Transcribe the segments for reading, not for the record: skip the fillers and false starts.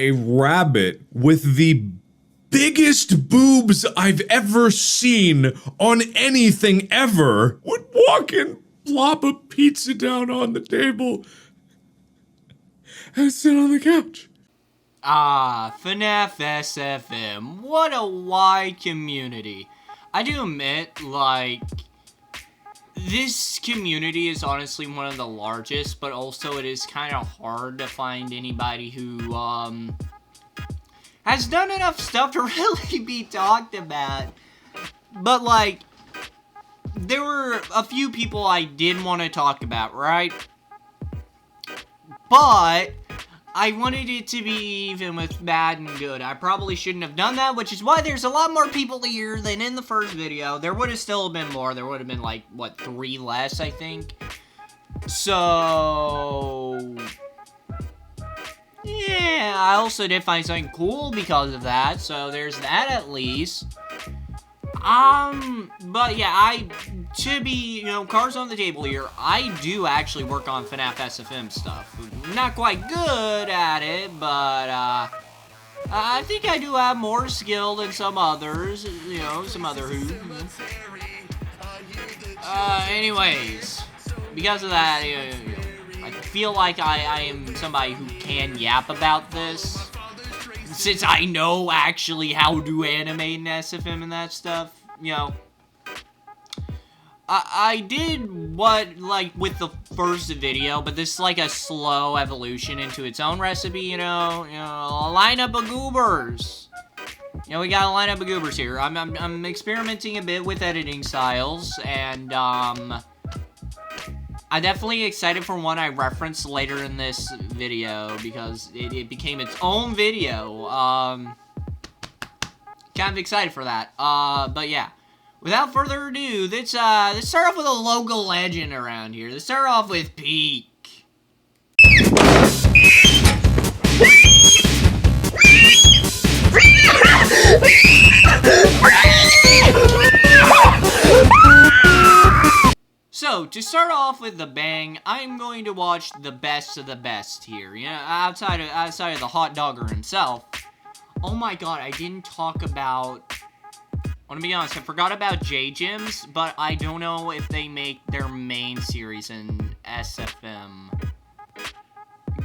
A rabbit with the biggest boobs I've ever seen on anything ever would walk and plop a pizza down on the table and sit on the couch. FNAF SFM, what a wide community. I do admit, like, this community is honestly one of the largest, but also it is kind of hard to find anybody who, has done enough stuff to really be talked about. But, like, there were a few people I did want to talk about, right? But I wanted it to be even with bad and good. I probably shouldn't have done that, which is why there's a lot more people here than in the first video. There would have still been more. There would have been, like, what, 3 less, I think? So yeah, I also did find something cool because of that, so there's that at least. But yeah, to be, cards on the table here, I do actually work on FNAF SFM stuff. Not quite good at it, but, I think I do have more skill than some others, some other who. Anyways, because of that, I feel like I am somebody who can yap about this, since I know actually how to animate in SFM and that stuff, I did what, like, with the first video, but this is like a slow evolution into its own recipe, a lineup of goobers. We got a lineup of goobers here. I'm experimenting a bit with editing styles, and, I'm definitely excited for one I referenced later in this video, because it became its own video. Kind of excited for that. But yeah. Without further ado, let's start off with a local legend around here. Let's start off with Peak. So, to start off with the bang, I'm going to watch the best of the best here. Outside of the hot dogger himself. Oh my god, I didn't talk about... I want to be honest, I forgot about J-Gems, but I don't know if they make their main series in SFM.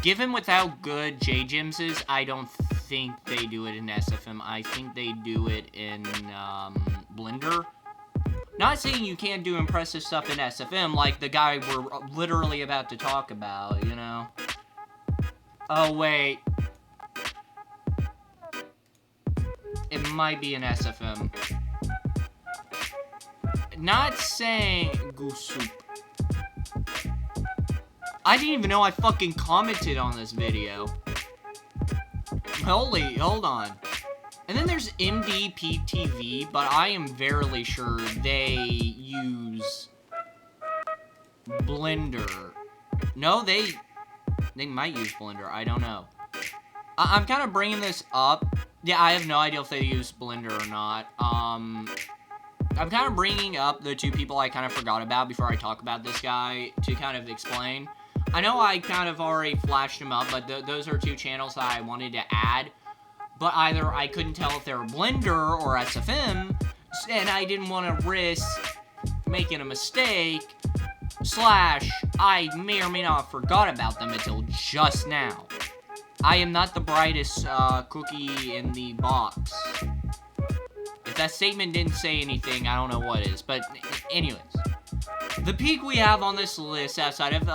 Given with how good J-Gems is, I don't think they do it in SFM. I think they do it in Blender. Not saying you can't do impressive stuff in SFM, like the guy we're literally about to talk about, Oh, wait. It might be an SFM. Not saying goose soup. I didn't even know I fucking commented on this video. Hold on. And then there's MDPTV, but I am verily sure they use Blender. No, they might use Blender. I don't know. I'm kind of bringing this up. Yeah, I have no idea if they use Blender or not. I'm kind of bringing up the 2 people I kind of forgot about before I talk about this guy to kind of explain. I know I kind of already flashed him up, but those are 2 channels that I wanted to add. But either I couldn't tell if they were Blender or SFM, and I didn't want to risk making a mistake, / I may or may not have forgot about them until just now. I am not the brightest cookie in the box. If that statement didn't say anything, I don't know what is. But anyways, the peak we have on this list outside of,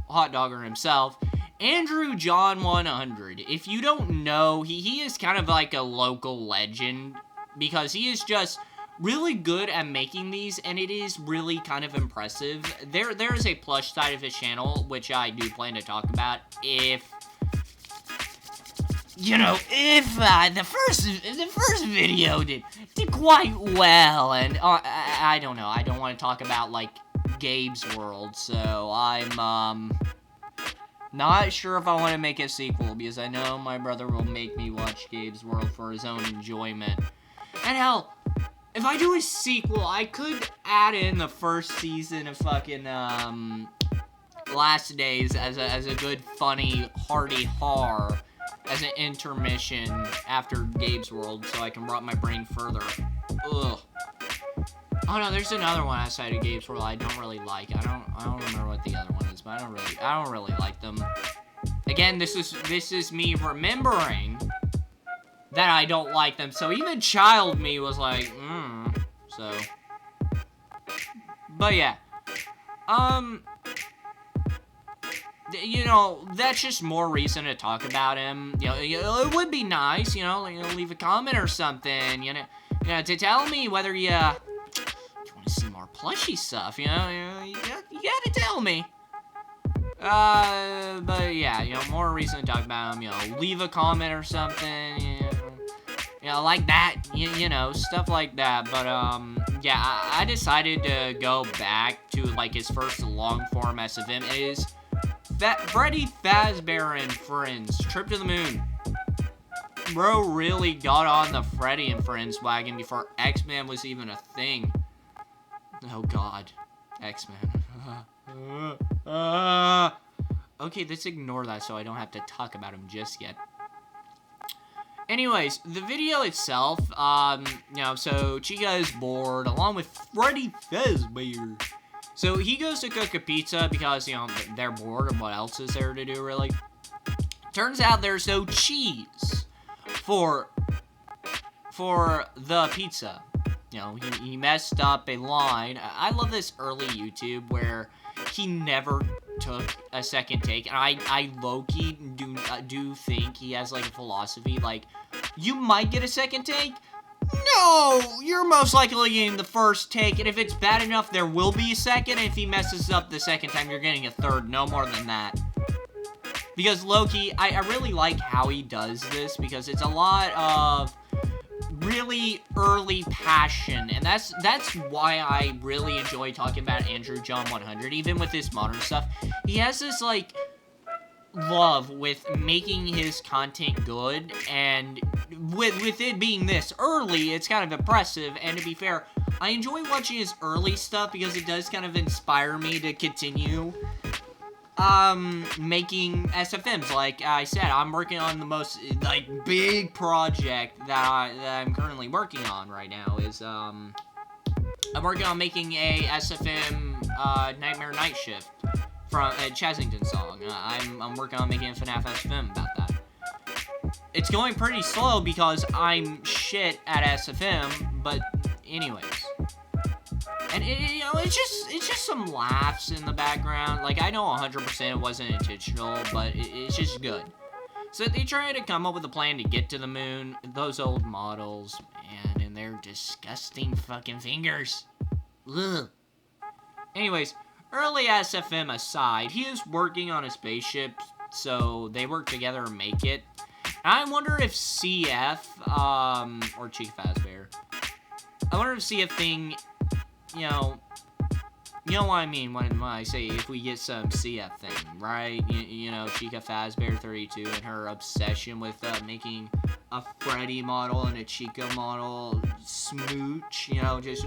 Hot Dogger himself, andrewjohn 100. If you don't know, he is kind of like a local legend, because he is just really good at making these, and it is really kind of impressive. There is a plush side of his channel, which I do plan to talk about if the first video did quite well, and I don't know, I don't want to talk about, like, Gabe's World, so I'm, not sure if I want to make a sequel, because I know my brother will make me watch Gabe's World for his own enjoyment. And hell, if I do a sequel, I could add in the first season of fucking, Last Days as a good, funny, hearty har. as an intermission after Gabe's World so I can rot my brain further. Ugh. Oh no, there's another one outside of Gabe's World I don't really like. I don't remember what the other one is, but I don't really like them. Again, this is me remembering that I don't like them. So even child me was like, so. But yeah. You know, that's just more reason to talk about him. You know, it would be nice, you know, leave a comment or something, you know, to tell me whether you want to see more plushy stuff, you know, you gotta tell me. But yeah, you know, more reason to talk about him, you know, leave a comment or something, you know, like that, you know, stuff like that. But, yeah, I decided to go back to, like, his first long-form SFM is Freddy Fazbear and Friends, Trip to the Moon. Bro really got on the Freddy and Friends wagon before X-Men was even a thing. Oh, God. X-Men. Okay, let's ignore that so I don't have to talk about him just yet. Anyways, the video itself, you know, so Chica is bored along with Freddy Fazbear. So he goes to cook a pizza because, you know, they're bored and what else is there to do, really? Turns out there's no cheese for the pizza. You know, he messed up a line. I love this early YouTube where he never took a second take, and I low-key do think he has, like, a philosophy, like, you might get a second take. No! You're most likely getting the first take, and if it's bad enough, there will be a second, and if he messes up the second time, you're getting a third, no more than that. Because low-key, I really like how he does this, because it's a lot of really early passion, and that's why I really enjoy talking about andrewjohn 100, even with his modern stuff. He has this, like, love with making his content good, and with it being this early, it's kind of impressive. And to be fair, I enjoy watching his early stuff because it does kind of inspire me to continue making SFMs. Like I said, I'm working on the most, like, big project that I'm currently working on right now is, I'm working on making a SFM, Nightmare Night Shift from a Chazington song. I'm working on making a FNAF SFM about that. It's going pretty slow because I'm shit at SFM, but anyways. And you know, it's just some laughs in the background. Like, I know 100% it wasn't intentional, but it's just good. So they try to come up with a plan to get to the moon. Those old models, man, and their disgusting fucking fingers. Ugh. Anyways, early SFM aside, he is working on a spaceship, so they work together to make it. And I wonder if CF, or Chica Fazbear, I wonder if CF thing, you know what I mean when I say if we get some CF thing, right? You know, Chica Fazbear 32 and her obsession with making a Freddy model and a Chica model smooch, you know, just...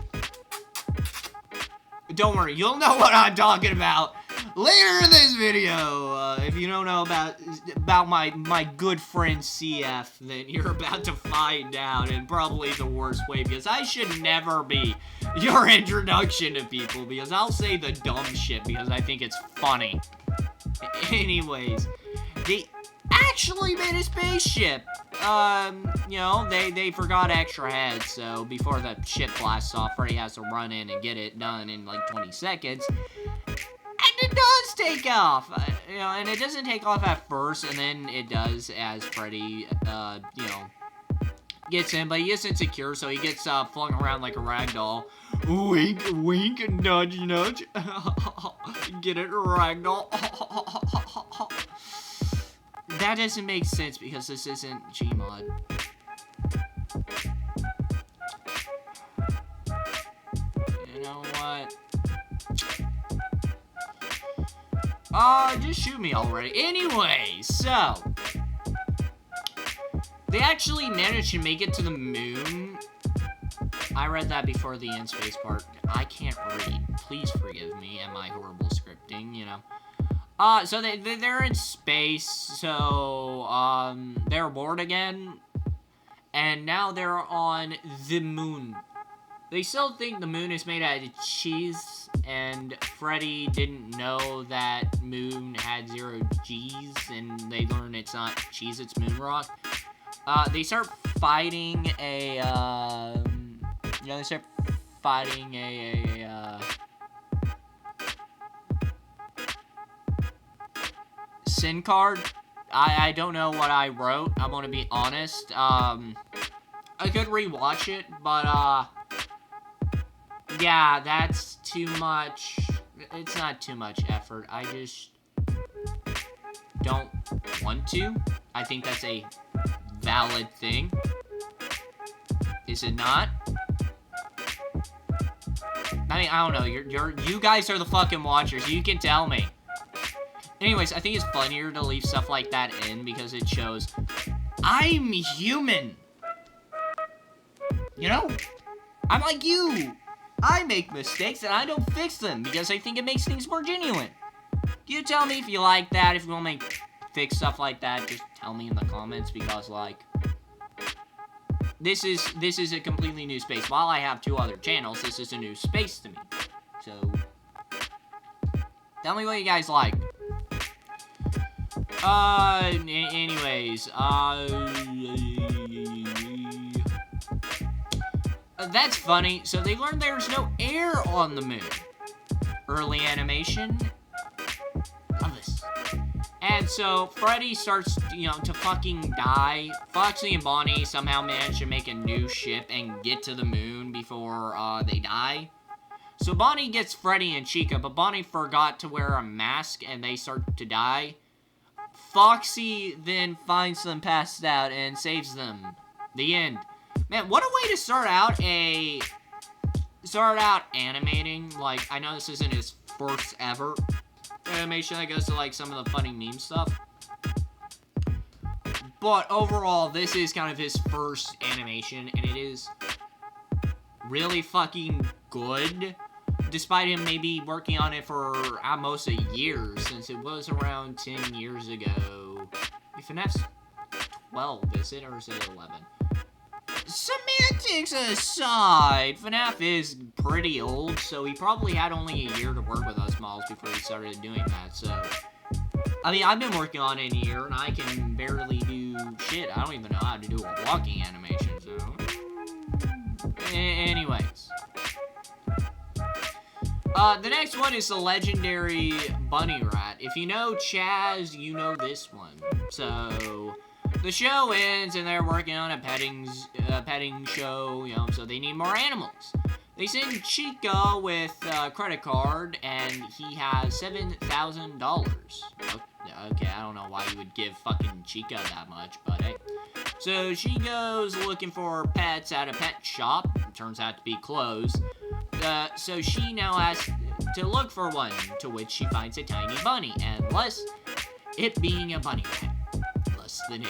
Don't worry, you'll know what I'm talking about later in this video. If you don't know about my good friend CF, then you're about to find out in probably the worst way, because I should never be your introduction to people, because I'll say the dumb shit because I think it's funny. Anyways, they actually made a spaceship. You know, they forgot extra heads, so before the ship blasts off, Freddy has to run in and get it done in like 20 seconds. And it does take off, you know, and it doesn't take off at first, and then it does as Freddy, you know, gets in, but he is insecure, so he gets flung around like a ragdoll. Wink, wink, nudge, nudge. Get it, ragdoll. That doesn't make sense because this isn't Gmod. You know what? Just shoot me already. Anyway, so they actually managed to make it to the moon. I read that before the in space part. I can't read. Please forgive me and my horrible scripting, you know. So they're in space, so, they're bored again, and now they're on the moon. They still think the moon is made out of cheese, and Freddy didn't know that moon had 0 G's, and they learn it's not cheese, it's moon rock. They start fighting a, SIN card. I don't know what I wrote, I'm gonna be honest. I could rewatch it, but, yeah, that's too much. It's not too much effort. I just don't want to. I think that's a valid thing. Is it not? I mean, I don't know. You guys are the fucking watchers. You can tell me. Anyways, I think it's funnier to leave stuff like that in because it shows I'm human. You know? I'm like you. I make mistakes and I don't fix them because I think it makes things more genuine. You tell me if you like that, if you want me to fix stuff like that, just tell me in the comments because, like, this is a completely new space. While I have 2 other channels, this is a new space to me. So, tell me what you guys like. Anyways, that's funny. So they learned there's no air on the moon. Early animation. Love this. And so Freddy starts, to fucking die. Foxy and Bonnie somehow manage to make a new ship and get to the moon before they die. So Bonnie gets Freddy and Chica, but Bonnie forgot to wear a mask and they start to die. Foxy then finds them passed out and saves them. The end. Man, what a way to start out animating. Like, I know this isn't his first ever animation that goes to, like, some of the funny meme stuff. But overall, this is kind of his first animation, and it is really fucking good. Despite him maybe working on it for almost a year, since it was around 10 years ago. FNAF's 12, is it? Or is it 11? Semantics aside, FNAF is pretty old, so he probably had only a year to work with those models before he started doing that, so... I mean, I've been working on it in a year, and I can barely do shit. I don't even know how to do a walking animation, so... Anyways. The next one is the legendary bunny rat. If you know Chaze, you know this one. So, the show ends and they're working on a petting show, so they need more animals. They send Chica with a credit card and he has $7,000. Okay, I don't know why you would give fucking Chica that much, but hey. So she goes looking for pets at a pet shop. It turns out to be closed. So she now has to look for one, to which she finds a tiny bunny, and less it being a bunny rat. Less the name.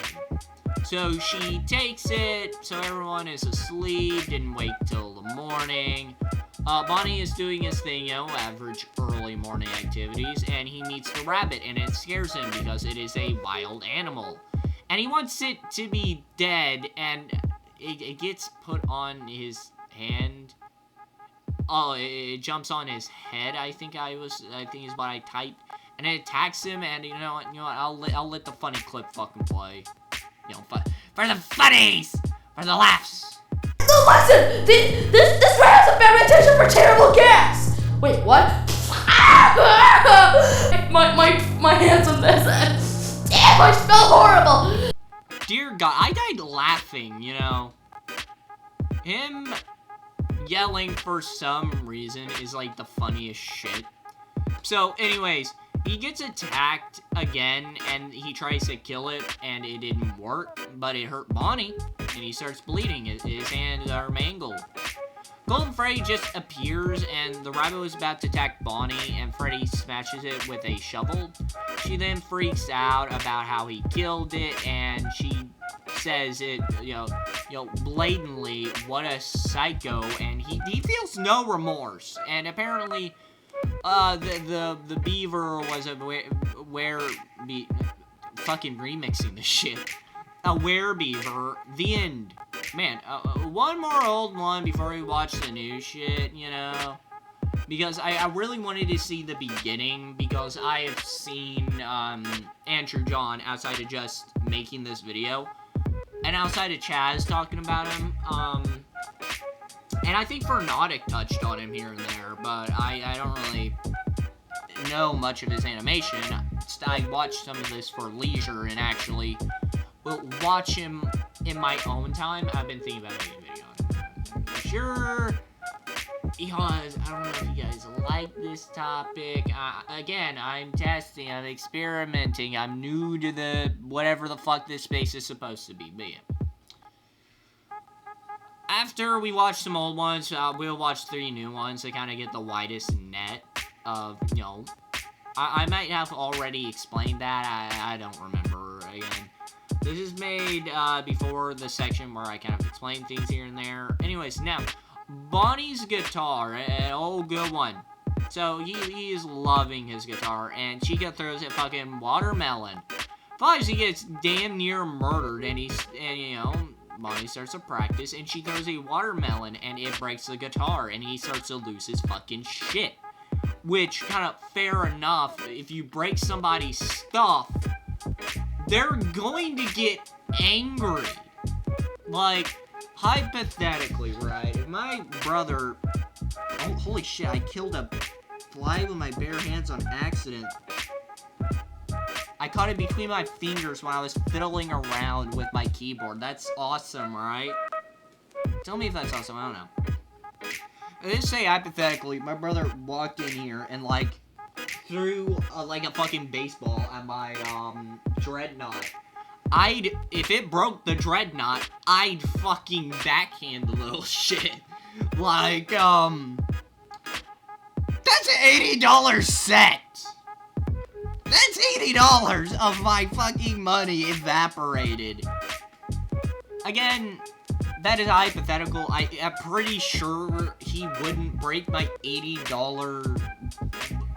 So she takes it, so everyone is asleep, didn't wait till the morning. Bonnie is doing his thing, average early morning activities, and he meets the rabbit, and it scares him because it is a wild animal. And he wants it to be dead, and it gets put on his hand. Oh, it jumps on his head, I think is what I typed. And it attacks him, and you know what, I'll let the funny clip fucking play. For the funnies! For the laughs! No, listen! This rat has a fermentation for terrible gas! Wait, what? My hands on this. Damn, I smell horrible! Dear God, I died laughing, Him yelling for some reason is like the funniest shit. So, anyways, he gets attacked again, and he tries to kill it, and it didn't work, but it hurt Bonnie, and he starts bleeding. His hands are mangled. Golden Freddy just appears, and the rabbit was about to attack Bonnie, and Freddy smashes it with a shovel. She then freaks out about how he killed it, and she says it, blatantly, what a psycho, and he feels no remorse, and apparently, the beaver fucking remixing this shit. A werebeaver, the end. Man, one more old one before we watch the new shit, you know? Because I really wanted to see the beginning, because I have seen, andrewjohn outside of just making this video, and outside of Chaze talking about him, and I think Fnatic touched on him here and there, but I don't really know much of his animation. I watched some of this for leisure, and actually will watch him in my own time. I've been thinking about making a video on him. Sure, because I don't know if you guys like this topic. Again, I'm testing, I'm experimenting, I'm new to the whatever the fuck this space is supposed to be. But yeah. After we watch some old ones, we'll watch 3 new ones to kind of get the widest net of, you know, I might have already explained that, I don't remember. Again, this is made before the section where I kind of explain things here and there. Anyways, now, Bunnie's guitar, an old good one. So, he is loving his guitar, and Chica throws a fucking watermelon. Flies, he gets damn near murdered, and you know, Bunnie starts to practice, and she throws a watermelon, and it breaks the guitar, and he starts to lose his fucking shit. Which, kind of fair enough, if you break somebody's stuff, they're going to get angry. Like, hypothetically, right, if my brother, oh, holy shit, I killed a fly with my bare hands on accident. I caught it between my fingers when I was fiddling around with my keyboard. That's awesome, right? Tell me if that's awesome, I don't know. Let's say, hypothetically, my brother walked in here and, like, threw, like, a fucking baseball at my, dreadnought. If it broke the dreadnought, I'd fucking backhand the little shit. Like, that's an $80 set! That's $80 of my fucking money evaporated. Again, that is hypothetical. I'm pretty sure he wouldn't break my $80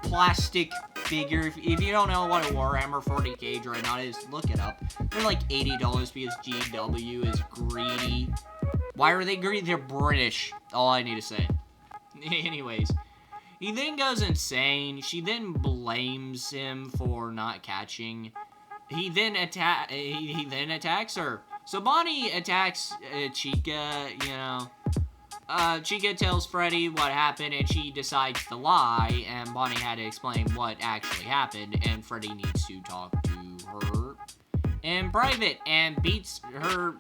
plastic figure. If you don't know what a Warhammer 40k dreadnought is, look it up. They're like $80 because GW is greedy. Why are they greedy? They're British. All I need to say. Anyways. He then goes insane. She then blames him for not catching. He then attacks her. So Bunnie attacks Chica, you know. Chica tells Freddy what happened, and she decides to lie, and Bunnie had to explain what actually happened, and Freddy needs to talk to her in private, and beats her.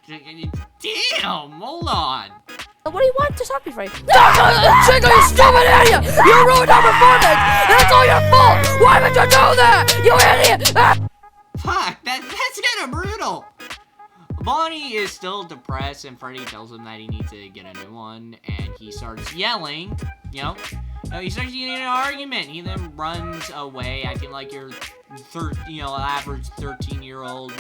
Damn, hold on. What do you want to talk to me for? Chico, you stupid idiot! You ruined our performance! And it's all your fault! Why would you do that? You idiot! Fuck, that's kinda brutal. Bunnie is still depressed, and Freddy tells him that he needs to get a new one, and he starts yelling, you know. He starts getting in an argument. He then runs away, acting like you're, average 13-year-old.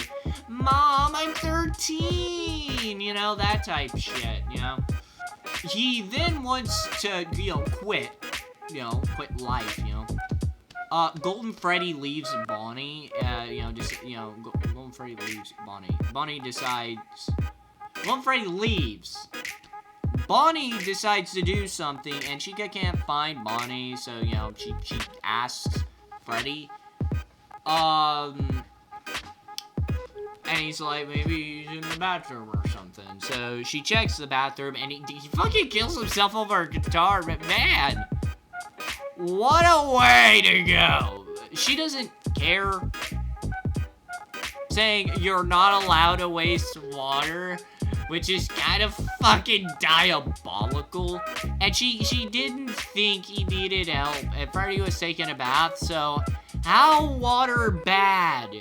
Mom, I'm 13! You know, that type shit, you know. He then wants to, quit life, you know. Golden Freddy leaves Bunnie, Golden Freddy leaves Bunnie. Golden Freddy leaves. Bunnie decides to do something, and Chica can't find Bunnie, so, you know, she asks Freddy. And he's like, maybe he's in the bathroom or something. So she checks the bathroom, and he fucking kills himself over a guitar. But man, what a way to go. She doesn't care. Saying you're not allowed to waste water, which is kind of fucking diabolical. And she didn't think he needed help, and Freddy was taking a bath, so how water bad?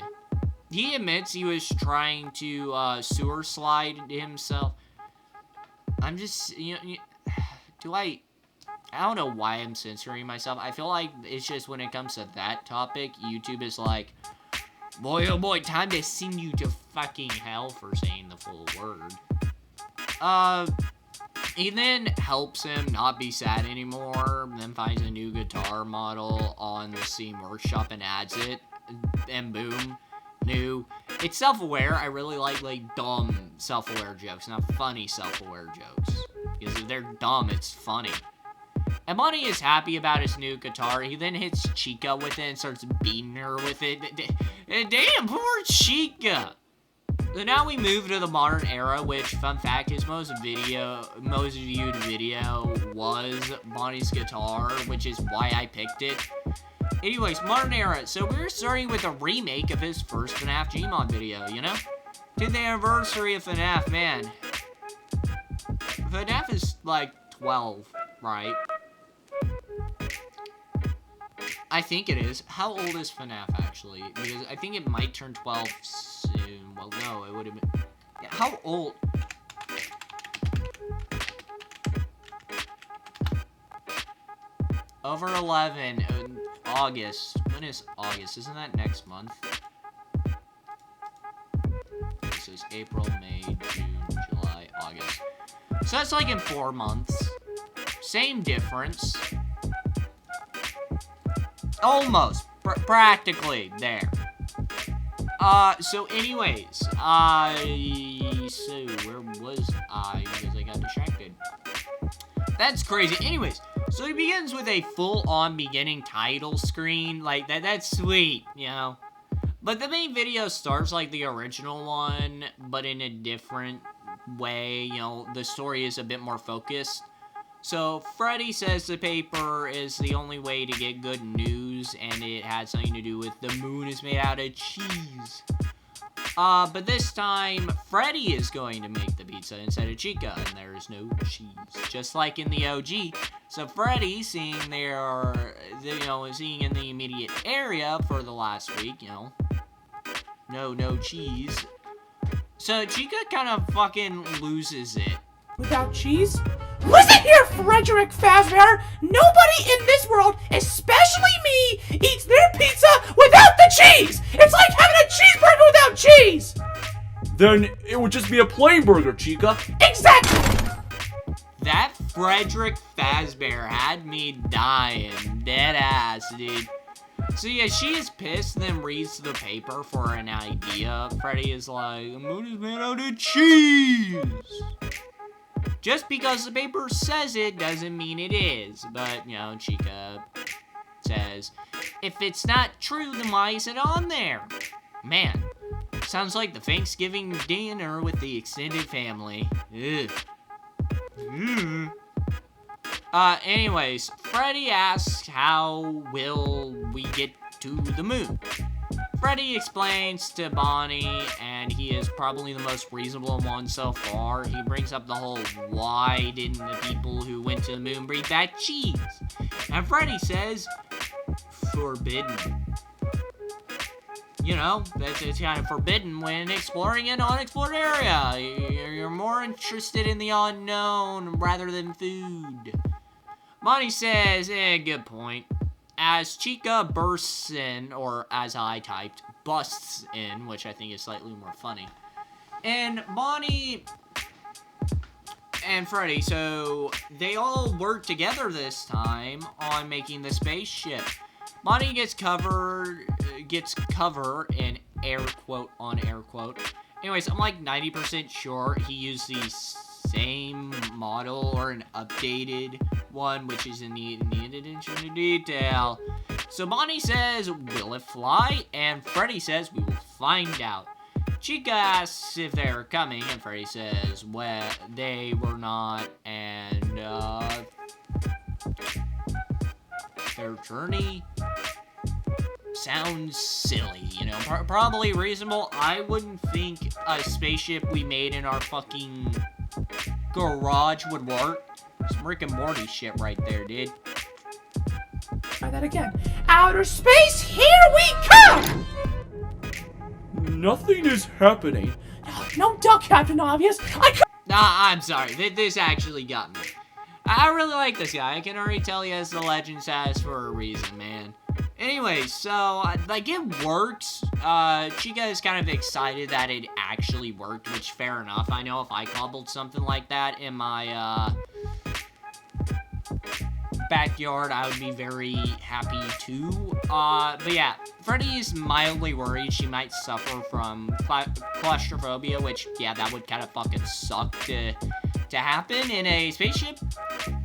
He admits he was trying to sewer slide himself. I'm just, I don't know why I'm censoring myself. I feel like it's just when it comes to that topic, YouTube is like, boy, oh boy, time to send you to fucking hell for saying the full word. He then helps him not be sad anymore, then finds a new guitar model on the Steam Workshop and adds it, and boom, new. It's self-aware. I really like dumb self-aware jokes, not funny self-aware jokes. Because if they're dumb, it's funny. And Bunnie is happy about his new guitar. He then hits Chica with it and starts beating her with it. Damn, poor Chica! So now we move to the modern era, which, fun fact, his most viewed video was Bunnie's guitar, which is why I picked it. Anyways, modern era. So we're starting with a remake of his first FNAF Gmod video, you know? 10th anniversary of FNAF, man. FNAF is like 12, right? I think it is. How old is FNAF actually? Because I think it might turn 12 soon. Well, no, it would have been. Yeah, how old? Over 11. August. When is August? Isn't that next month? This is April, May, June, July, August. So that's like in 4 months. Same difference. Almost. Practically there. So anyways, so where was I? Because I got distracted. That's crazy. Anyways, so he begins with a full-on beginning title screen. Like, that's sweet, you know? But the main video starts like the original one, but in a different way, you know? The story is a bit more focused. So, Freddy says the paper is the only way to get good news, and it had something to do with the moon is made out of cheese. But this time, Freddy is going to make the pizza instead of Chica, and there is no cheese, just like in the OG. So Freddy, seeing in the immediate area for the last week, you know, no cheese. So Chica kind of fucking loses it. Without cheese? Listen here, Frederick Fazbear! Nobody in this world, especially me, eats their pizza without the cheese! It's like having a cheeseburger without cheese! Then it would just be a plain burger, Chica. Exactly! That Frederick Fazbear had me dying. Dead ass, dude. So yeah, she is pissed, then reads the paper for an idea. Freddy is like, the moon is made out of cheese! Just because the paper says it doesn't mean it is. But, you know, Chica says, if it's not true, then why is it on there? Man, sounds like the Thanksgiving dinner with the extended family. Ugh. Anyways, Freddy asks, how will we get to the moon? Freddy explains to Bunnie, and he is probably the most reasonable one so far. He brings up the whole, why didn't the people who went to the moon bring back cheese? And Freddy says, forbidden. You know, it's kind of forbidden when exploring an unexplored area. You're more interested in the unknown rather than food. Bunnie says, good point. As Chica bursts in, or as I typed, busts in, which I think is slightly more funny. And Bunnie and Freddy, so they all work together this time on making the spaceship. Bunnie gets cover in air quote on air quote. Anyways, I'm like 90% sure he used the same model or an updated one, which is needed attention to detail. So Bunnie says, will it fly? And Freddy says, we will find out. Chica asks if they're coming, and Freddy says, well, they were not, and their journey sounds silly, you know, probably reasonable. I wouldn't think a spaceship we made in our fucking garage would work. Some Rick and Morty shit right there, dude. Try that again. Outer space, here we come! Nothing is happening. No duck, Captain Obvious. Nah, I'm sorry. This actually got me. I really like this guy. I can already tell he has the legend status for a reason, man. Anyway, so, like, it works. Chica is kind of excited that it actually worked, which, fair enough. I know if I cobbled something like that in my, backyard, I would be very happy too. But yeah, Freddy is mildly worried she might suffer from claustrophobia, which, yeah, that would kind of fucking suck to happen in a spaceship.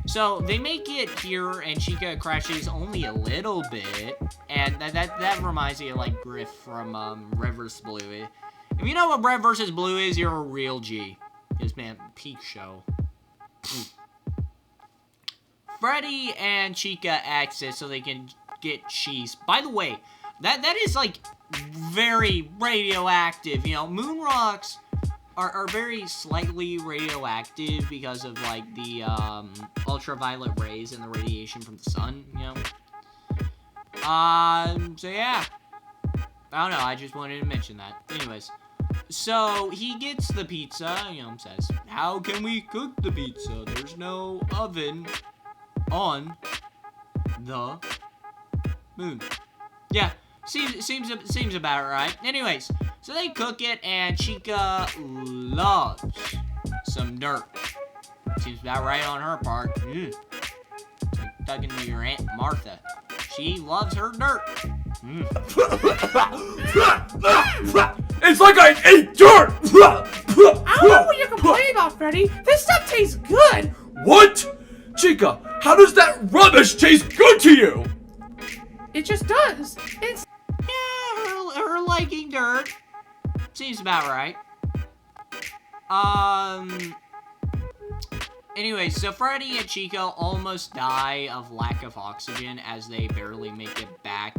So they make it here, and Chica crashes only a little bit, and that reminds me of, like, Griff from Red vs. Blue. If you know what Red vs. Blue is, you're a real G. Because, man, peak show. Freddy and Chica exit so they can get cheese. By the way, that is, like, very radioactive. You know, moon rocks are very slightly radioactive because of, like, the ultraviolet rays and the radiation from the sun, you know. So yeah. I don't know, I just wanted to mention that. Anyways, so he gets the pizza, you know, says, how can we cook the pizza? There's no oven on the moon. Yeah, seems about right. Anyways, so they cook it, and Chica loves some dirt. Seems about right on her part. It's like talking to your Aunt Martha. She loves her dirt. It's like I ate dirt! I don't know what you're complaining about, Freddy. This stuff tastes good. What? Chica, how does that rubbish taste good to you? It just does. It's Yeah, her liking dirt. Seems about right. Anyway, so Freddy and Chica almost die of lack of oxygen as they barely make it back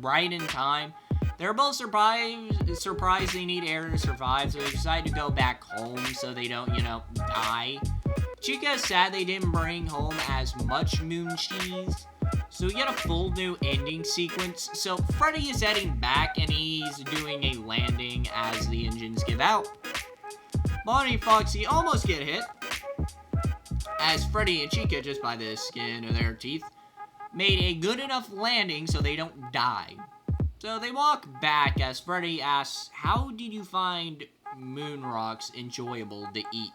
right in time. They're both surprised they need air to survive, so they decide to go back home so they don't, you know, die. Chica is sad they didn't bring home as much moon cheese, so we get a full new ending sequence. So Freddy is heading back, and he's doing a landing as the engines give out. Bonnie and Foxy almost get hit, as Freddy and Chica, just by the skin of their teeth, made a good enough landing so they don't die. So they walk back as Freddy asks, how did you find moon rocks enjoyable to eat?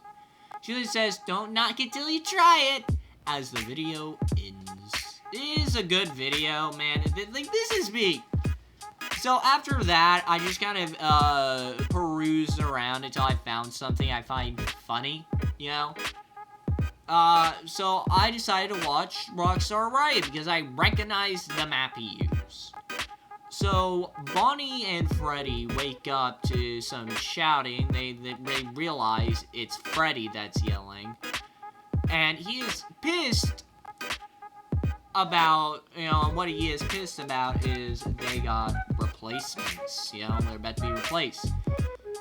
Julie says, don't knock it till you try it, as the video ends. It is a good video, man. Like, this is me. So after that, I just kind of perused around until I found something I find funny, you know? So I decided to watch Rockstar Riot because I recognized the map he used. So Bonnie and Freddy wake up to some shouting. They realize it's Freddy that's yelling, and he is pissed about, you know, what he is pissed about is they got replacements, you know, they're about to be replaced.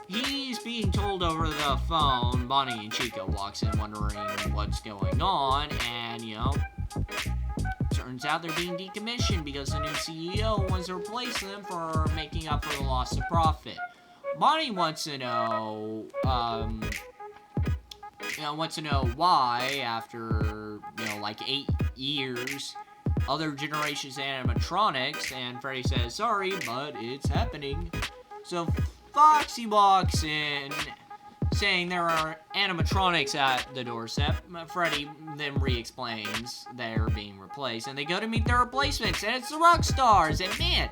He's being told over the phone. Bonnie and Chica walks in wondering what's going on, and, you know, turns out they're being decommissioned because the new CEO wants to replace them for making up for the loss of profit. Bonnie wants to know, why after, you know, like 8 years, other generations of animatronics, and Freddy says, sorry, but it's happening. So Foxy walks in, saying there are animatronics at the doorstep. Freddy then re-explains they're being replaced, and they go to meet their replacements, and it's the Rockstars, and man,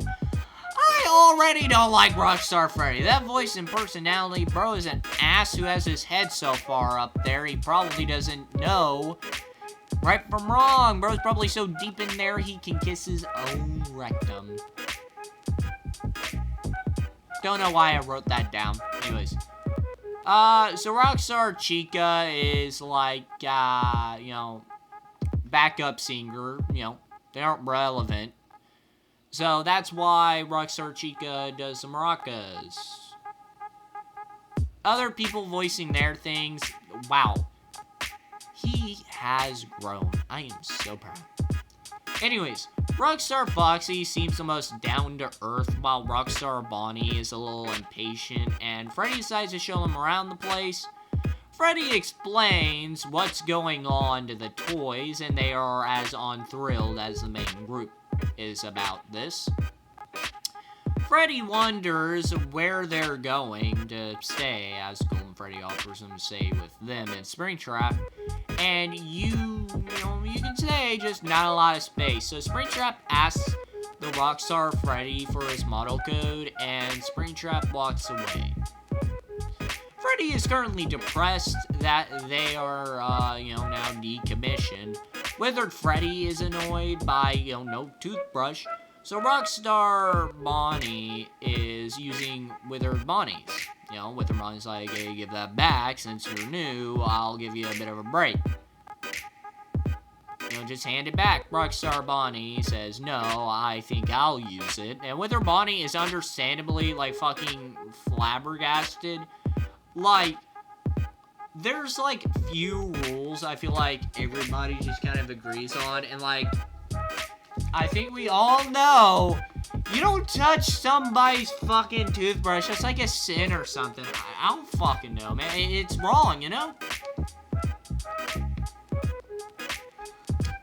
I already don't like Rockstar Freddy. That voice and personality, bro, is an ass who has his head so far up there, he probably doesn't know right from wrong. Bro's probably so deep in there, he can kiss his own rectum. Don't know why I wrote that down. Anyways. So Rockstar Chica is like, you know, backup singer, you know, they aren't relevant. So that's why Rockstar Chica does some maracas. Other people voicing their things, wow. He has grown. I am so proud. Anyways, Rockstar Foxy seems the most down-to-earth, while Rockstar Bonnie is a little impatient, and Freddy decides to show him around the place. Freddy explains what's going on to the toys, and they are as unthrilled as the main group. is about this. Freddy wonders where they're going to stay, as Golden Freddy offers him to stay with them in Springtrap. And you can say just not a lot of space. So Springtrap asks the Rockstar Freddy for his model code, and Springtrap walks away. Freddy is currently depressed that they are, now decommissioned. Withered Freddy is annoyed by, no toothbrush. So Rockstar Bunnie is using Withered Bunnies. Withered Bunnie's like, hey, give that back. Since you're new, I'll give you a bit of a break. Just hand it back. Rockstar Bunnie says, no, I think I'll use it. And Withered Bunnie is understandably, fucking flabbergasted. There's, few rules I feel like everybody just kind of agrees on. And, I think we all know you don't touch somebody's fucking toothbrush. That's like a sin or something. I don't fucking know, man. It's wrong,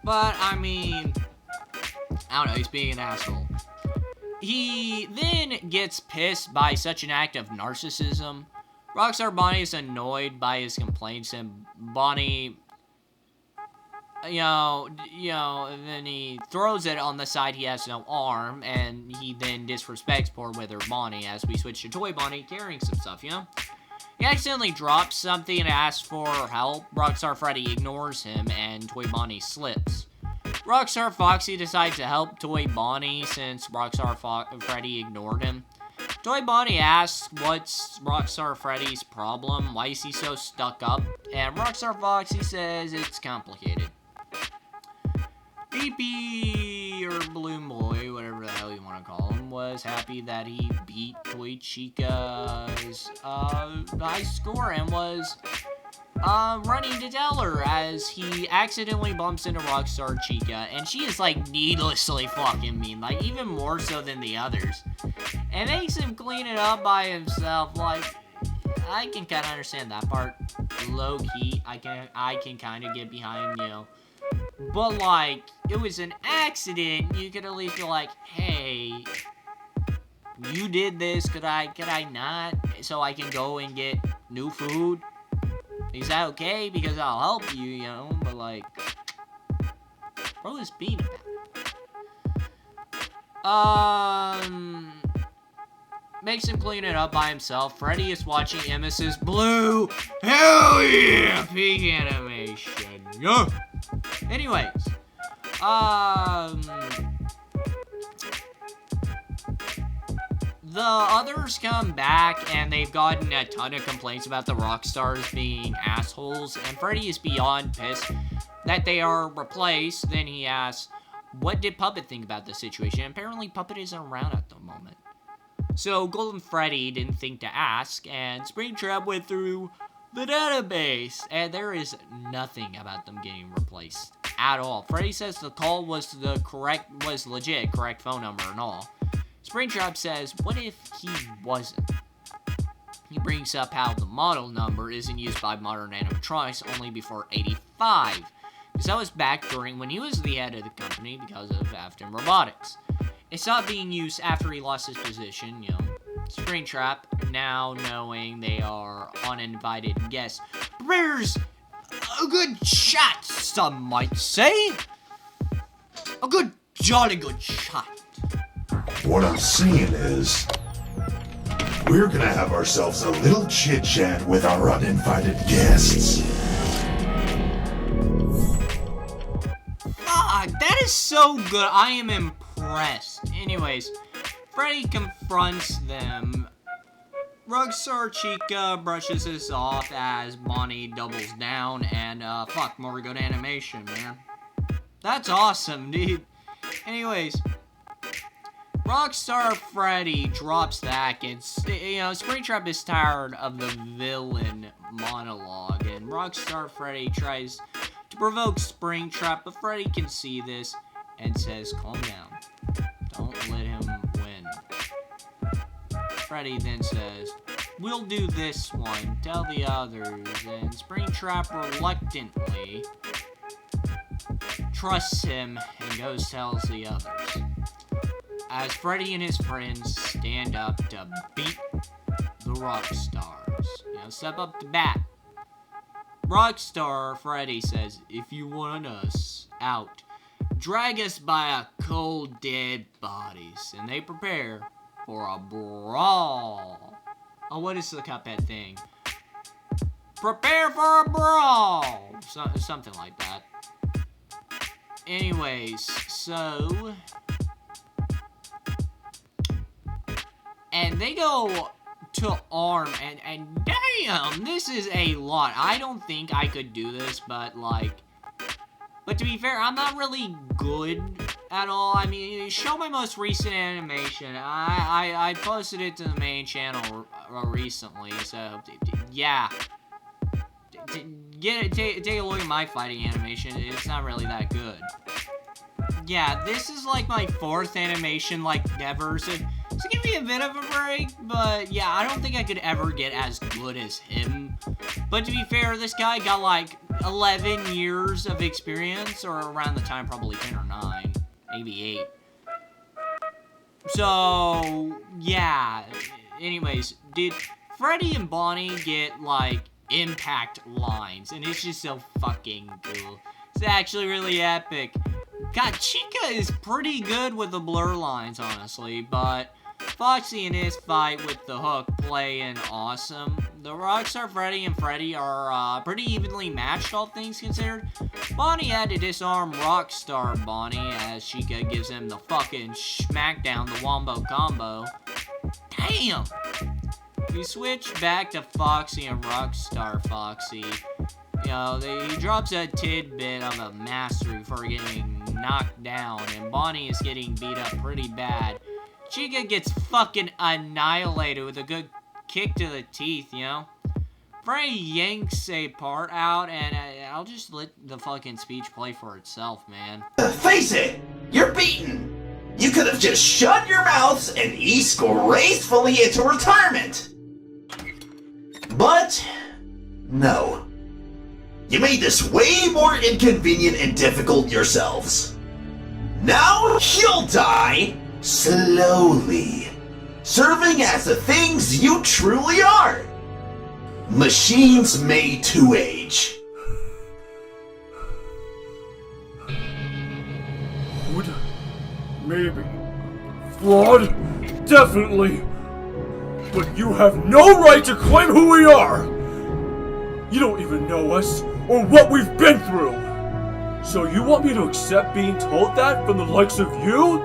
But, I don't know. He's being an asshole. He then gets pissed by such an act of narcissism. Rockstar Bunnie is annoyed by his complaints, and Bunnie, and then he throws it on the side he has no arm, and he then disrespects poor Withered Bunnie as we switch to Toy Bunnie carrying some stuff, He accidentally drops something and asks for help. Rockstar Freddy ignores him, and Toy Bunnie slips. Rockstar Foxy decides to help Toy Bunnie since Rockstar Freddy ignored him. Toy Bunnie asks what's Rockstar Freddy's problem, why is he so stuck up, and Rockstar Foxy says it's complicated. BP, or Balloon Boy, whatever the hell you want to call him, was happy that he beat Toy Chica's high score and was running to tell her as he accidentally bumps into Rockstar Chica, and she is needlessly fucking mean, even more so than the others, and makes him clean it up by himself. I can kind of understand that part, low key. I can kind of get behind, but it was an accident. You could at least be hey, you did this, could I not, so I can go and get new food? Is that okay? Because I'll help you, but bro is being bad. Makes him clean it up by himself. Freddy is watching Emis's Blue. Hell yeah! Peak animation. Yeah. Anyways. The others come back, and they've gotten a ton of complaints about the Rockstars being assholes, and Freddy is beyond pissed that they are replaced. Then he asks, what did Puppet think about the situation? Apparently, Puppet isn't around at the moment. So, Golden Freddy didn't think to ask, and Springtrap went through the database, and there is nothing about them getting replaced at all. Freddy says the call was legit, correct phone number and all. Springtrap says, what if he wasn't? He brings up how the model number isn't used by modern animatronics only before 85. Because that was back during when he was the head of the company because of Afton Robotics. It stopped being used after he lost his position, Springtrap, now knowing they are uninvited guests, prepares a good shot, some might say. A good, jolly good shot. What I'm saying is, we're gonna have ourselves a little chit-chat with our uninvited guests. That is so good. I am impressed. Anyways, Freddy confronts them. Rockstar Chica brushes this off as Bunnie doubles down, and more good animation, man. That's awesome, dude. Anyways, Rockstar Freddy drops back, and Springtrap is tired of the villain monologue, and Rockstar Freddy tries to provoke Springtrap, but Freddy can see this and says, calm down. Don't let him win. Freddy then says, we'll do this one, tell the others, and Springtrap reluctantly trusts him and goes tells the others. as Freddy and his friends stand up to beat the rock stars. You know, step up to bat. Rockstar Freddy says, if you want us out, drag us by a cold dead bodies. And they prepare for a brawl. Oh, what is the Cuphead thing? Prepare for a brawl! Something like that. Anyways, so... And they go to arm, and damn, this is a lot. I don't think I could do this, but like... But to be fair, I'm not really good at all. I mean, show my most recent animation. I posted it to the main channel recently, so yeah. Take a look at my fighting animation. It's not really that good. Yeah, this is like my 4th animation, like ever. So give me a bit of a break. But yeah, I don't think I could ever get as good as him. But to be fair, this guy got like 11 years of experience, or around the time, probably 10 or 9, maybe 8. So yeah. Anyways, did Freddy and Bonnie get like impact lines, and it's just so fucking cool. It's actually really epic. God, Chica is pretty good with the blur lines, honestly, but Foxy and his fight with the hook playing awesome. The Rockstar Freddy and Freddy are pretty evenly matched, all things considered. Bonnie had to disarm Rockstar Bonnie as Chica gives him the fucking smackdown, the wombo combo. Damn! We switch back to Foxy and Rockstar Foxy. You know, he drops a tidbit of a mastery before getting knocked down, and Bonnie is getting beat up pretty bad. Chica gets fucking annihilated with a good kick to the teeth, you know? Freddy yanks a part out, and I'll just let the fucking speech play for itself, man. Face it! You're beaten! You could have just shut your mouths and eased gracefully into retirement! But, no. You made this way more inconvenient and difficult yourselves. Now you'll die slowly, serving as the things you truly are. Machines made to age. Good. Maybe. Flawed? Definitely. But you have no right to claim who we are! You don't even know us, or what we've been through! So you want me to accept being told that from the likes of you?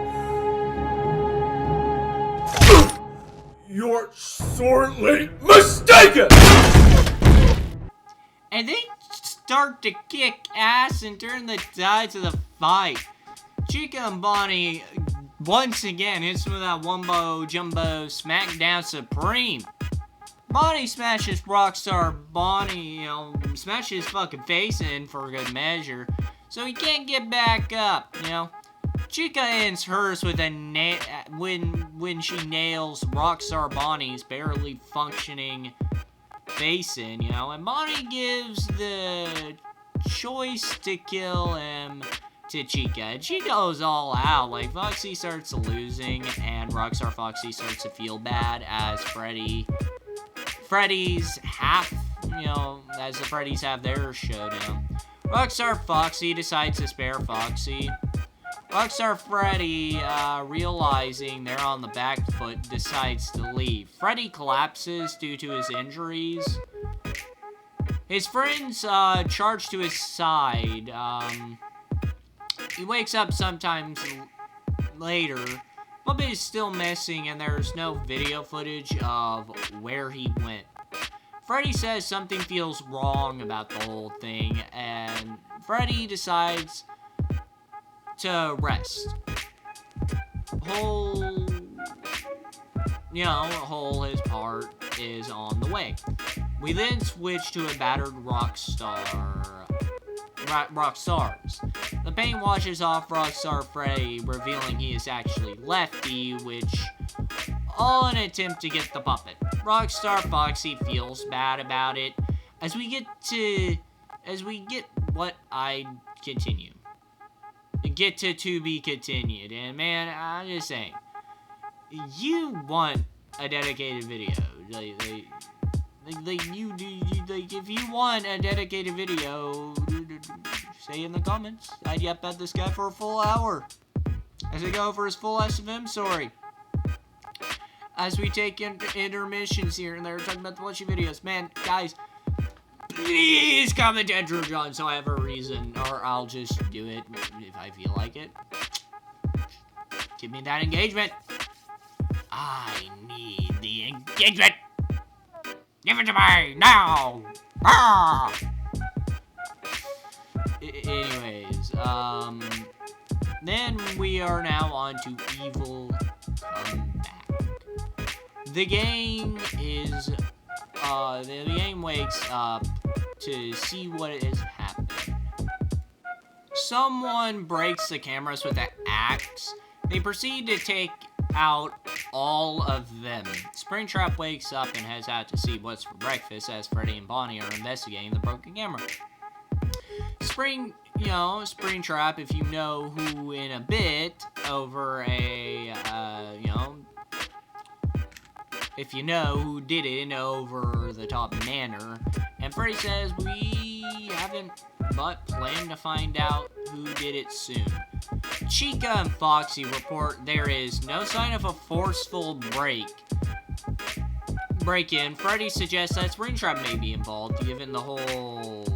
You're sorely mistaken! And they start to kick ass and turn the tides of the fight. Chica and Bonnie once again hits with that wombo jumbo smackdown supreme. Bonnie smashes Rockstar Bonnie, you know, smashes his fucking face in for a good measure, so he can't get back up, you know. Chica ends hers with a when she nails Rockstar Bonnie's barely functioning face in, you know, and Bonnie gives the choice to kill him to Chica. And she goes all out. Like, Foxy starts losing, and Rockstar Foxy starts to feel bad as Freddy's half, you know, as the Freddy's have their showdown. Rockstar Foxy decides to spare Foxy. Rockstar Freddy, realizing they're on the back foot, decides to leave. Freddy collapses due to his injuries. His friends charge to his side. He wakes up sometimes later. Bubba is still missing, and there's no video footage of where he went. Freddy says something feels wrong about the whole thing, and Freddy decides to rest. His part is on the way. We then switch to a battered Rockstars. The paint washes off Rockstar Freddy, revealing he is actually Lefty, which all in an attempt to get the puppet. Rockstar Foxy feels bad about it. As we get what I continue. Get to be continued, and man, I'm just saying, you want a dedicated video. Like you do. Like if you want a dedicated video, say in the comments. I'd yap at this guy for a full hour as I go for his full SFM story. As we take intermissions here and there, talking about the Plushy videos. Man, guys, please comment andrewjohn so I have a reason, or I'll just do it if I feel like it. Give me that engagement. I need the engagement. Give it to me now. Ah! Anyways, then we are now on to Evil Comeback. The game is, the game wakes up to see what is happening. Someone breaks the cameras with an axe. They proceed to take out all of them. Springtrap wakes up and heads out to see what's for breakfast as Freddy and Bonnie are investigating the broken camera. Springtrap, if you know who in a bit, over a, if you know who did it in over the top manner. And Freddy says we haven't but plan to find out who did it soon. Chica and Foxy report there is no sign of a forceful break-in. Freddy suggests that Springtrap may be involved, given the whole,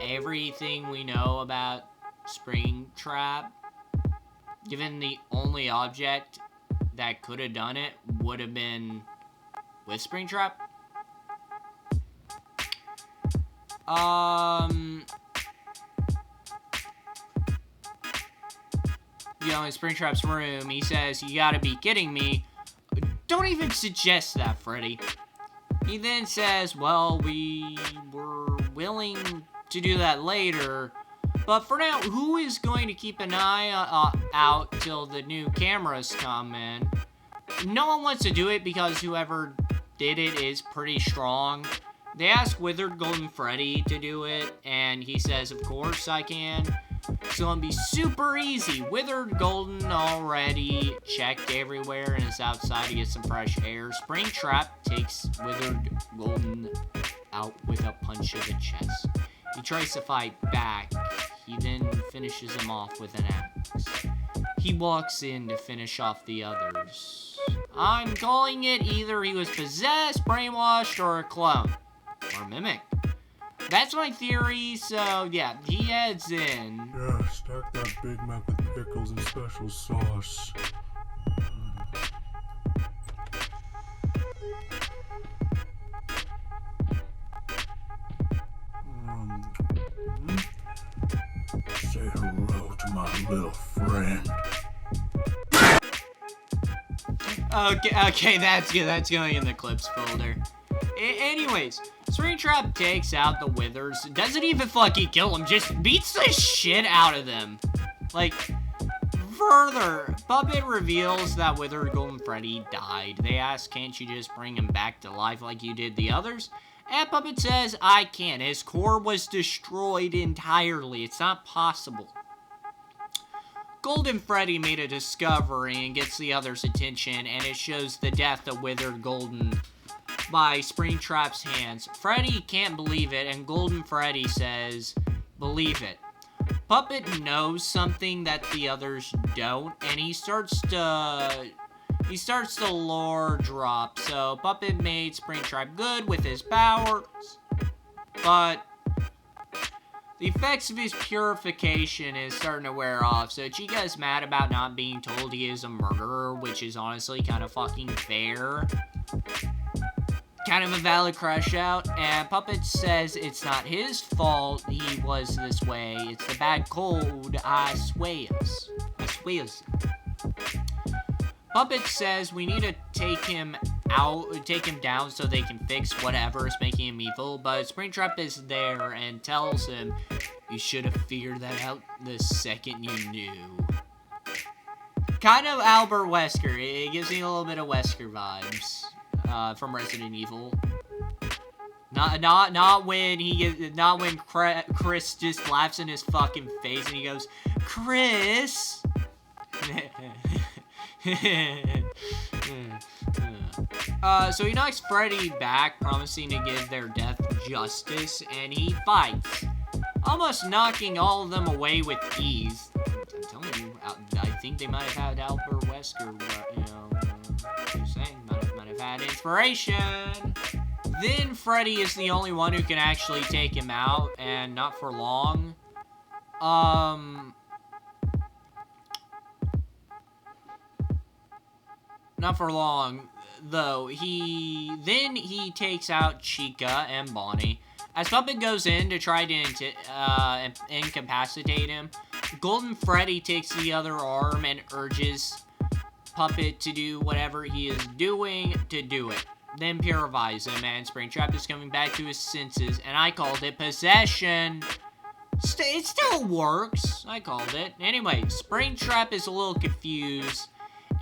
everything we know about Springtrap. Given the only object that could have done it would have been with Springtrap. In Springtrap's room, he says, "You gotta be kidding me. Don't even suggest that, Freddy." He then says, "Well, we were willing to do that later, but for now, who is going to keep an eye out till the new cameras come in?" No one wants to do it because whoever did it is pretty strong. They ask Withered Golden Freddy to do it, and he says, "Of course I can." It's gonna be super easy. Withered Golden already checked everywhere and is outside to get some fresh air. Springtrap takes Withered Golden out with a punch to the chest. He tries to fight back. He then finishes him off with an axe. He walks in to finish off the others. I'm calling it either he was possessed, brainwashed, or a clone. Or mimic. That's my theory, so yeah, he heads in. Yeah, stack that Big Mac with pickles and special sauce. Say hello to my little friend. Okay, that's good. That's going in the clips folder. Anyways, Springtrap takes out the Withers. Doesn't even fucking kill them. Just beats the shit out of them. Like, further, Puppet reveals that Withered Golden Freddy died. They ask, can't you just bring him back to life like you did the others? And Puppet says, I can't. His core was destroyed entirely. It's not possible. Golden Freddy made a discovery and gets the others' attention, and it shows the death of Withered Golden by Springtrap's hands. Freddy can't believe it, and Golden Freddy says, believe it. Puppet knows something that the others don't, and he starts to lore drop. So Puppet made Springtrap good with his powers, but the effects of his purification is starting to wear off. So Chica is mad about not being told he is a murderer, which is honestly kind of fucking fair. Kind of a valid crush out, and Puppet says it's not his fault he was this way. It's the bad cold, I swears. Puppet says we need to take him down so they can fix whatever is making him evil, but Springtrap is there and tells him you should have figured that out the second you knew. Kind of Albert Wesker. It gives me a little bit of Wesker vibes. From Resident Evil. Not when Chris just laughs in his fucking face and he goes, Chris. So he knocks Freddy back, promising to give their death justice, and he fights, almost knocking all of them away with ease. I'm telling you, I think they might have had Albert Wesker, you know, just saying, might have had inspiration. Then Freddy is the only one who can actually take him out, and not for long. Not for long, though. He takes out Chica and Bunnie. As Puppet goes in to try to incapacitate him, Golden Freddy takes the other arm and urges Puppet to do whatever he is doing to do it. Then purifies him, and Springtrap is coming back to his senses, and I called it possession. It still works. I called it. Anyway, Springtrap is a little confused,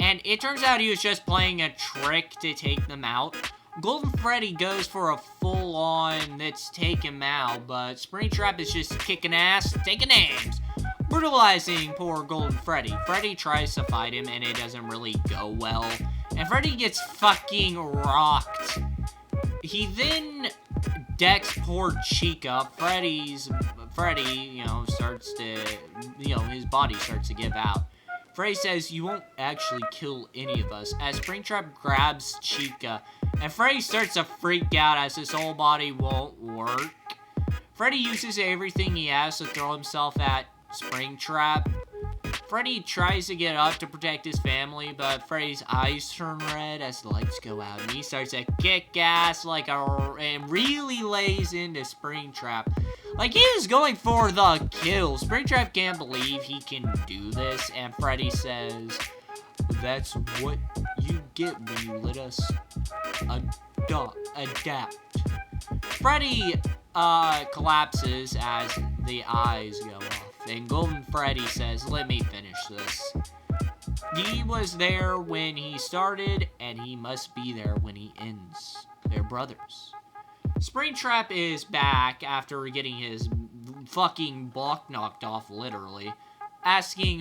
and it turns out he was just playing a trick to take them out. Golden Freddy goes for a full-on let's take him out, but Springtrap is just kicking ass, taking names, brutalizing poor Golden Freddy. Freddy tries to fight him, and it doesn't really go well, and Freddy gets fucking rocked. He then decks poor Chica. Freddy, starts to, his body starts to give out. Freddy says, "You won't actually kill any of us," as Springtrap grabs Chica, and Freddy starts to freak out as his whole body won't work. Freddy uses everything he has to throw himself at Springtrap. Freddy tries to get up to protect his family, but Freddy's eyes turn red as the lights go out, and he starts to kick ass and really lays into Springtrap. Like he is going for the kill. Springtrap can't believe he can do this, and Freddy says, "That's what you get when you let us adapt." Freddy collapses as the eyes go off, and Golden Freddy says, "Let me finish this." He was there when he started, and he must be there when he ends. They're brothers. Springtrap is back after getting his fucking block knocked off, literally, asking,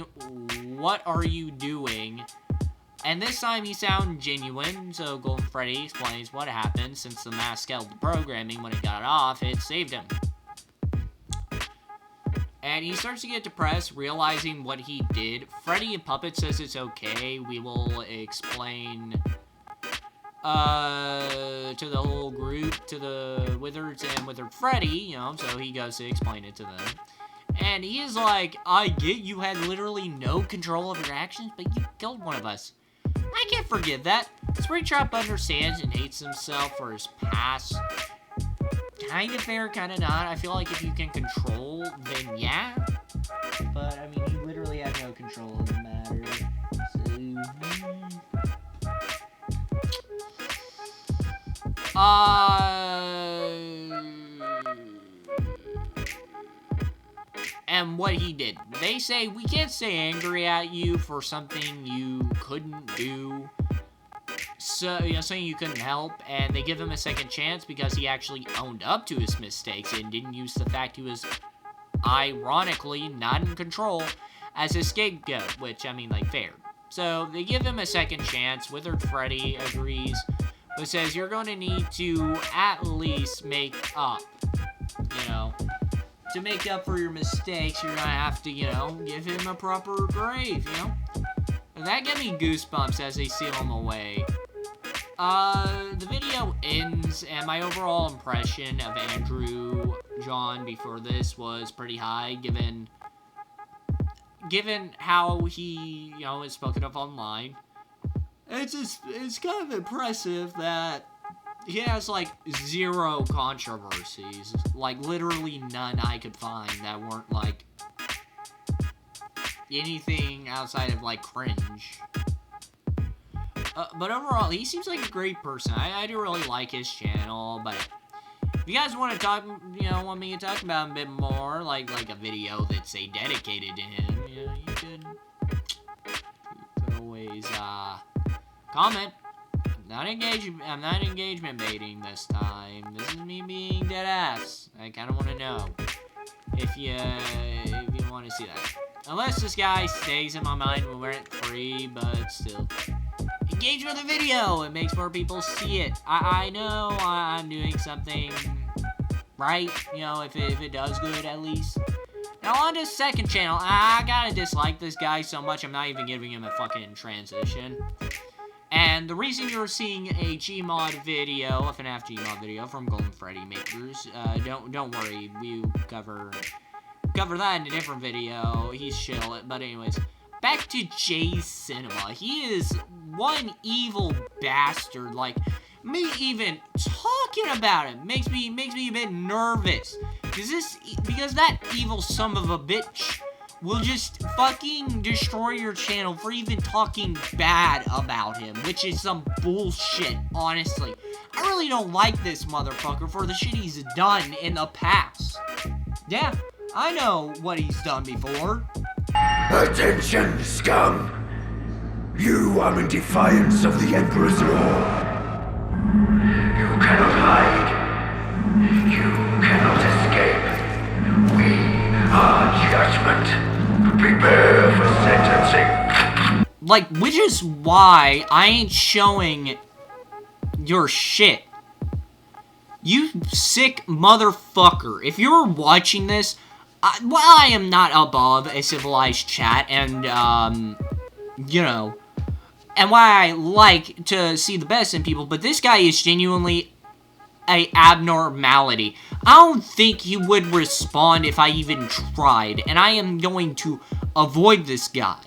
"What are you doing?" And this time he sounds genuine, so Golden Freddy explains what happened since the mask held the programming when it got off, it saved him. And he starts to get depressed, realizing what he did. Freddy and Puppet says it's okay, we will explain to the whole group, to the Wizards and Wizard Freddy, so he goes to explain it to them. And he is like, "I get you had literally no control of your actions, but you killed one of us. I can't forgive that." Springtrap understands and hates himself for his past. Kind of fair, kind of not. I feel like if you can control, then yeah. But, I mean, he literally had no control of the matter. And what he did. They say, "We can't stay angry at you for something you couldn't do." So, saying you couldn't help, and they give him a second chance because he actually owned up to his mistakes and didn't use the fact he was, ironically, not in control as a scapegoat, which, fair. So, they give him a second chance. Wizard Freddy agrees, but says, "You're going to need to at least make up, to make up for your mistakes, you're going to have to, give him a proper grave, And that gave me goosebumps as they seal him away. The video ends, and my overall impression of andrewjohn before this was pretty high, given how he, is spoken of online. It's kind of impressive that he has, zero controversies. Literally none I could find that weren't, anything outside of, cringe. But overall, he seems like a great person. I do really like his channel, but if you guys want to talk, want me to talk about him a bit more, like a video that's, say, dedicated to him, you could always, comment. I'm not engagement baiting this time. This is me being dead ass. I kind of want to know if you want to see that. Unless this guy stays in my mind when we're at 3, but still. Engage with the video. It makes more people see it. I know I'm doing something right, you know, if it does good at least. Now on to second channel. I gotta dislike this guy so much I'm not even giving him a fucking transition. And the reason you're seeing a Gmod video, a FNAF Gmod video from Golden Freddy makers, don't worry, we cover that in a different video. He's chill. But anyways, back to Jay's Cinema. He is one evil bastard. Like, me even talking about him makes me a bit nervous. Because that evil son of a bitch will just fucking destroy your channel for even talking bad about him, which is some bullshit, honestly. I really don't like this motherfucker for the shit he's done in the past. Yeah, I know what he's done before. Attention, scum! You are in defiance of the Emperor's law. You cannot hide. You cannot escape. We are judgment. Prepare for sentencing. Like, which is why I ain't showing your shit. You sick motherfucker. If you're watching this, while I am not above a civilized chat and, you know, and why I like to see the best in people, but this guy is genuinely a abnormality. I don't think he would respond if I even tried, and I am going to avoid this guy.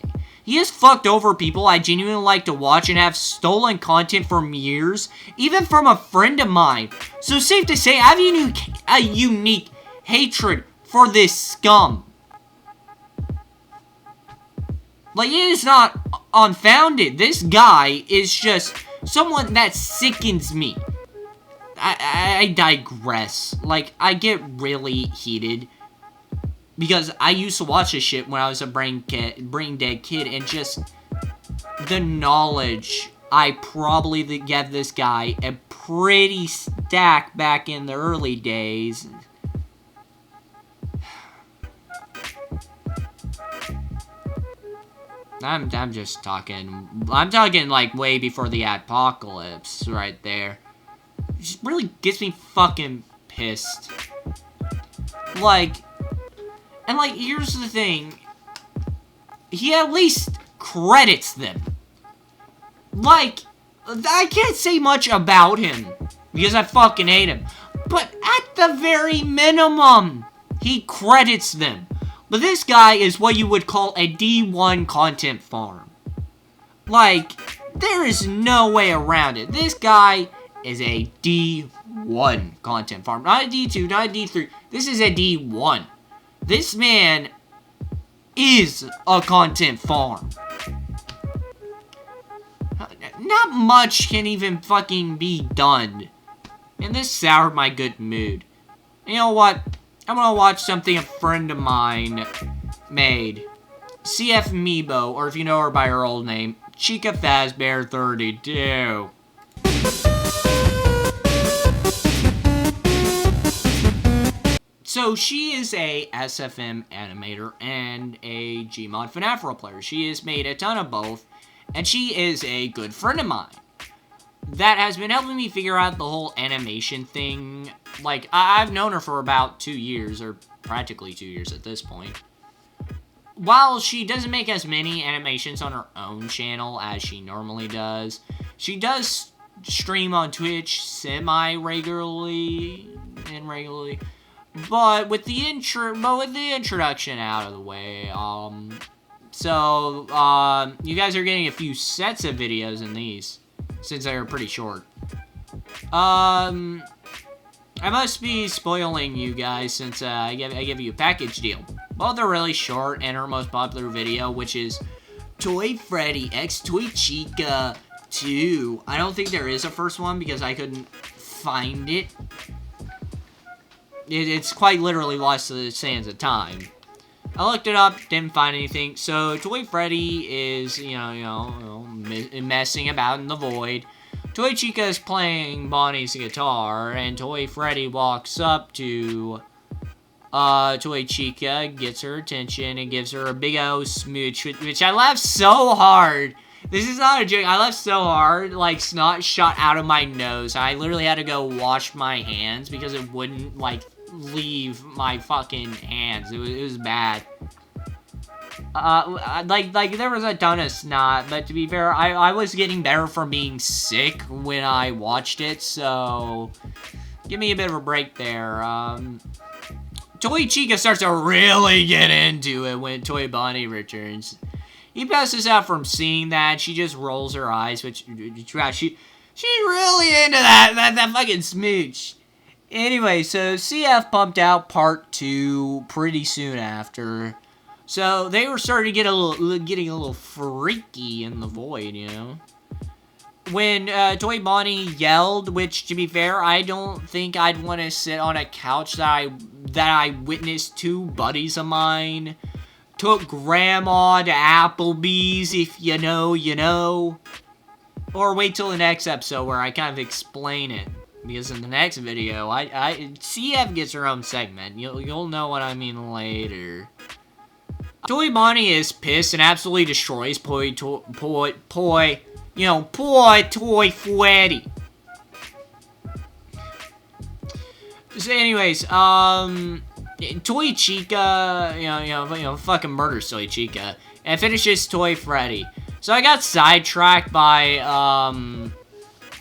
He has fucked over people I genuinely like to watch and have stolen content from years, even from a friend of mine. So safe to say, I have a unique hatred for this scum. Like, it is not unfounded. This guy is just someone that sickens me. I digress. Like, I get really heated because I used to watch this shit when I was a brain dead kid, and just the knowledge I probably gave this guy a pretty stack back in the early days. I'm just talking. I'm talking like way before the apocalypse, right there. It just really gets me fucking pissed. Like, and like, here's the thing. He at least credits them. Like, I can't say much about him because I fucking hate him. But at the very minimum, he credits them. But this guy is what you would call a D1 content farm. Like, there is no way around it. This guy is a D1 content farm. Not a D2, not a D3. This is a D1. This man is a content farm. Not much can even fucking be done. And this soured my good mood. You know what? I'm gonna watch something a friend of mine made. CFmeibo, or if you know her by her old name, Chica Fazbear 32. So she is a SFM animator and a Gmod FNAFlord player. She has made a ton of both, and she is a good friend of mine that has been helping me figure out the whole animation thing. Like, I've known her for about 2 years, or practically 2 years at this point. While she doesn't make as many animations on her own channel as she normally does, she does stream on Twitch semi-regularly and regularly. But with the introduction out of the way, you guys are getting a few sets of videos in these, since they're pretty short. I must be spoiling you guys since I give you a package deal. Well, they're really short, and her most popular video, which is Toy Freddy x Toy Chica 2. I don't think there is a first one because I couldn't find it. It's quite literally lost to the sands of time. I looked it up, didn't find anything. So Toy Freddy is, messing about in the void. Toy Chica is playing Bonnie's guitar, and Toy Freddy walks up to Toy Chica gets her attention and gives her a big old smooch, which I laughed so hard. This is not a joke. I laughed so hard, like snot shot out of my nose. I literally had to go wash my hands because it wouldn't, like, leave my fucking hands. It was bad. Like there was a ton of snot, but to be fair, I was getting better from being sick when I watched it, so give me a bit of a break there. Toy Chica starts to really get into it when Toy Bunnie returns. He passes out from seeing that. She just rolls her eyes, which she's really into that fucking smooch. Anyway, so CF pumped out part 2 pretty soon after. So they were starting to getting a little freaky in the void, you know. When Toy Bunnie yelled, which to be fair, I don't think I'd want to sit on a couch that I witnessed 2 buddies of mine took grandma to Applebee's, if you know, you know. Or wait till the next episode where I kind of explain it. Because in the next video, CF gets her own segment. You'll know what I mean later. Toy Bunnie is pissed and absolutely destroys Toy Freddy. So anyways, Toy Chica, you know, fucking murders Toy Chica and finishes Toy Freddy. So I got sidetracked by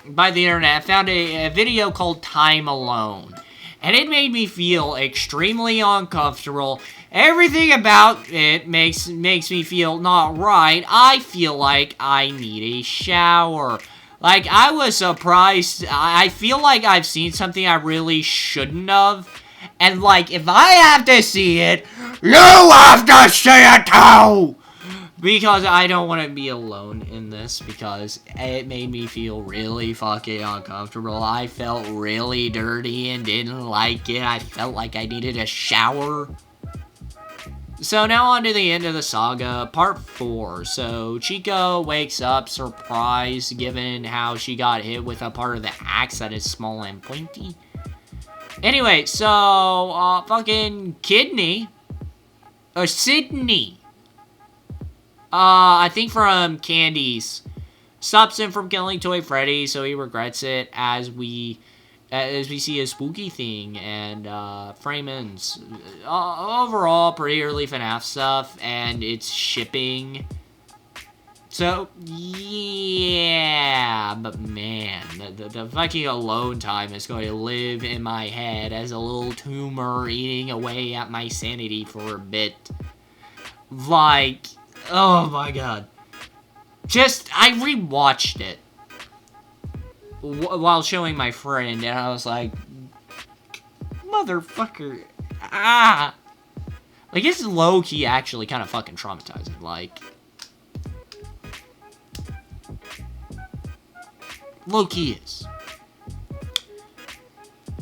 the internet. I found a video called Time Alone, and it made me feel extremely uncomfortable. Everything about it makes me feel not right. I feel like I need a shower. Like, I was surprised. I feel like I've seen something I really shouldn't have. And, like, if I have to see it, you have to see it too! Because I don't want to be alone in this, because it made me feel really fucking uncomfortable. I felt really dirty and didn't like it. I felt like I needed a shower. So now on to the end of the saga, part 4. So Chica wakes up surprised given how she got hit with a part of the axe that is small and pointy. Anyway, so fucking Sydney, I think from Candy's, stops him from killing Toy Freddy, so he regrets it as we see a spooky thing, and frame ends. Overall, pretty early FNAF stuff, and it's shipping. So, yeah, but man, the fucking alone time is going to live in my head as a little tumor eating away at my sanity for a bit. Like, oh my god. I rewatched it while showing my friend, and I was like, motherfucker, Like, it's low-key actually kind of fucking traumatizing, like, low-key is.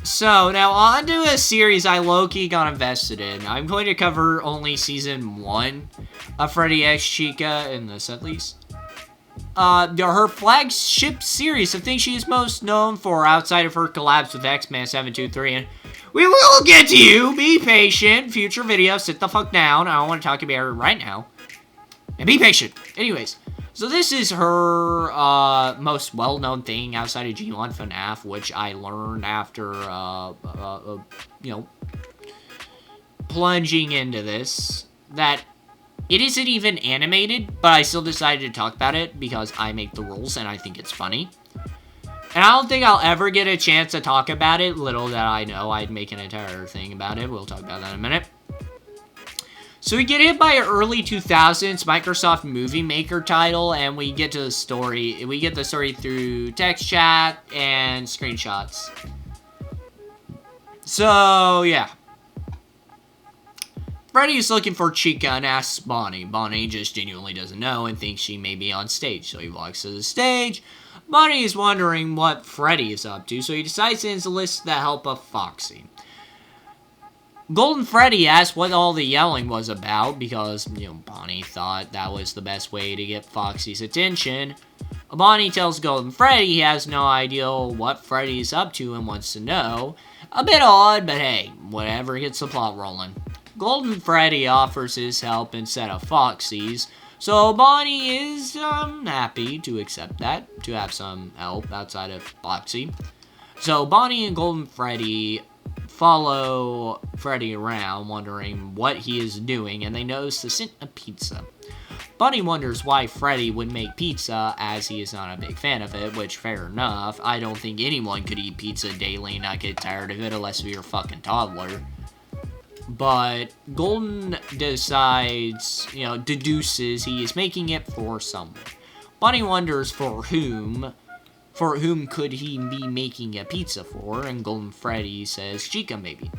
So, now on to a series I low-key got invested in. I'm going to cover only Season 1 of Freddy X Chica in this, at least. Her flagship series, the thing she is most known for outside of her collabs with X-Man 723, and we will get to you. Be patient. Future video. Sit the fuck down. I don't want to talk about her right now. And be patient. Anyways, so this is her most well-known thing outside of G1 FNAF, which I learned after, you know, plunging into this, that it isn't even animated, but I still decided to talk about it because I make the rules and I think it's funny. And I don't think I'll ever get a chance to talk about it. Little that I know, I'd make an entire thing about it. We'll talk about that in a minute. So we get hit by an early 2000s Microsoft Movie Maker title, and we get to the story. We get the story through text chat and screenshots. So, yeah. Freddy is looking for Chica and asks Bunnie. Bunnie just genuinely doesn't know and thinks she may be on stage, so he walks to the stage. Bunnie is wondering what Freddy is up to, so he decides to enlist the help of Foxy. Golden Freddy asks what all the yelling was about because, Bonnie thought that was the best way to get Foxy's attention. Bonnie tells Golden Freddy he has no idea what Freddy's up to and wants to know. A bit odd, but hey, whatever gets the plot rolling. Golden Freddy offers his help instead of Foxy's, so Bonnie is happy to accept that, to have some help outside of Foxy. So Bonnie and Golden Freddy follow Freddy around, wondering what he is doing, and they notice the scent of pizza. Bonnie wonders why Freddy would make pizza, as he is not a big fan of it, which, fair enough. I don't think anyone could eat pizza daily and not get tired of it unless you're a fucking toddler. But Golden decides, deduces he is making it for someone. Bonnie wonders for whom could he be making a pizza for, and Golden Freddy says Chica maybe.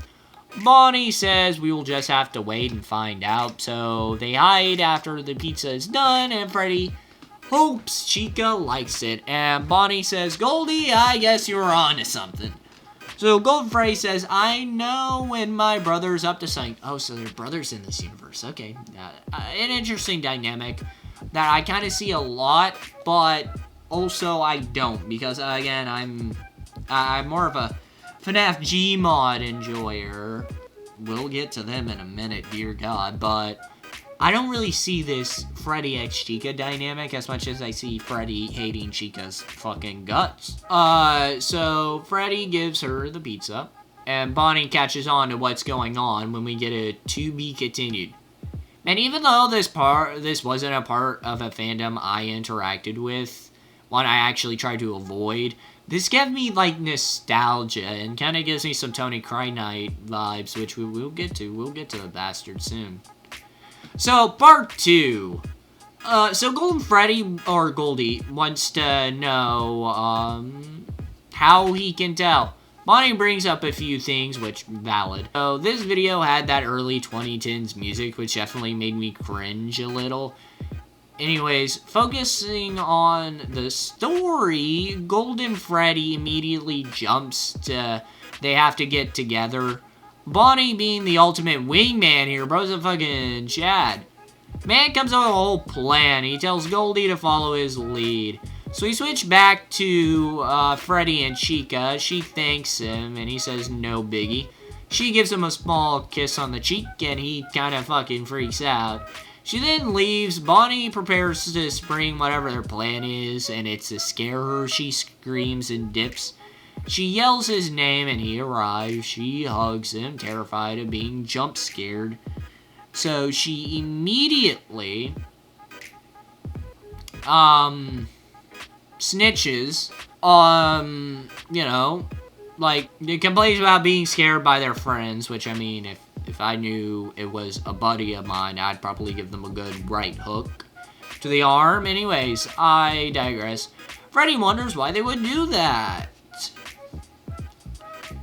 Bonnie says we will just have to wait and find out, so they hide after the pizza is done, and Freddy hopes Chica likes it, and Bonnie says, Goldie, I guess you were on to something. So Golden Freddy says, I know when my brother's up to something. Oh, so they're brothers in this universe. Okay. An interesting dynamic that I kind of see a lot, but also I don't, because again, I'm more of a FNAF Gmod enjoyer. We'll get to them in a minute, dear God, but I don't really see this Freddy x Chica dynamic as much as I see Freddy hating Chica's fucking guts. So Freddy gives her the pizza, and Bonnie catches on to what's going on when we get a to be continued. And even though this wasn't a part of a fandom I interacted with, one I actually tried to avoid, this gave me, nostalgia, and kind of gives me some Tony Cry Night vibes, which we will get to. We'll get to the bastard soon. So, part 2. So Golden Freddy, or Goldie, wants to know, how he can tell. Bonnie brings up a few things, which, valid. So, this video had that early 2010s music, which definitely made me cringe a little. Anyways, focusing on the story, Golden Freddy immediately jumps to they have to get together. Bonnie being the ultimate wingman here, bro's a fucking Chad. Man comes up with a whole plan. He tells Goldie to follow his lead. So we switch back to Freddy and Chica. She thanks him, and he says no biggie. She gives him a small kiss on the cheek, and he kind of fucking freaks out. She then leaves. Bonnie prepares to spring whatever their plan is, and it's to scare her. She screams and dips. She yells his name, and he arrives. She hugs him, terrified of being jump scared. So she immediately snitches, complains about being scared by their friends, which, I mean, if I knew it was a buddy of mine, I'd probably give them a good right hook to the arm. Anyways, I digress. Freddy wonders why they would do that.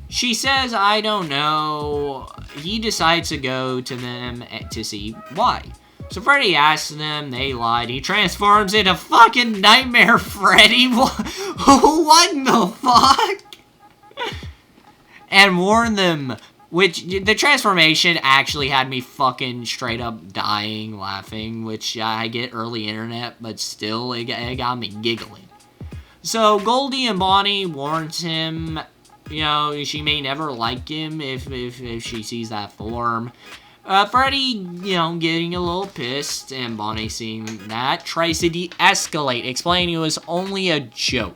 She says, I don't know. He decides to go to them to see why. So Freddy asks them, they lied. He transforms into fucking Nightmare Freddy. What the fuck? And warn them, which the transformation actually had me fucking straight up dying laughing, which I get early internet, but still it got me giggling. So Goldie and Bonnie warns him, she may never like him if she sees that form. Freddy, getting a little pissed, and Bonnie seeing that, tries to de-escalate, explaining it was only a joke.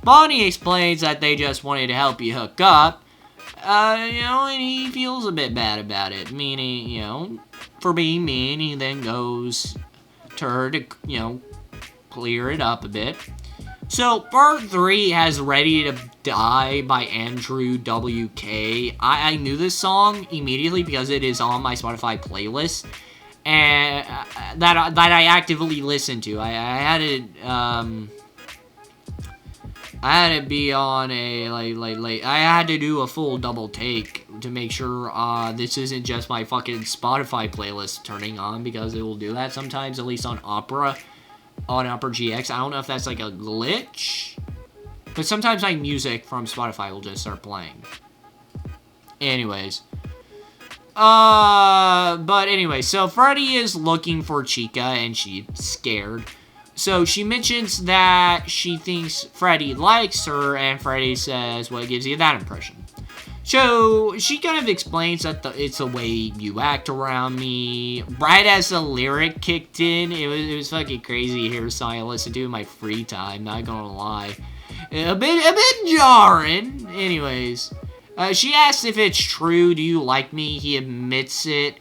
Bonnie explains that they just wanted to help you hook up, and he feels a bit bad about it, meaning, for being mean, he then goes to her to, clear it up a bit. So, part 3 has Ready to Die by Andrew WK. I knew this song immediately because it is on my Spotify playlist, and that I actively listen to. I had it be on a, I had to do a full double take to make sure, this isn't just my fucking Spotify playlist turning on, because it will do that sometimes, at least on Opera GX. I don't know if that's like a glitch, but sometimes my music from Spotify will just start playing. Anyways, But anyway, so Freddy is looking for Chica, and she's scared. So she mentions that she thinks Freddy likes her, and Freddy says, what gives you that impression? So she kind of explains that it's the way you act around me. Right as the lyric kicked in, it was fucking crazy to hear a song I listen to in my free time, not gonna lie. A bit jarring. Anyways, she asks if it's true, do you like me? He admits it.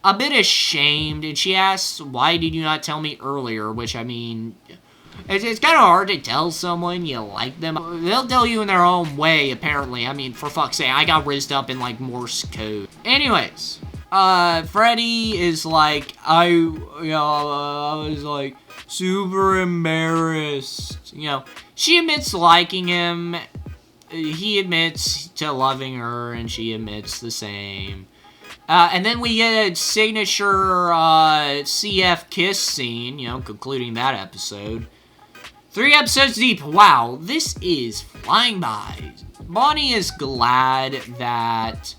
A bit ashamed, and she asks, why did you not tell me earlier? Which, I mean, it's kind of hard to tell someone you like them. They'll tell you in their own way, apparently. I mean, for fuck's sake, I got rizzed up in, like, Morse code. Anyways, Freddy is like, I was, like, super embarrassed. You know, she admits liking him. He admits to loving her, and she admits the same. And then we get a signature CF kiss scene, you know, concluding that episode. 3 episodes deep. Wow, this is flying by. Bonnie is glad that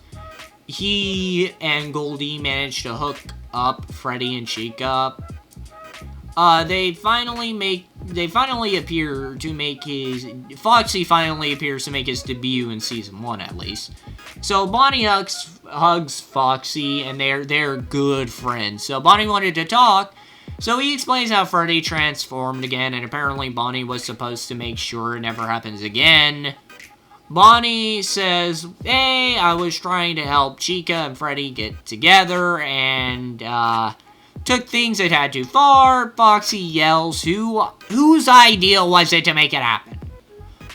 he and Goldie managed to hook up Freddy and Chica. Foxy finally appears to make his debut in season 1, at least. So Bonnie hugs Foxy, and they're good friends. So Bonnie wanted to talk, so he explains how Freddy transformed again, and apparently Bonnie was supposed to make sure it never happens again. Bonnie says, hey, I was trying to help Chica and Freddy get together, and, took things a tad too far. Foxy yells, whose idea was it to make it happen?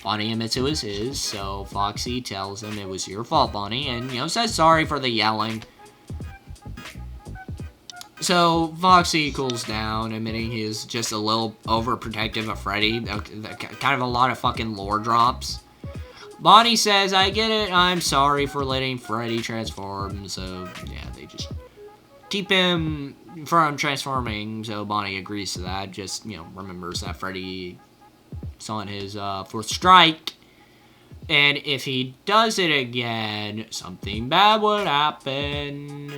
Bonnie admits it was his, so Foxy tells him it was your fault, Bonnie, and, you know, says sorry for the yelling. So Foxy cools down, admitting he is just a little overprotective of Freddy. Kind of a lot of fucking lore drops. Bonnie says, I get it, I'm sorry for letting Freddy transform, so, yeah, they just keep him from transforming, so Bonnie agrees to that. Just, you know, remembers that Freddy is on his 4th strike, and if he does it again, something bad would happen.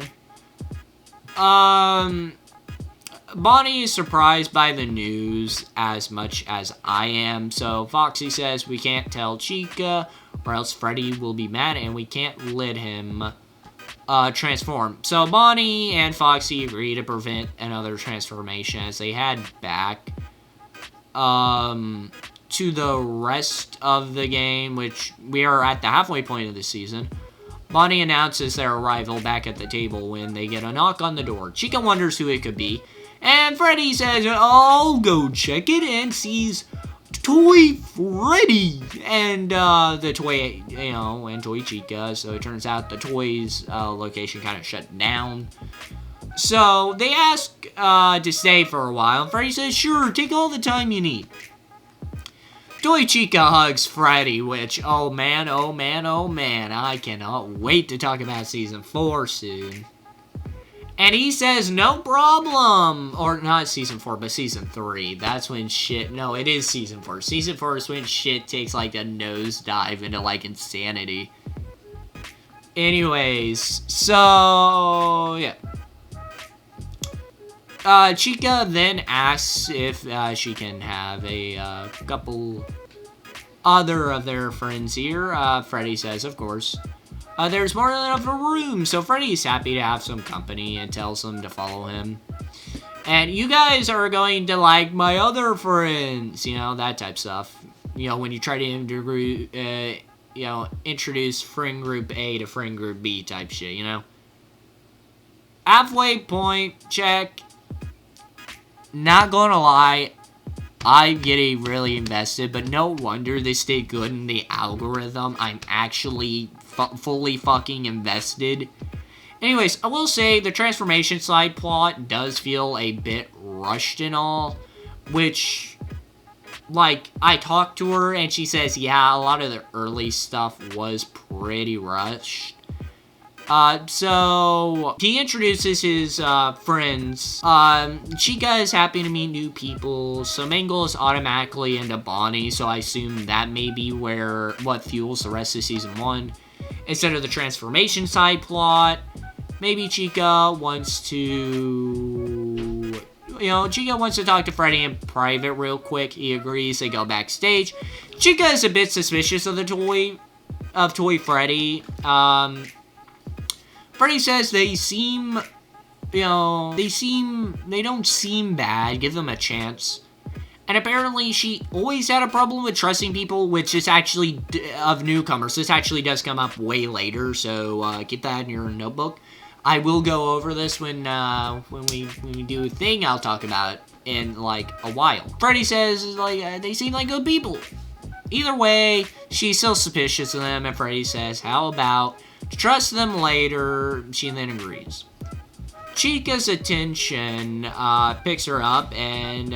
Bonnie is surprised by the news as much as I am, so Foxy says we can't tell Chica, or else Freddy will be mad, and we can't let him transform. So Bonnie and Foxy agree to prevent another transformation as they head back to the rest of the game, which we are at the halfway point of the season. Bonnie announces their arrival back at the table when they get a knock on the door. Chica wonders who it could be, and Freddy says, I'll go check it, and sees Toy Freddy and the toy, you know, and Toy Chica. So it turns out the toy's location kind of shut down. So they ask to stay for a while, and Freddy says, sure, take all the time you need. Toy Chica hugs Freddy, which, oh man, I cannot wait to talk about Season 4 soon. And he says, no problem. Or not Season 4, but Season 3. That's when shit, no, it is Season 4. Season 4 is when shit takes, like, a nosedive into, like, insanity. Anyways, so, yeah. Chica then asks if she can have a couple other of their friends here. Freddy says, of course. There's more than enough room, so Freddy's happy to have some company and tells them to follow him. And you guys are going to like my other friends, you know, that type stuff. You know, when you try to introduce friend group A to friend group B type shit, you know. Halfway point, check. Not gonna lie, I'm getting really invested, but no wonder they stay good in the algorithm. I'm actually fully fucking invested. Anyways, I will say the transformation side plot does feel a bit rushed and all, which, like, I talked to her and she says, yeah, a lot of the early stuff was pretty rushed. So he introduces his friends. Chica is happy to meet new people. So Mangle is automatically into Bonnie, so I assume that may be what fuels the rest of Season 1. Instead of the transformation side plot. maybe Chica wants to... Chica wants to talk to Freddy in private real quick. He agrees. They go backstage. Chica is a bit suspicious of Toy Freddy. Freddy says they seem, they don't seem bad. Give them a chance. And apparently she always had a problem with trusting people, which is actually of newcomers. This actually does come up way later, so get that in your notebook. I will go over this when we do a thing I'll talk about in, like, a while. Freddy says, like, they seem like good people. Either way, she's still suspicious of them, and Freddy says, how about trust them later? She then agrees. Chica's attention picks her up, and,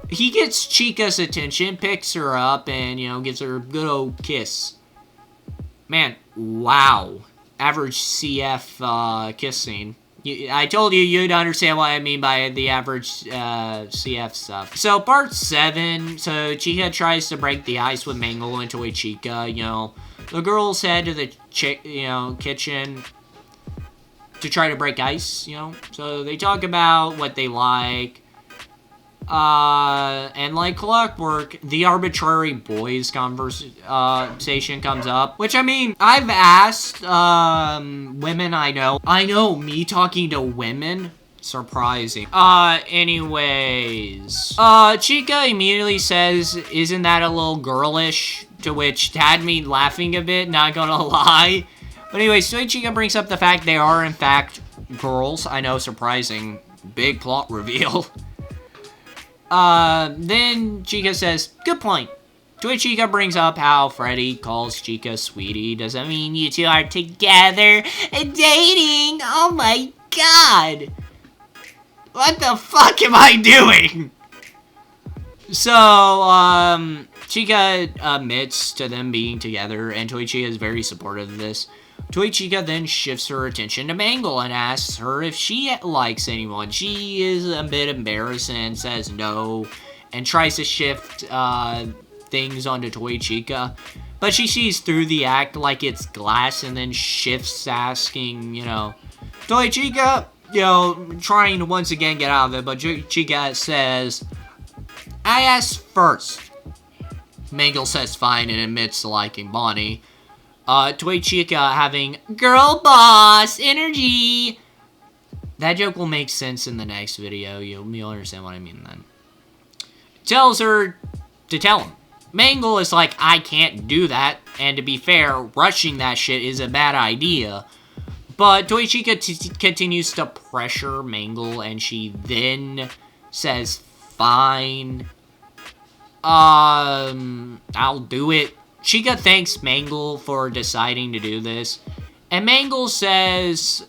he gets Chica's attention, picks her up, and, gives her a good old kiss. Man, wow. Average CF kiss scene. I told you you'd understand what I mean by the average CF stuff. So, part 7. So, Chica tries to break the ice with Mangle and Toy Chica. The girls head to the kitchen to try to break ice, So, they talk about what they like. And like clockwork, the arbitrary boys conversation comes up. Which, I mean, I've asked, women I know me talking to women, surprising. Anyways. Chica immediately says, isn't that a little girlish? To which had me laughing a bit, not gonna lie. But anyways, Toy Chica brings up the fact they are, in fact, girls. I know, surprising. Big plot reveal. Then Chica says, good point. Toy Chica brings up how Freddy calls Chica sweetie. Does that mean you two are together and dating? Oh my god. What the fuck am I doing? So, Chica admits to them being together, and Toy Chica is very supportive of this. Toy Chica then shifts her attention to Mangle and asks her if she likes anyone. She is a bit embarrassed and says no, and tries to shift things onto Toy Chica. But she sees through the act like it's glass and then shifts asking, Toy Chica, trying to once again get out of it. But Chica says, I asked first. Mangle says fine and admits to liking Bunnie. Toy Chica having girl boss energy. That joke will make sense in the next video. You'll understand what I mean then. Tells her to tell him. Mangle is like, I can't do that. And to be fair, rushing that shit is a bad idea. But Toy Chica continues to pressure Mangle, and she then says, fine. I'll do it. Chica thanks Mangle for deciding to do this, and Mangle says,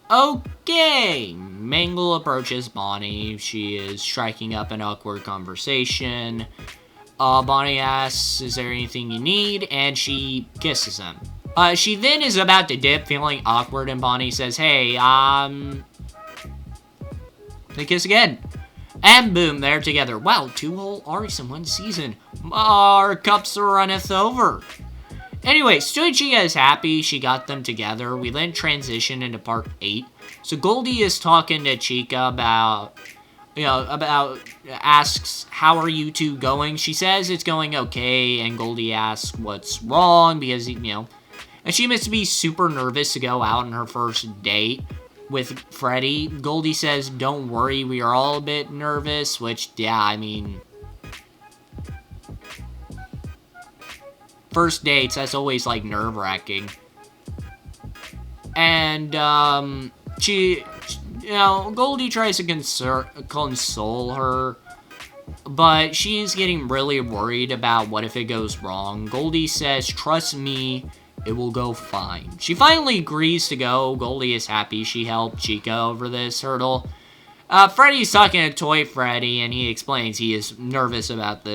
okay. Mangle approaches Bunnie. She is striking up an awkward conversation. Bunnie asks, is there anything you need? And she kisses him. She then is about to dip, feeling awkward, and Bunnie says, hey, they kiss again. And boom, they're together. Wow, 2 whole arcs in 1 season. Our cups runneth over. Anyways, Toy Chica is happy she got them together. We then transition into part 8. So Goldie is talking to Chica about, asks, how are you two going? She says it's going okay, and Goldie asks what's wrong, because, and she must be super nervous to go out on her first date with Freddy. Goldie says, don't worry, we are all a bit nervous, which, yeah, I mean, first dates, that's always, like, nerve-wracking. And, Goldie tries to console her, but she's getting really worried about what if it goes wrong. Goldie says, trust me, it will go fine. She finally agrees to go. Goldie is happy she helped Chica over this hurdle. Freddy's talking to Toy Freddy, and he explains he is nervous about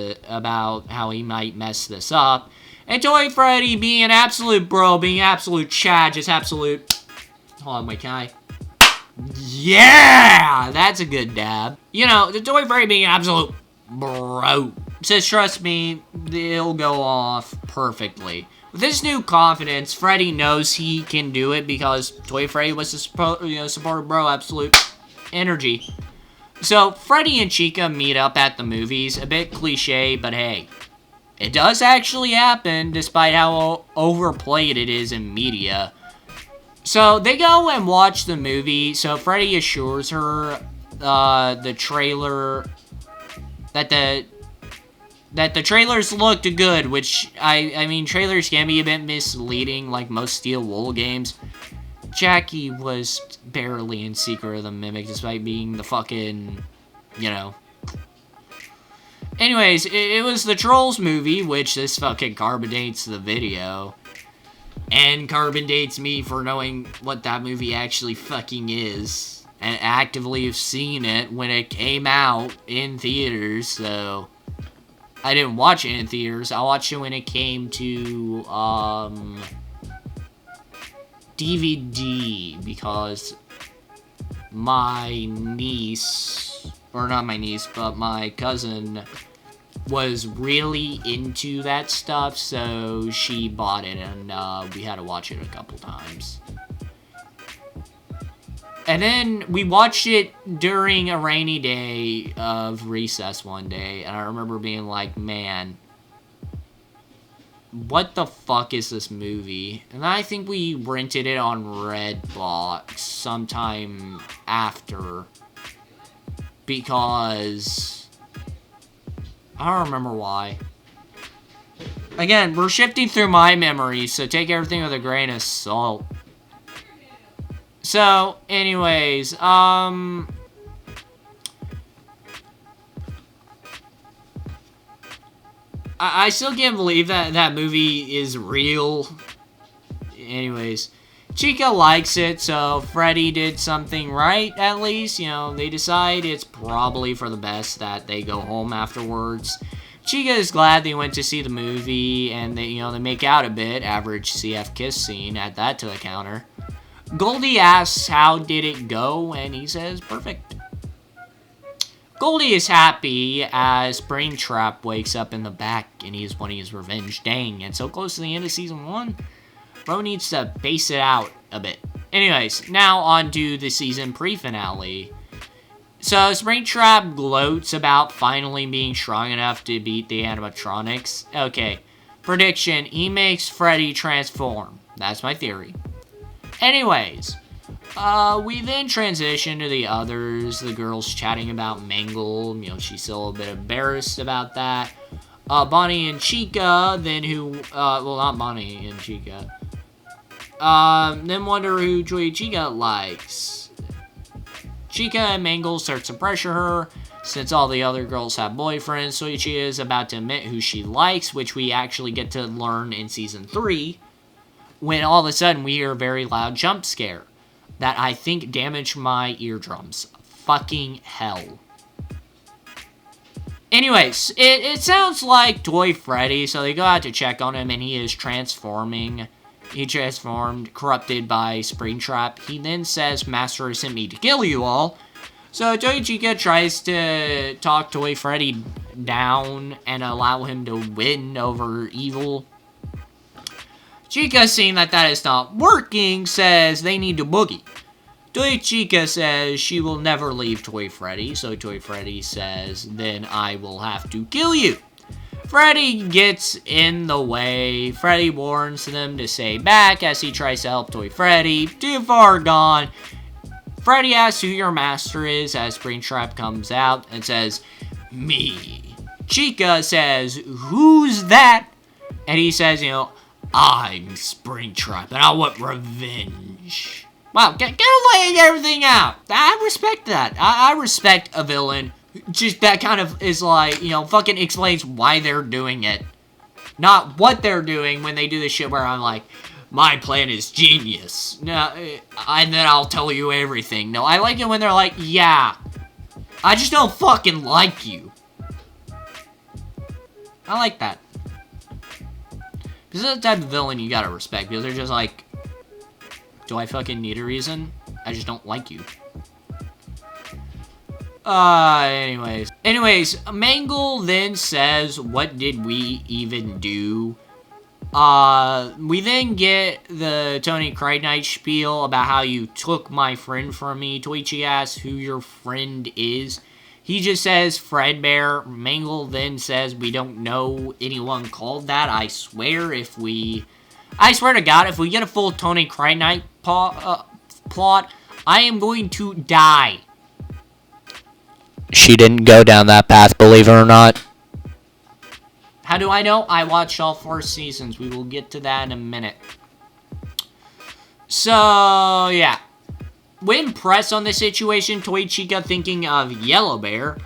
how he might mess this up. And Toy Freddy, being an absolute bro, being an absolute Chad, just absolute... Hold on, wait, can I... Yeah! That's a good dab. The Toy Freddy being an absolute bro says, trust me, it'll go off perfectly. With this new confidence, Freddy knows he can do it because Toy Freddy was a supportive bro, absolute energy. So, Freddy and Chica meet up at the movies. A bit cliche, but hey. It does actually happen, despite how overplayed it is in media. So, they go and watch the movie. So, Freddy assures her the trailer... That the trailers looked good, which, I mean, trailers can be a bit misleading, like most Steel Wool games. Jackie was barely in Secret of the Mimic, despite being the fucking, you know. Anyways, it was the Trolls movie, which this fucking carbon dates the video. And carbon dates me for knowing what that movie actually fucking is. And actively have seen it when it came out in theaters, so... I didn't watch it in theaters. I watched it when it came to, DVD, because my niece, or not my niece, but my cousin was really into that stuff, so she bought it, and, we had to watch it a couple times. And then we watched it during a rainy day of recess one day, and I remember being like, man, what the fuck is this movie? And I think we rented it on Redbox sometime after, because I don't remember why. Again, we're shifting through my memories, so take everything with a grain of salt. So, anyways, I still can't believe that that movie is real. Anyways, Chica likes it, so Freddy did something right, at least. You know, they decide it's probably for the best that they go home afterwards. Chica is glad they went to see the movie, and they, they make out a bit. Average CF kiss scene, add that to the counter. Goldie asks how did it go, and he says, perfect. Goldie is happy as Springtrap wakes up in the back, and he's wanting his revenge. Dang, and so close to the end of Season 1, bro needs to base it out a bit. Anyways, now on to the season pre-finale. So, Springtrap gloats about finally being strong enough to beat the animatronics. Okay, prediction, he makes Freddy transform. That's my theory. Anyways, we then transition to the others. The girl's chatting about Mangle. She's still a bit embarrassed about that. Bunnie and Chica, then well, not Bunnie and Chica. Then wonder who Joy Chica likes. Chica and Mangle start to pressure her. Since all the other girls have boyfriends, so Chica is about to admit who she likes, which we actually get to learn in Season 3. When all of a sudden we hear a very loud jump scare that I think damaged my eardrums. Fucking hell. Anyways, it sounds like Toy Freddy, so they go out to check on him, and he is transforming. He transformed, corrupted by Springtrap. He then says, Master sent me to kill you all. So Toy Chica tries to talk Toy Freddy down and allow him to win over evil. Chica, seeing that is not working, says they need to boogie. Toy Chica says she will never leave Toy Freddy, so Toy Freddy says, then I will have to kill you. Freddy gets in the way. Freddy warns them to stay back as he tries to help Toy Freddy. Too far gone. Freddy asks who your master is as Springtrap comes out and says, me. Chica says, who's that? And he says, I'm Springtrap, and I want revenge. Wow, get laying everything out. I respect that. I respect a villain. Just that kind of is like, fucking explains why they're doing it. Not what they're doing when they do this shit where I'm like, my plan is genius. No, and then I'll tell you everything. No, I like it when they're like, yeah, I just don't fucking like you. I like that. This is the type of villain you gotta respect, because they're just like, do I fucking need a reason? I just don't like you. Anyways, Mangle then says, what did we even do? We then get the Tony Crichton spiel about how you took my friend from me. Toichi asks who your friend is. He just says Fredbear. Mangle then says we don't know anyone called that. I swear to God, if we get a full Tony Crichton plot, I am going to die. She didn't go down that path, believe it or not. How do I know? I watched all 4 seasons. We will get to that in a minute. So, yeah. When pressed on the situation, Toichika, thinking of Yellow Bear,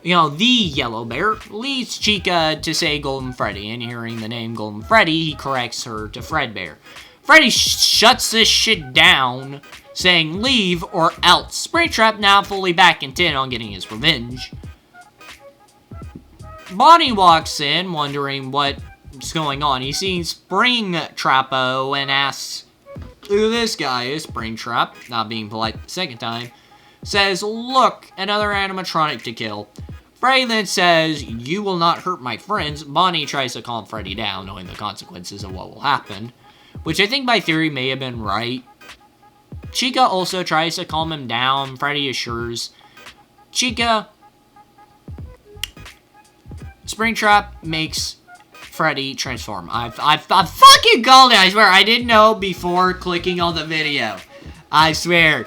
the Yellow Bear, leads Chica to say Golden Freddy, and hearing the name Golden Freddy, he corrects her to Fredbear. Freddy shuts this shit down, saying leave or else. Springtrap now fully back intent on getting his revenge. Bonnie walks in, wondering what's going on. He sees Springtrappo and asks who this guy is. Springtrap, not being polite the second time, says, look, another animatronic to kill. Freddy then says, you will not hurt my friends. Bonnie tries to calm Freddy down, knowing the consequences of what will happen, which I think by theory may have been right. Chica also tries to calm him down. Freddy assures Chica. Springtrap makes Freddy transform. I fucking called it. I swear. I didn't know before clicking on the video. I swear.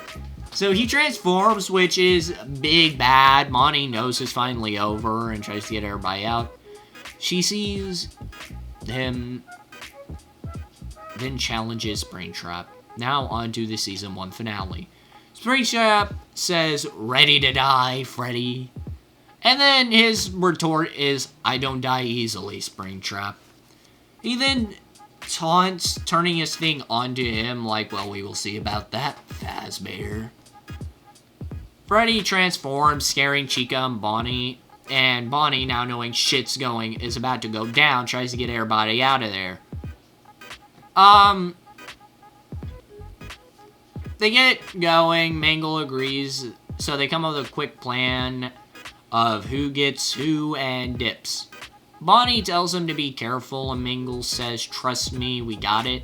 So he transforms, which is big bad. Bonnie knows it's finally over and tries to get everybody out. She sees him, then challenges Springtrap. Now on to the season 1 finale. Springtrap says, ready to die, Freddy. And then his retort is, I don't die easily, Springtrap. He then taunts, turning his thing onto him like, well, we will see about that, Fazbear. Freddy transforms, scaring Chica and Bonnie. And Bonnie, now knowing shit's is about to go down, tries to get everybody out of there. They get going, Mangle agrees, so they come up with a quick plan of who gets who and dips. Bonnie tells him to be careful, and Mangle says, trust me, we got it.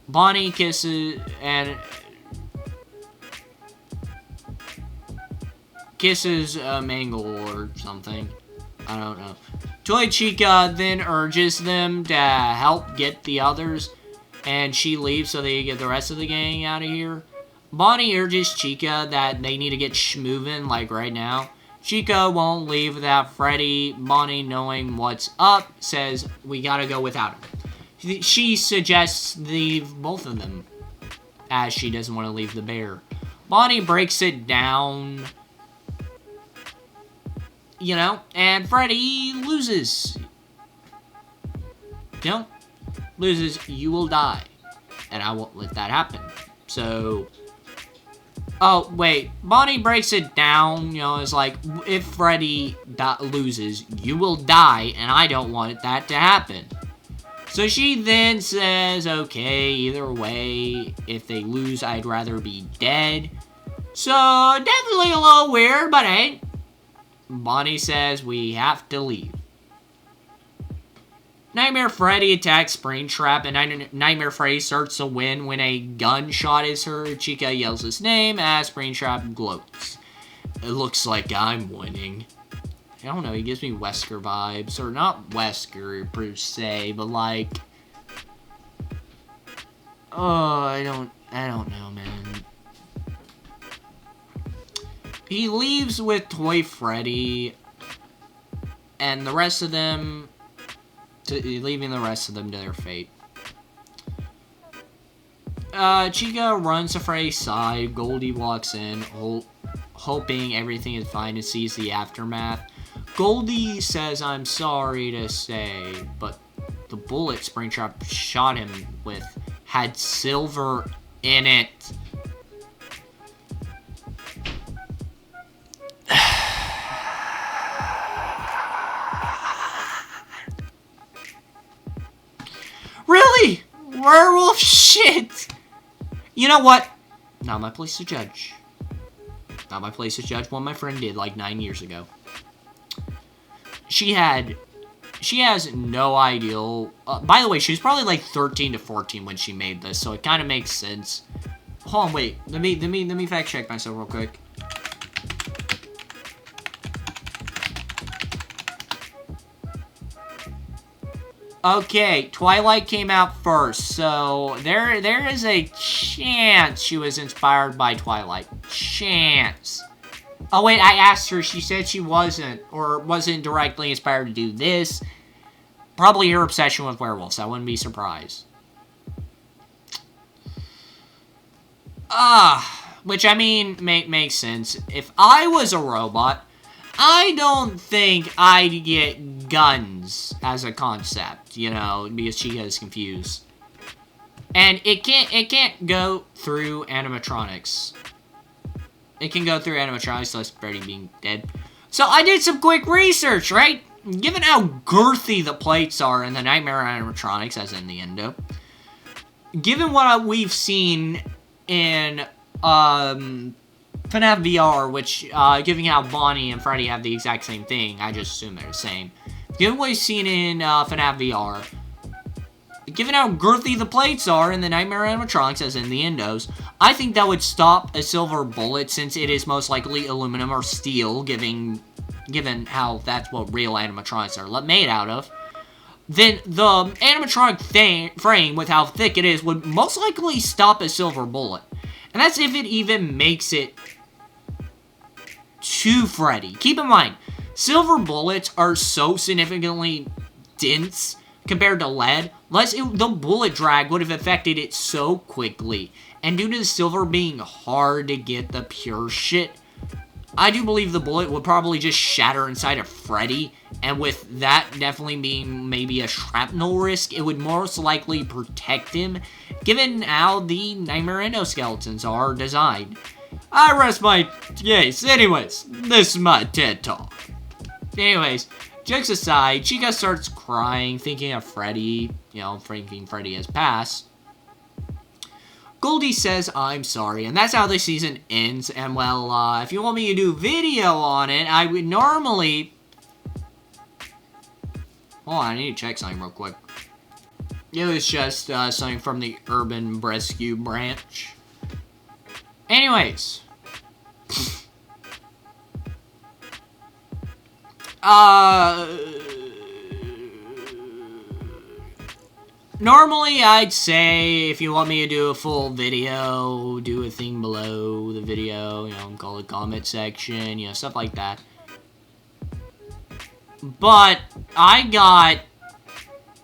Bonnie kisses Mangle or something. I don't know. Toy Chica then urges them to help get the others, and she leaves so they get the rest of the gang out of here. Bonnie urges Chica that they need to get moving, like right now. Chica won't leave without Freddy. Bonnie, knowing what's up, says we gotta go without him. She suggests leave both of them, as she doesn't want to leave the bear. Bonnie breaks it down, and Freddy loses. Loses, you will die. And I won't let that happen. So, oh, wait. Bonnie breaks it down, it's like, if Freddy loses, you will die, and I don't want that to happen. So she then says, okay, either way, if they lose, I'd rather be dead. So, definitely a little weird, but hey. Bonnie says we have to leave. Nightmare Freddy attacks Springtrap, and Nightmare Freddy starts to win when a gunshot is heard. Chica yells his name as Springtrap gloats. It looks like I'm winning. I don't know, he gives me Wesker vibes. Or not Wesker, per se, but like... Oh, I don't know, man. He leaves with Toy Freddy, and the rest of them... leaving the rest of them to their fate. Chica runs to Freddy's side. Goldie walks in, hoping everything is fine, and sees the aftermath. Goldie says, I'm sorry to say, but the bullet Springtrap shot him with had silver in it. Really? Werewolf shit! You know what? Not my place to judge. Not my place to judge what my friend did like 9 years ago. She had she has no idea. By the way, she was probably like 13 to 14 when she made this, so it kind of makes sense. Hold on, wait. Let me fact check myself real quick. Okay, Twilight came out first, so there is a chance she was inspired by Twilight. Chance. Oh wait, I asked her, she said she wasn't, or wasn't directly inspired to do this. Probably her obsession with werewolves, I wouldn't be surprised. Which I mean, makes sense. If I was a robot, I don't think I'd get guns as a concept, you know, because Chica is confused. And it can't go through animatronics. It can go through animatronics, less Freddy being dead. So I did some quick research, right? Given how girthy the plates are in the Nightmare animatronics, as in the Endo, given what we've seen in FNAF VR, which, given how Bonnie and Freddy have the exact same thing, I just assume they're the same. Given what we've seen in FNAF VR, given how girthy the plates are in the Nightmare animatronics, as in the Endos, I think that would stop a silver bullet, since it is most likely aluminum or steel, given how that's what real animatronics are made out of. Then the animatronic frame, with how thick it is, would most likely stop a silver bullet. And that's if it even makes it to Freddy. Keep in mind, silver bullets are so significantly dense compared to lead, the bullet drag would have affected it so quickly. And due to the silver being hard to get the pure shit, I do believe the bullet would probably just shatter inside of Freddy, and with that definitely being maybe a shrapnel risk, it would most likely protect him, given how the Nightmare endoskeletons are designed. I rest my case. Anyways, this is my TED Talk. Anyways, jokes aside, Chica starts crying, thinking of Freddy, you know, thinking Freddy has passed. Goldie says, I'm sorry, and that's how the season ends, and well, if you want me to do video on it, I would normally... Hold on, I need to check something real quick. It was just, something from the Urban Rescue branch. Anyways. Normally, I'd say, if you want me to do a full video, do a thing below the video, you know, call it comment section, you know, stuff like that. But I got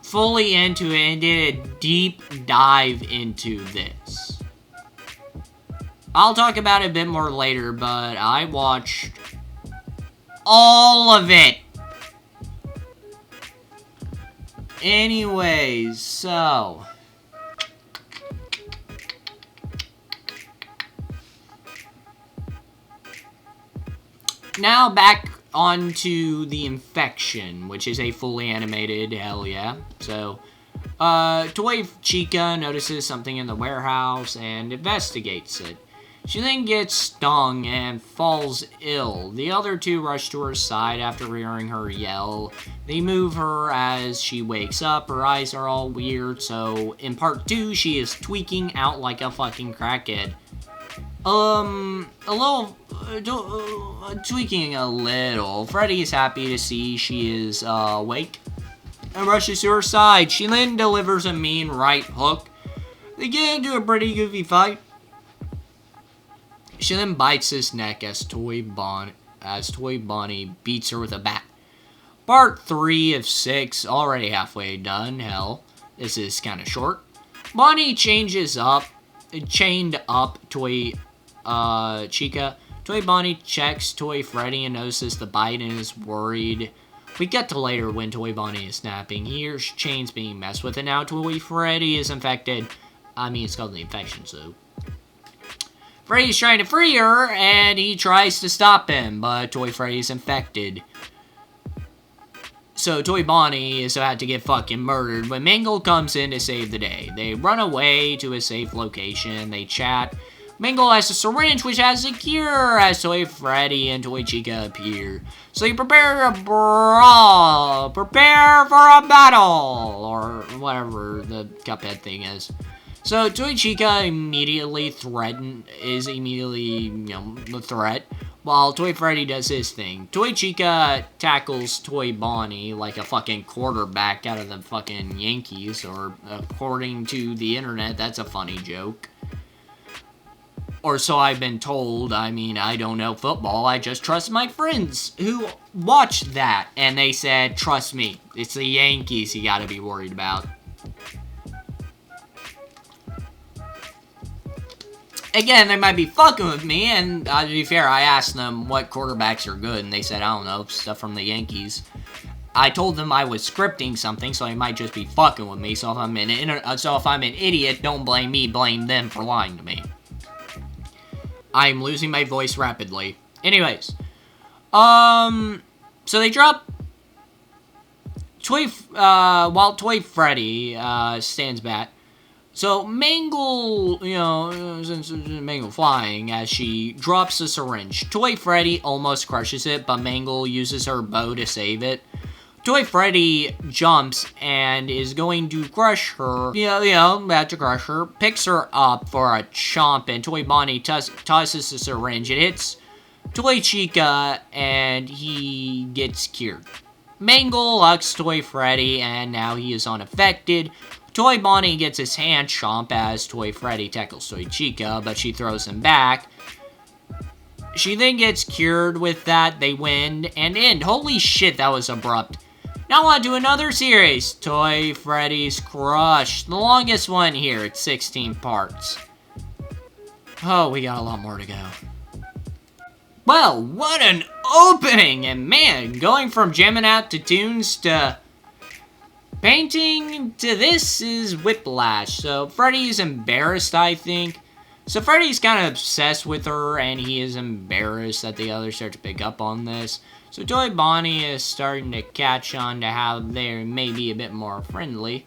fully into it and did a deep dive into this. I'll talk about it a bit more later, but I watched all of it. Anyways, so... now back onto the infection, which is a fully animated, hell yeah. So, Toy Chica notices something in the warehouse and investigates it. She then gets stung and falls ill. The other two rush to her side after hearing her yell. They move her as she wakes up. Her eyes are all weird, so in part 2, she is tweaking out like a fucking crackhead. Tweaking a little. Freddy is happy to see she is awake and rushes to her side. She then delivers a mean right hook. They get into a pretty goofy fight. She then bites his neck as Toy Bonnie beats her with a bat. Part 3 of 6, already halfway done. Hell, this is kind of short. Bonnie chained up Toy Chica. Toy Bonnie checks Toy Freddy and notices the bite and is worried. We get to later when Toy Bonnie is snapping. He hears chains being messed with, and now Toy Freddy is infected. I mean, it's called the infection, so... Freddy's trying to free her, and he tries to stop him, but Toy Freddy's infected. So Toy Bonnie is about to get fucking murdered when Mangle comes in to save the day. They run away to a safe location, they chat. Mangle has a syringe which has a cure as Toy Freddy and Toy Chica appear. So you prepare a brawl. Prepare for a battle. Or whatever the Cuphead thing is. So Toy Chica immediately the threat. While Toy Freddy does his thing. Toy Chica tackles Toy Bonnie like a fucking quarterback out of the fucking Yankees. Or according to the internet, that's a funny joke. Or so I've been told. I mean, I don't know football. I just trust my friends who watched that. And they said, trust me, it's the Yankees you gotta be worried about. Again, they might be fucking with me. And to be fair, I asked them what quarterbacks are good. And they said, I don't know, stuff from the Yankees. I told them I was scripting something, so they might just be fucking with me. So if I'm an idiot, don't blame me, blame them for lying to me. I'm losing my voice rapidly. Anyways. So they drop while Toy Freddy stands back. So Mangle, Mangle flying as she drops the syringe. Toy Freddy almost crushes it, but Mangle uses her bow to save it. Toy Freddy jumps and is going to crush her. About to crush her. Picks her up for a chomp, and Toy Bonnie tosses the syringe. It hits Toy Chica, and he gets cured. Mangle hugs Toy Freddy, and now he is unaffected. Toy Bonnie gets his hand chomped as Toy Freddy tackles Toy Chica, but she throws him back. She then gets cured with that. They win and end. Holy shit, that was abrupt. Now on to another series. Toy Freddy's Crush. The longest one here. It's 16 parts. Oh, we got a lot more to go. Well, what an opening! And man, going from jamming out to tunes to painting to this is whiplash. So Freddy's embarrassed, I think. So Freddy's kind of obsessed with her, and he is embarrassed that the others start to pick up on this. So Toy Bonnie is starting to catch on to how they may be a bit more friendly.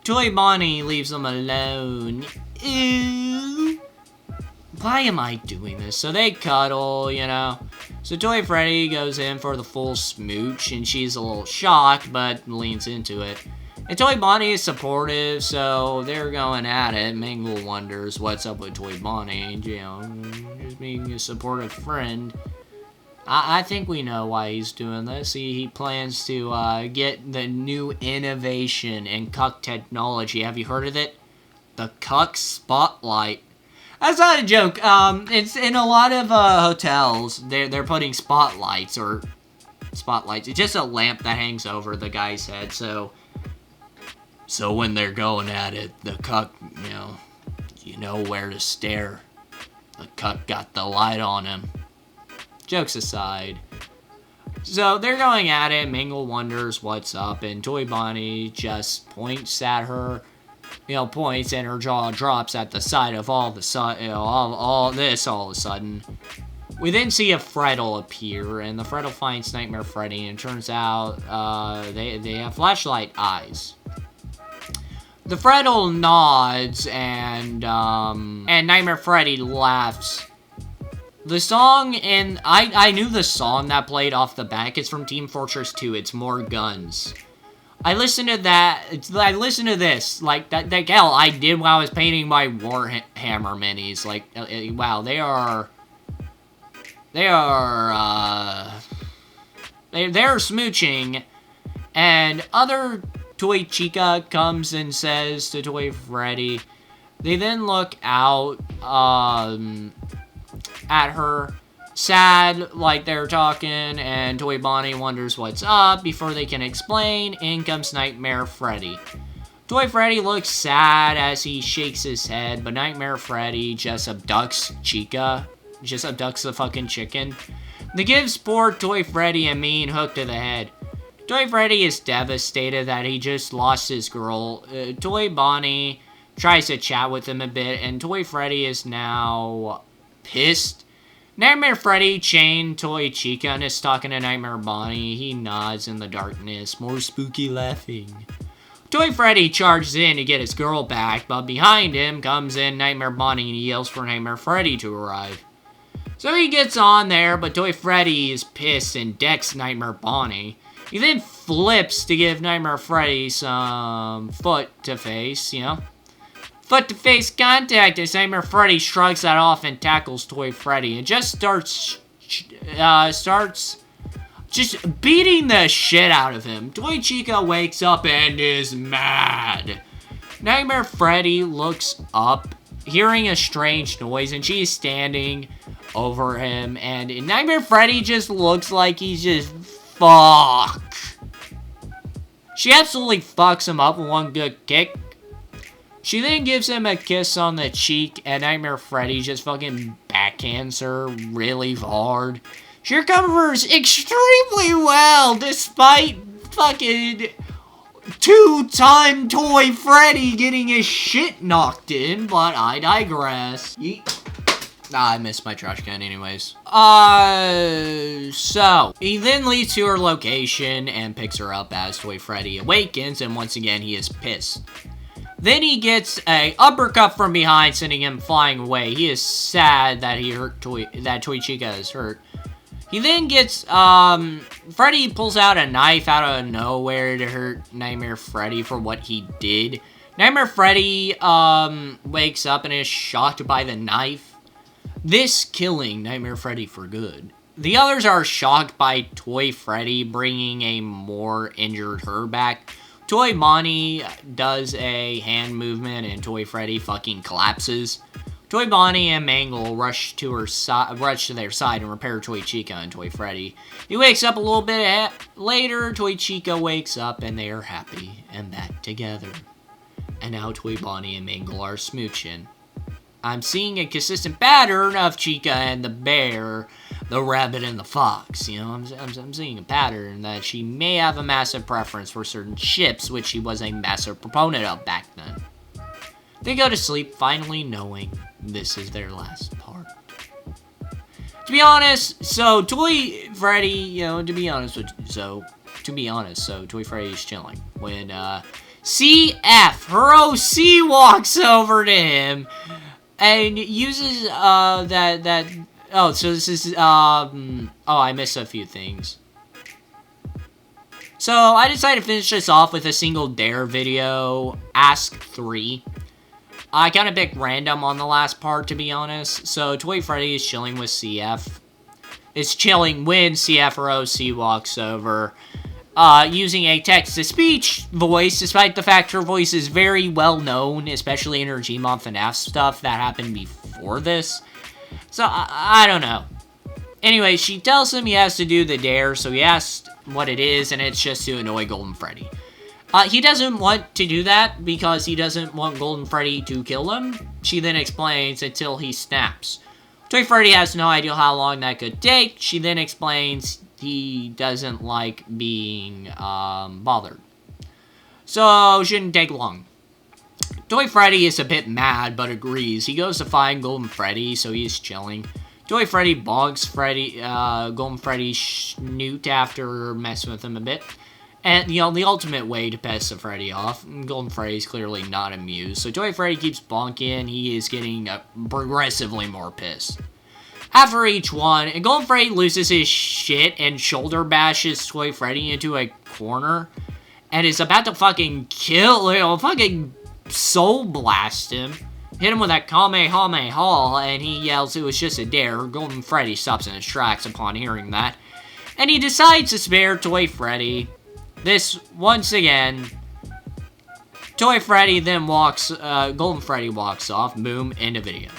Toy Bonnie leaves them alone. Ew. Why am I doing this? So they cuddle, So Toy Freddy goes in for the full smooch, and she's a little shocked, but leans into it. And Toy Bonnie is supportive, so they're going at it. Mangle wonders what's up with Toy Bonnie, just being a supportive friend. I think we know why he's doing this. He plans to get the new innovation in cuck technology. Have you heard of it? The cuck spotlight. That's not a joke. It's in a lot of hotels. They're putting spotlights. It's just a lamp that hangs over the guy's head. So when they're going at it, the cuck, you know where to stare. The cuck got the light on him. Jokes aside. So they're going at it. Mangle wonders what's up, and Toy Bonnie just points at her. Points, and her jaw drops at the sight of all of a sudden. We then see a Freddle appear, and the Freddle finds Nightmare Freddy, and it turns out they have flashlight eyes. The Freddle nods, and Nightmare Freddy laughs. The song, and I knew the song that played off the back. It's from Team Fortress 2. It's More Guns. I listened to that. I listened to this. Like hell, I did while I was painting my Warhammer minis. Wow, they're smooching, and other Toy Chica comes and says to Toy Freddy. They then look out at her, sad, like they're talking, and Toy Bonnie wonders what's up. Before they can explain, in comes Nightmare Freddy. Toy Freddy looks sad as he shakes his head, but Nightmare Freddy just abducts Chica. Just abducts the fucking chicken. They gives poor Toy Freddy a mean hook to the head. Toy Freddy is devastated that he just lost his girl. Toy Bonnie tries to chat with him a bit, and Toy Freddy is now pissed. Nightmare Freddy chained Toy Chica and is talking to Nightmare Bonnie. He nods in the darkness, more spooky laughing. Toy Freddy charges in to get his girl back, but behind him comes in Nightmare Bunny and he yells for Nightmare Freddy to arrive. So he gets on there, but Toy Freddy is pissed and decks Nightmare Bunny. He then flips to give Nightmare Freddy some foot-to-face, you know. Foot-to-face contact as Nightmare Freddy shrugs that off and tackles Toy Freddy and just starts just beating the shit out of him. Toy Chica wakes up and is mad. Nightmare Freddy looks up, hearing a strange noise, and she's standing over him, and Nightmare Freddy just looks like he's just fuck. She absolutely fucks him up with one good kick. She then gives him a kiss on the cheek, and Nightmare Freddy just fucking backhands her really hard. She recovers extremely well, despite fucking two-time Toy Freddy getting his shit knocked in, but I digress. I missed my trash can anyways. So, he then leads to her location and picks her up as Toy Freddy awakens, and once again, he is pissed. Then he gets a uppercut from behind, sending him flying away. He is sad that that Toy Chica is hurt. He then gets, Freddy pulls out a knife out of nowhere to hurt Nightmare Freddy for what he did. Nightmare Freddy, wakes up and is shocked by the knife, this killing Nightmare Freddy for good. The others are shocked by Toy Freddy bringing a more injured her back. Toy Bonnie does a hand movement and Toy Freddy fucking collapses. Toy Bonnie and Mangle rush to their side and repair Toy Chica and Toy Freddy. He wakes up a little bit later. Toy Chica wakes up and they are happy and back together. And now Toy Bonnie and Mangle are smooching. I'm seeing a consistent pattern of Chica and the bear, the rabbit and the fox. You know, I'm seeing a pattern that she may have a massive preference for certain ships, which she was a massive proponent of back then. They go to sleep, finally knowing this is their last part. To be honest, so Toy Freddy, you know, Toy Freddy is chilling when CF, her OC, walks over to him and uses so this is I missed a few things. So I decided to finish this off with a single dare video, Ask 3. I kind of picked random on the last part, to be honest. So Toy Freddy is chilling with CF. It's chilling when CF or OC walks over, using a text-to-speech voice, despite the fact her voice is very well known, especially in her Gmon FNAF stuff that happened before this. So, I don't know. Anyway, she tells him he has to do the dare, so he asks what it is, and it's just to annoy Golden Freddy. He doesn't want to do that because he doesn't want Golden Freddy to kill him. She then explains until he snaps. Toy Freddy has no idea how long that could take. She then explains he doesn't like being bothered. So, shouldn't take long. Toy Freddy is a bit mad, but agrees. He goes to find Golden Freddy, so he's chilling. Toy Freddy bonks Golden Freddy's snoot after messing with him a bit. And, you know, the ultimate way to piss the Freddy off. Golden Freddy's clearly not amused. So Toy Freddy keeps bonking. He is getting progressively more pissed. After each one, Golden Freddy loses his shit and shoulder bashes Toy Freddy into a corner. And is about to fucking fucking soul blast him. Hit him with that Kamehameha, and he yells it was just a dare. Golden Freddy stops in his tracks upon hearing that. And he decides to spare Toy Freddy. This, once again, Toy Freddy then Golden Freddy walks off. Boom, end of video.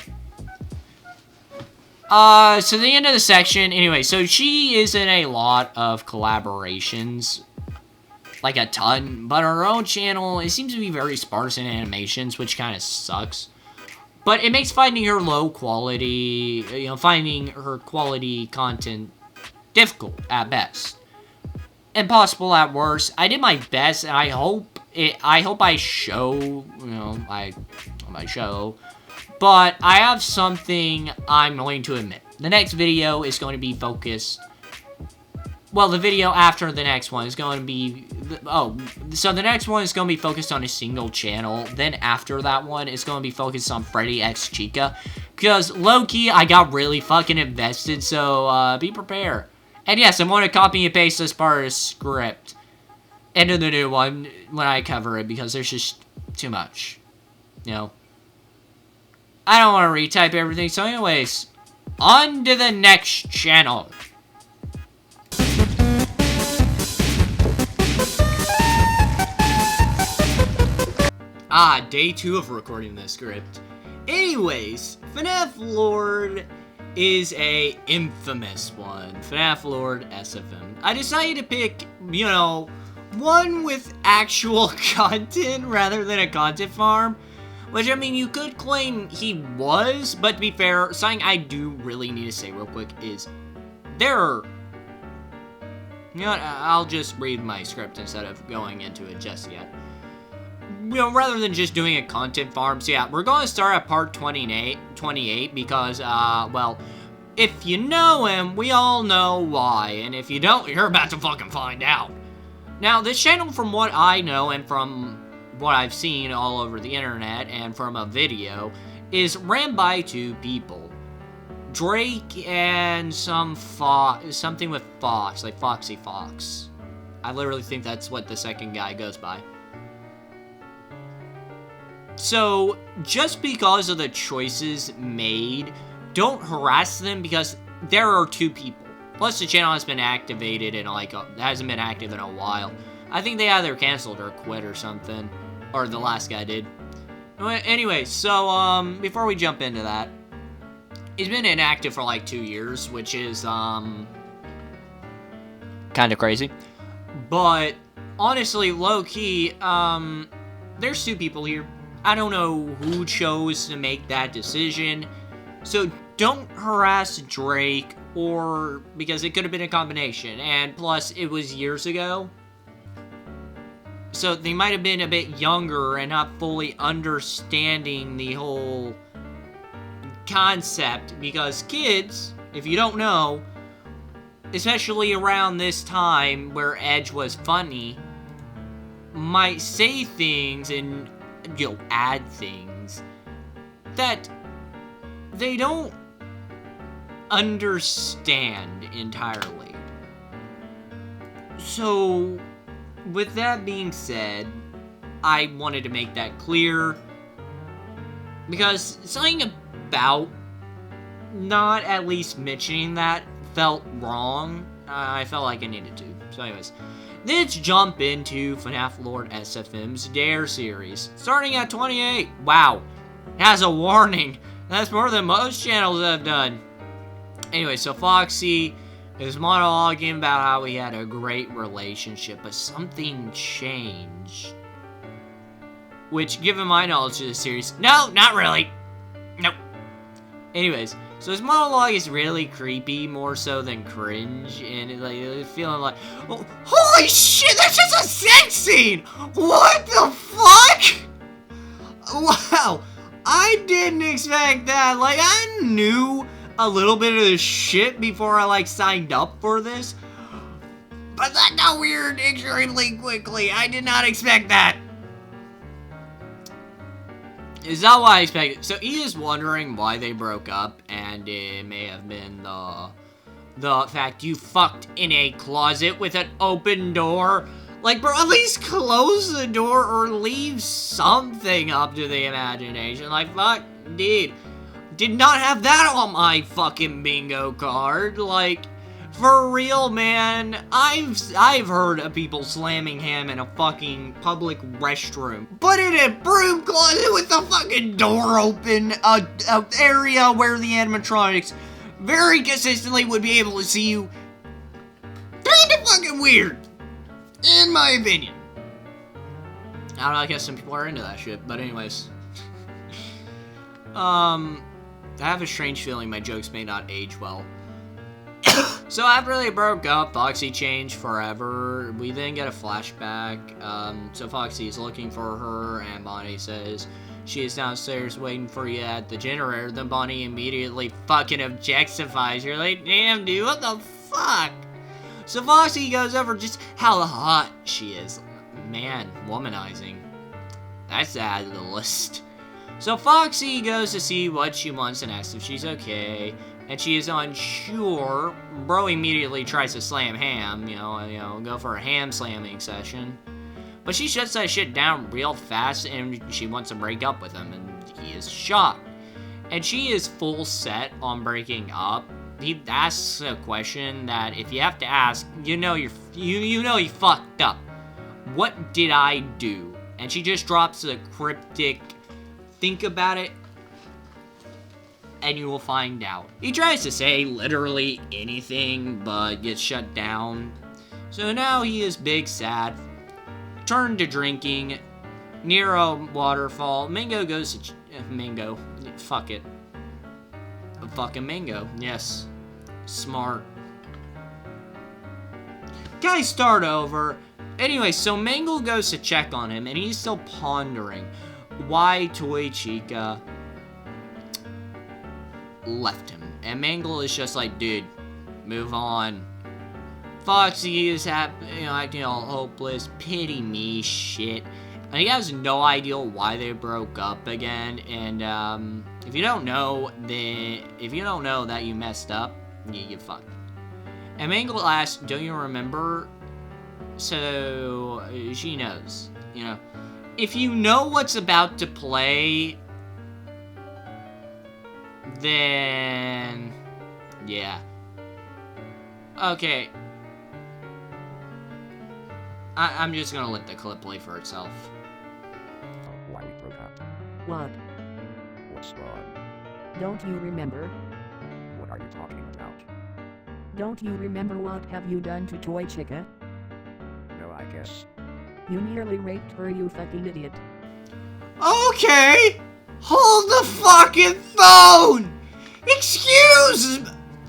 So the end of the section, anyway, so she is in a lot of collaborations. Like a ton, but her own channel, it seems to be very sparse in animations, which kind of sucks. But it makes finding her low quality, finding her quality content difficult at best. Impossible at worst. I did my best, and I hope I show, my show. But I have something I'm going to admit. The next video is going to be focused well, the video after the next one is going to be, so the next one is going to be focused on a single channel. Then after that one, it's going to be focused on Freddy X Chica. Because, low-key, I got really fucking invested, so, be prepared. And yes, I'm going to copy and paste this part of the script into the new one when I cover it, because there's just too much, you know. I don't want to retype everything, so anyways, on to the next channel. Day 2 of recording this script. Anyways, FNAFlord is a infamous one. FNAFlord SFM. I decided to pick, you know, one with actual content rather than a content farm. Which, I mean, you could claim he was, but to be fair, something I do really need to say real quick is there are... You know what, I'll just read my script instead of going into it just yet. You know, rather than just doing a content farm. So yeah, we're going to start at part 28 because, well, if you know him, we all know why. And if you don't, you're about to fucking find out. Now, this channel, from what I know and from what I've seen all over the internet and from a video, is ran by 2 people. Drake and something with Fox, like Foxy Fox. I literally think that's what the second guy goes by. So, just because of the choices made, don't harass them because there are 2 people. Plus, the channel has been activated in hasn't been active in a while. I think they either canceled or quit or something. Or the last guy did. Anyway, so, before we jump into that, he's been inactive for like 2 years, which is, kind of crazy. But, honestly, low-key, there's 2 people here. I don't know who chose to make that decision, so don't harass Drake, or because it could have been a combination, and plus it was years ago, so they might have been a bit younger and not fully understanding the whole concept, because kids, if you don't know, especially around this time where Edge was funny, might say things and, you know, add things that they don't understand entirely. So, with that being said, I wanted to make that clear because something about not at least mentioning that felt wrong. I felt like I needed to. So anyways, let's jump into FNAFlord SFM's Dare series. Starting at 28. Wow. It has a warning. That's more than most channels have done. Anyway, so Foxy is monologuing about how he had a great relationship, but something changed. Which, given my knowledge of the series, no, not really. Nope. Anyways, so his monologue is really creepy, more so than cringe, and like feeling like, oh, holy shit, that's just a sex scene! What the fuck? Wow, I didn't expect that. Like, I knew a little bit of this shit before I like signed up for this, but that got weird extremely quickly. I did not expect that. Is not what I expected. So he is wondering why they broke up, and it may have been the fact you fucked in a closet with an open door. Like, bro, at least close the door or leave something up to the imagination. Like, fuck, dude, did not have that on my fucking bingo card. Like, for real, man, I've heard of people slamming him in a fucking public restroom, but in a broom closet with the fucking door open, a area where the animatronics very consistently would be able to see you. Kinda fucking weird, in my opinion. I don't know, I guess some people are into that shit, but anyways. I have a strange feeling my jokes may not age well. So after they broke up, Foxy changed forever. We then get a flashback. So Foxy is looking for her, and Bunnie says she is downstairs waiting for you at the generator. Then Bunnie immediately fucking objectifies. You're like, damn, dude, what the fuck? So Foxy goes over just how hot she is. Man, womanizing. That's out of the list. So Foxy goes to see what she wants and asks if she's okay. And she is unsure. Bro immediately tries to slam ham, go for a ham slamming session. But she shuts that shit down real fast and she wants to break up with him, and he is shocked. And she is full set on breaking up. He asks a question that if you have to ask, you know you fucked up. What did I do? And she just drops a cryptic, think about it, and you will find out. He tries to say literally anything, but gets shut down. So now he is big sad, turned to drinking, near a waterfall. Mango goes to Mango. Fuck it. A fucking Mango. Yes. Smart. Guys, start over. Anyway, so Mango goes to check on him, and he's still pondering why Toy Chica left him. And Mangle is just like, dude, move on. Foxy is acting all hopeless, pity me shit. And he has no idea why they broke up again. And if you don't know that you messed up, you get fucked. And Mangle asks, don't you remember? So she knows, If you know what's about to play, then yeah. Okay. I'm just gonna let the clip play for itself. Why we broke up? What? What's wrong? Don't you remember? What are you talking about? Don't you remember what have you done to Toy Chica? No, I guess. You nearly raped her, you fucking idiot. Okay! Hold the fucking phone!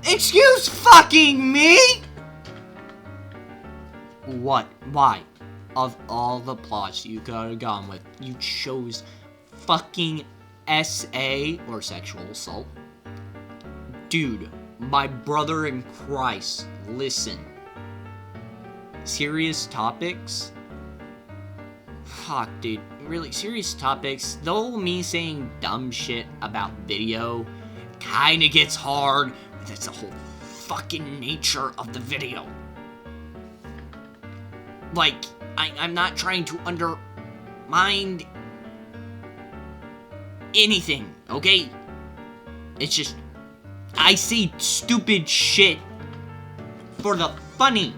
Excuse fucking me? What? Why? Of all the plots you could have gone with, you chose fucking SA or sexual assault? Dude, my brother in Christ, listen. Serious topics? Fuck, dude. Really, serious topics, though me saying dumb shit about video kinda gets hard, but that's the whole fucking nature of the video. Like, I'm not trying to undermine anything, okay? It's just, I say stupid shit for the funny.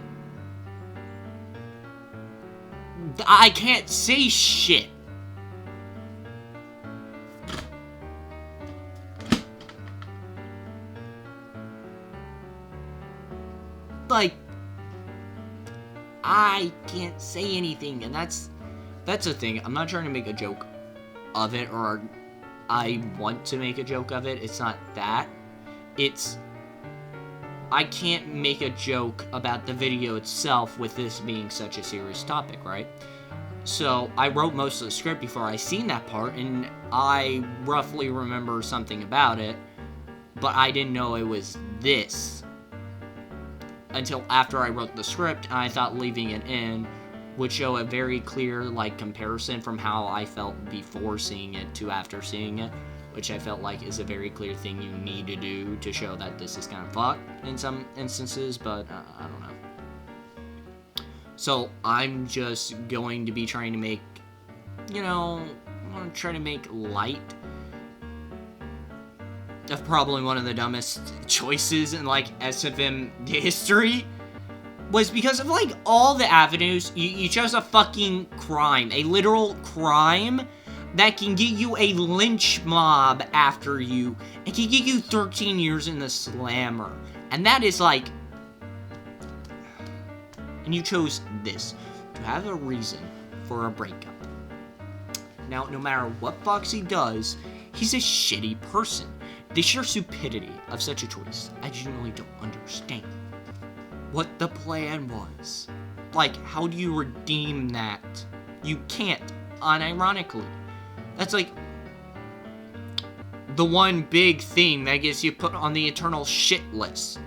I can't say shit. Like, I can't say anything, and that's the thing. I'm not trying to make a joke of it, or I want to make a joke of it. It's not that. It's, I can't make a joke about the video itself with this being such a serious topic, right? So, I wrote most of the script before I seen that part, and I roughly remember something about it, but I didn't know it was this until after I wrote the script, and I thought leaving it in would show a very clear, comparison from how I felt before seeing it to after seeing it, which I felt like is a very clear thing you need to do to show that this is kind of fucked in some instances, but I don't know. So, I'm just going to be trying to make, I'm going to try to make light of probably one of the dumbest choices in, SFM history, was because of, all the avenues, you chose a fucking crime, a literal crime that can get you a lynch mob after you, and can get you 13 years in the slammer, and that is, and you chose this, to have a reason for a breakup. Now, no matter what Foxy does, he's a shitty person. The sheer stupidity of such a choice, I genuinely don't understand what the plan was. How do you redeem that? You can't, unironically. That's the one big thing that gets you put on the eternal shit list.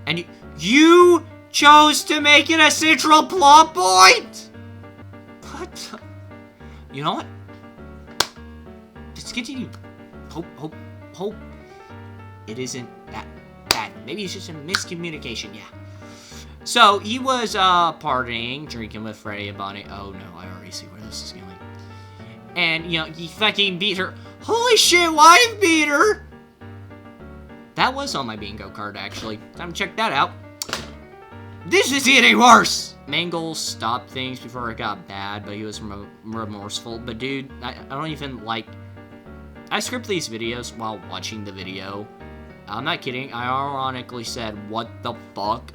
And you chose to make it a central plot point? What the? You know what? Let's continue. Hope it isn't that bad. Maybe it's just a miscommunication, yeah. So, he was, partying, drinking with Freddy and Bunnie. Oh no, I already see where this is going. And, you know, he fucking beat her. Holy shit, wife beater! That was on my bingo card, actually. Time to check that out. This is getting worse! Mangle stopped things before it got bad, but he was remorseful. But dude, I don't even like... I script these videos while watching the video. I'm not kidding. I ironically said, what the fuck?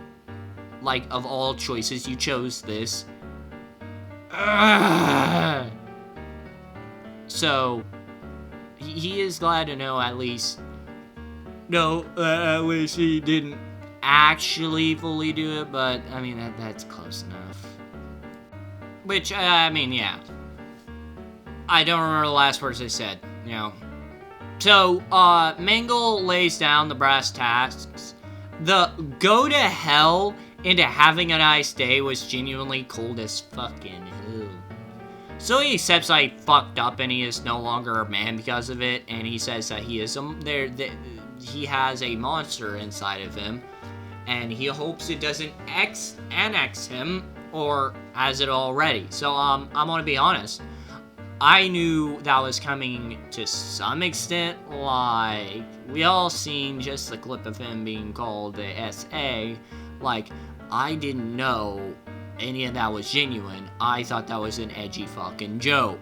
Like, of all choices, you chose this. Ugh. So, he is glad to know at least... No, at least he didn't actually fully do it, but, I mean, that's close enough. Which, I mean, yeah. I don't remember the last words they said, you know. So, Mangle lays down the brass tacks. The go to hell into having a nice day was genuinely cold as fucking hell. So he accepts that he fucked up and he is no longer a man because of it, and he says that he is he has a monster inside of him, and he hopes it doesn't annex him, or has it already. So, I'm gonna be honest. I knew that was coming to some extent, like, we all seen just the clip of him being called the SA. Like, I didn't know any of that was genuine. I thought that was an edgy fucking joke.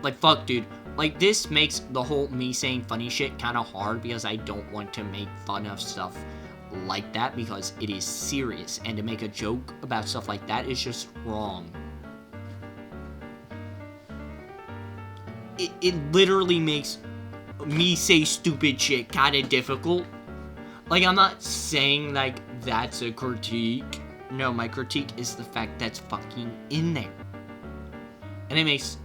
Like, fuck, dude. Like, this makes the whole me saying funny shit kind of hard because I don't want to make fun of stuff like that because it is serious. And to make a joke about stuff like that is just wrong. It literally makes me say stupid shit kind of difficult. Like, I'm not saying, like, that's a critique. No, my critique is the fact that's fucking in there. And it makes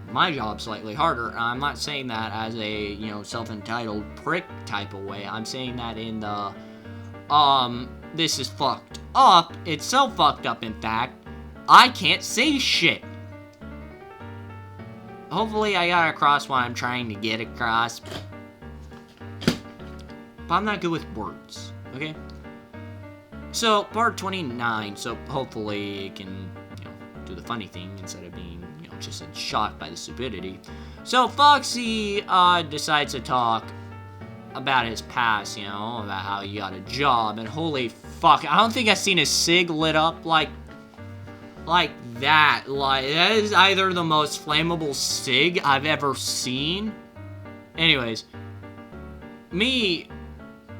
my job slightly harder. I'm not saying that as a, you know, self-entitled prick type of way. I'm saying that in the, this is fucked up. It's so fucked up, in fact, I can't say shit. Hopefully I got across what I'm trying to get across. But I'm not good with words, okay? So, part 29, so hopefully it can, you know, do the funny thing instead of being, you know, just in shock by the stupidity. So, Foxy, decides to talk about his past, you know, about how he got a job, and holy fuck, I don't think I've seen a cig lit up like that. Like, that is either the most flammable cig I've ever seen. Anyways, me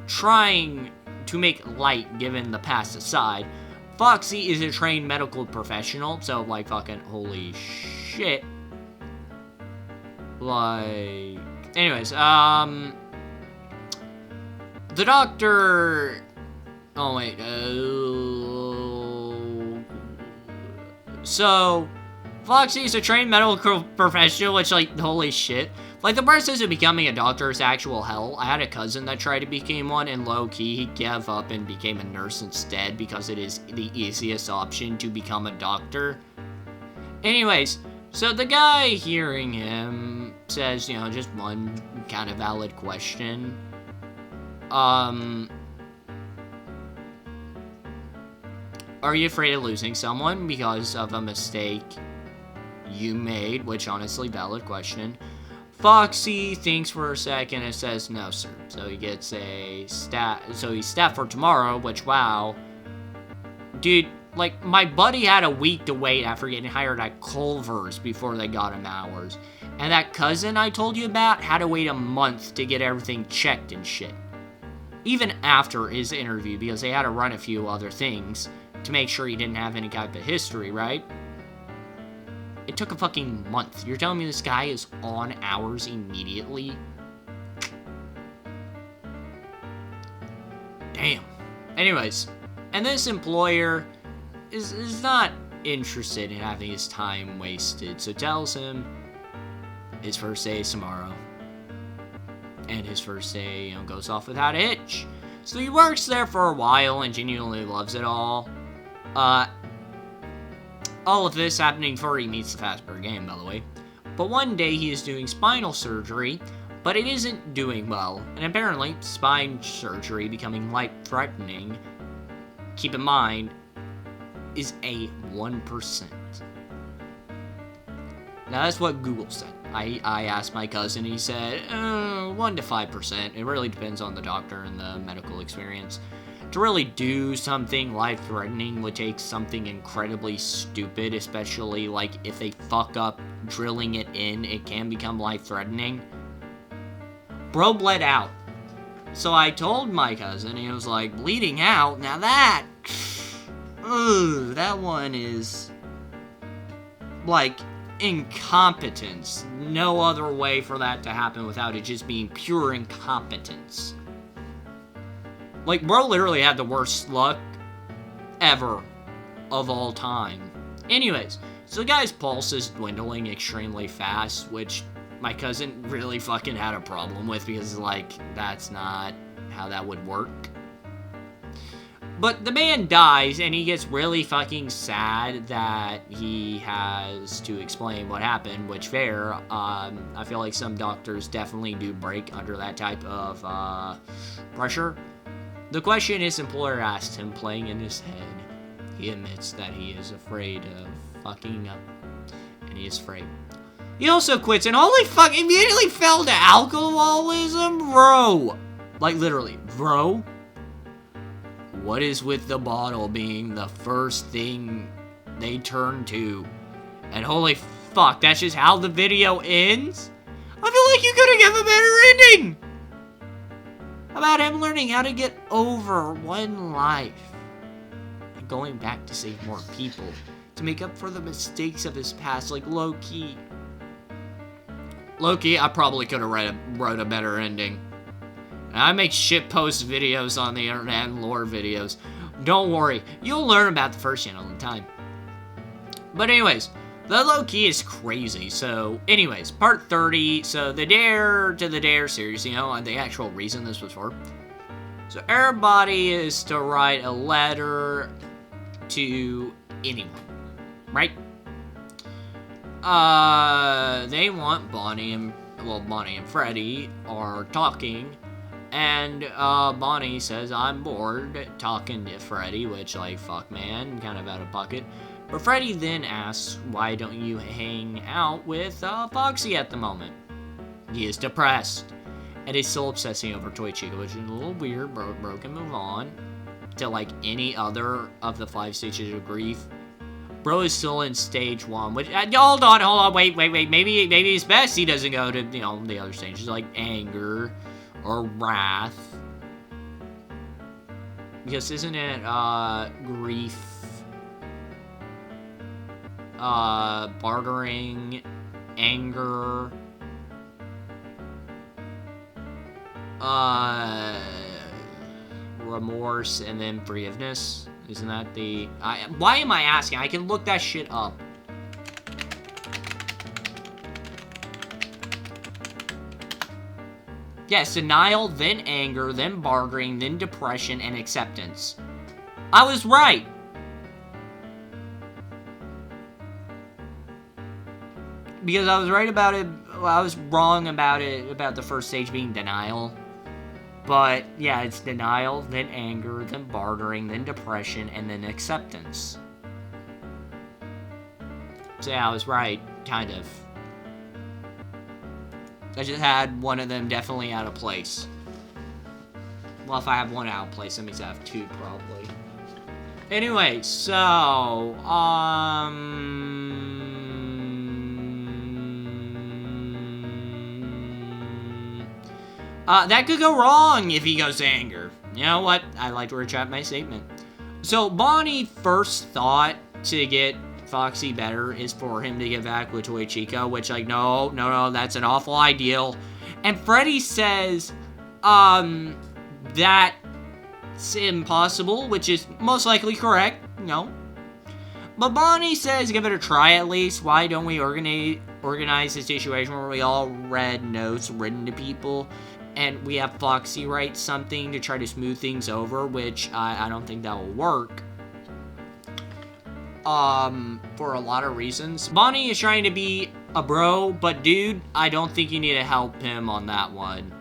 trying to make light given the past aside, Foxy is a trained medical professional, so, like, fucking holy shit. Like, anyways, the doctor, oh wait, so, Foxy is a trained medical professional, which, like, holy shit. Like, the process of becoming a doctor is actual hell. I had a cousin that tried to become one, and low-key, he gave up and became a nurse instead because it is the easiest option to become a doctor. Anyways, so the guy hearing him says, you know, just one kind of valid question. Are you afraid of losing someone because of a mistake you made? Which, honestly, valid question. Foxy thinks for a second and says, no, sir. So he gets a so he's staffed for tomorrow, which, wow. Dude, like, my buddy had a week to wait after getting hired at Culver's before they got him hours. And that cousin I told you about had to wait a month to get everything checked and shit. Even after his interview, because they had to run a few other things to make sure he didn't have any type of history, right? It took a fucking month. You're telling me this guy is on hours immediately? Damn. Anyways, and this employer is not interested in having his time wasted, so tells him his first day is tomorrow. And his first day, you know, goes off without a hitch. So he works there for a while and genuinely loves it all. All of this happening before he meets the Fazbear game, by the way. But one day he is doing spinal surgery, but it isn't doing well. And apparently, spine surgery becoming life-threatening, keep in mind, is a 1%. Now, that's what Google said. I asked my cousin, he said, 1 to 5%. It really depends on the doctor and the medical experience. To really do something life-threatening would take something incredibly stupid, especially, like, if they fuck up drilling it in, it can become life-threatening. Bro bled out. So I told my cousin, he was like, bleeding out? Now that... Ugh, that one is... like... incompetence. No other way for that to happen without it just being pure incompetence. Like, bro literally had the worst luck ever of all time. Anyways, so the guy's pulse is dwindling extremely fast, which my cousin really fucking had a problem with because, like, that's not how that would work. But the man dies, and he gets really fucking sad that he has to explain what happened, which fair. I feel like some doctors definitely do break under that type of pressure. The question his employer asked him, playing in his head, he admits that he is afraid of fucking up, and he is afraid. He also quits, and holy fuck, immediately fell to alcoholism, bro. Like, literally, bro. What is with the bottle being the first thing they turn to? And holy fuck, that's just how the video ends? I feel like you could have given a better ending! About him learning how to get over one life. And going back to save more people. To make up for the mistakes of his past, like low-key. Low-key, I probably could have wrote a better ending. I make shitpost videos on the internet and lore videos. Don't worry, you'll learn about the first channel in time. But anyways, the low-key is crazy. So anyways, part 30. So the Dare to the Dare series, you know, the actual reason this was for. So everybody is to write a letter to anyone, right? They want Bonnie and Freddy are talking. And, Bonnie says, I'm bored talking to Freddy, which, like, fuck, man, kind of out of pocket. But Freddy then asks, why don't you hang out with, Foxy at the moment? He is depressed, and is still obsessing over Toy Chica, which is a little weird, bro can move on to, like, any other of the 5 stages of grief. Bro is still in stage 1, which, hold on, wait, maybe it's best he doesn't go to, you know, the other stages, like anger, or wrath. Because isn't it, grief, bartering, anger, remorse, and then forgiveness? Isn't that the... why am I asking? I can look that shit up. Yes, denial, then anger, then bartering, then depression, and acceptance. I was right! Because I was right about it, well, I was wrong about it, about the first stage being denial. But, yeah, it's denial, then anger, then bartering, then depression, and then acceptance. So yeah, I was right, kind of. I just had one of them definitely out of place. Well, if I have one out of place, that means I have 2, probably. Anyway, so, that could go wrong if he goes to anger. You know what? I like to retract my statement. So, Bonnie first thought to get Foxy better is for him to get back with Toy Chica, which, like, no, that's an awful ideal. And Freddy says, that's impossible, which is most likely correct, no. But Bonnie says, give it a try at least. Why don't we organize a situation where we all read notes written to people and we have Foxy write something to try to smooth things over, which I don't think that will work. For a lot of reasons. Bunnie is trying to be a bro, but dude, I don't think you need to help him on that one.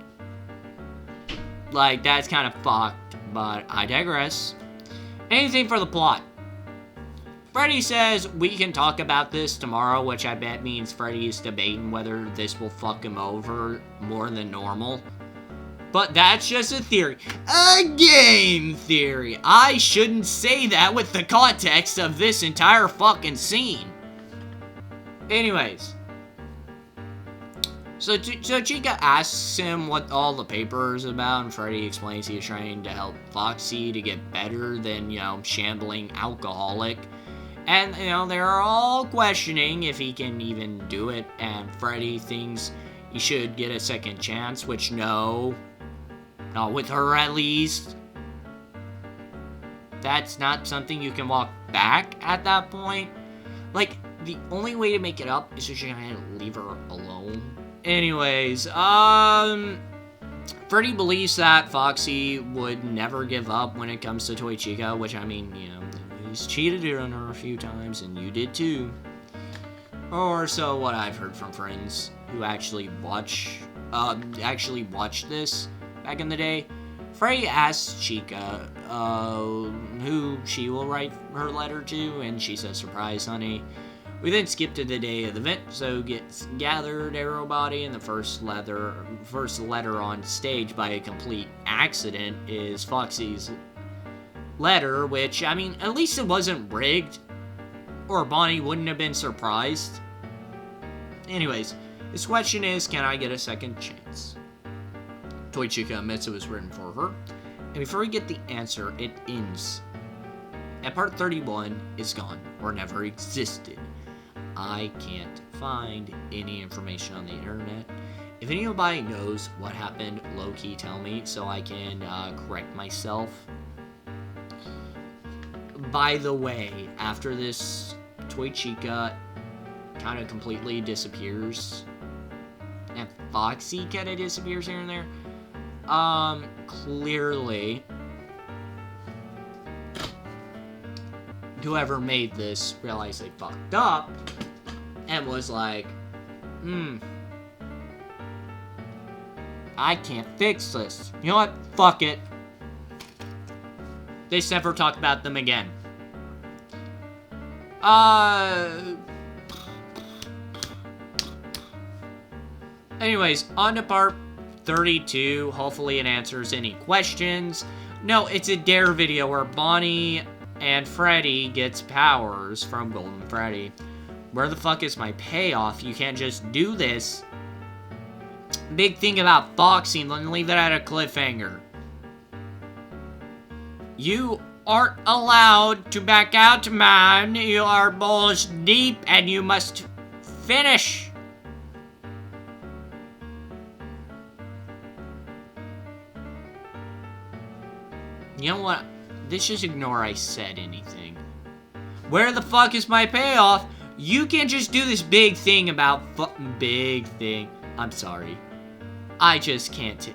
Like, that's kind of fucked, but I digress. Anything for the plot. Freddy says we can talk about this tomorrow, which I bet means Freddy is debating whether this will fuck him over more than normal. But that's just a theory. A game theory. I shouldn't say that with the context of this entire fucking scene. Anyways. So Chica asks him what all the paper is about, and Freddy explains he is trying to help Foxy to get better than, you know, shambling alcoholic. And, you know, they're all questioning if he can even do it, and Freddy thinks he should get a second chance, which no. Not with her, at least. That's not something you can walk back at that point. Like, the only way to make it up is just to leave her alone. Anyways, Freddy believes that Foxy would never give up when it comes to Toy Chica, which, I mean, you know, he's cheated on her a few times, and you did too. Or so what I've heard from friends who actually watched this back in the day. Freddy asks Chica who she will write her letter to, and she says, "Surprise, honey." We then skip to the day of the event, so gets gathered everybody, and the first letter on stage by a complete accident is Foxy's letter, which, I mean, at least it wasn't rigged, or Bunnie wouldn't have been surprised. Anyways, his question is, can I get a second chance? Toy Chica admits it was written for her, and before we get the answer, it ends. At part 31 is gone, or never existed. I can't find any information on the internet. If anybody knows what happened, low-key tell me so I can correct myself. By the way, after this, Toy Chica kind of completely disappears. And Foxy kind of disappears here and there. Clearly, whoever made this realized they fucked up and was like, I can't fix this. You know what? Fuck it. They never talk about them again. Anyways, on to part 32. Hopefully it answers any questions. No, it's a dare video where Bunnie and Freddy gets powers from Golden Freddy. Where the fuck is my payoff? You can't just do this. Big thing about Foxy, let me leave that at a cliffhanger. You aren't allowed to back out, man. You are balls deep and you must finish. You know what? Let's just ignore I said anything. Where the fuck is my payoff? You can't just do this big thing about big thing. I'm sorry. I just can't.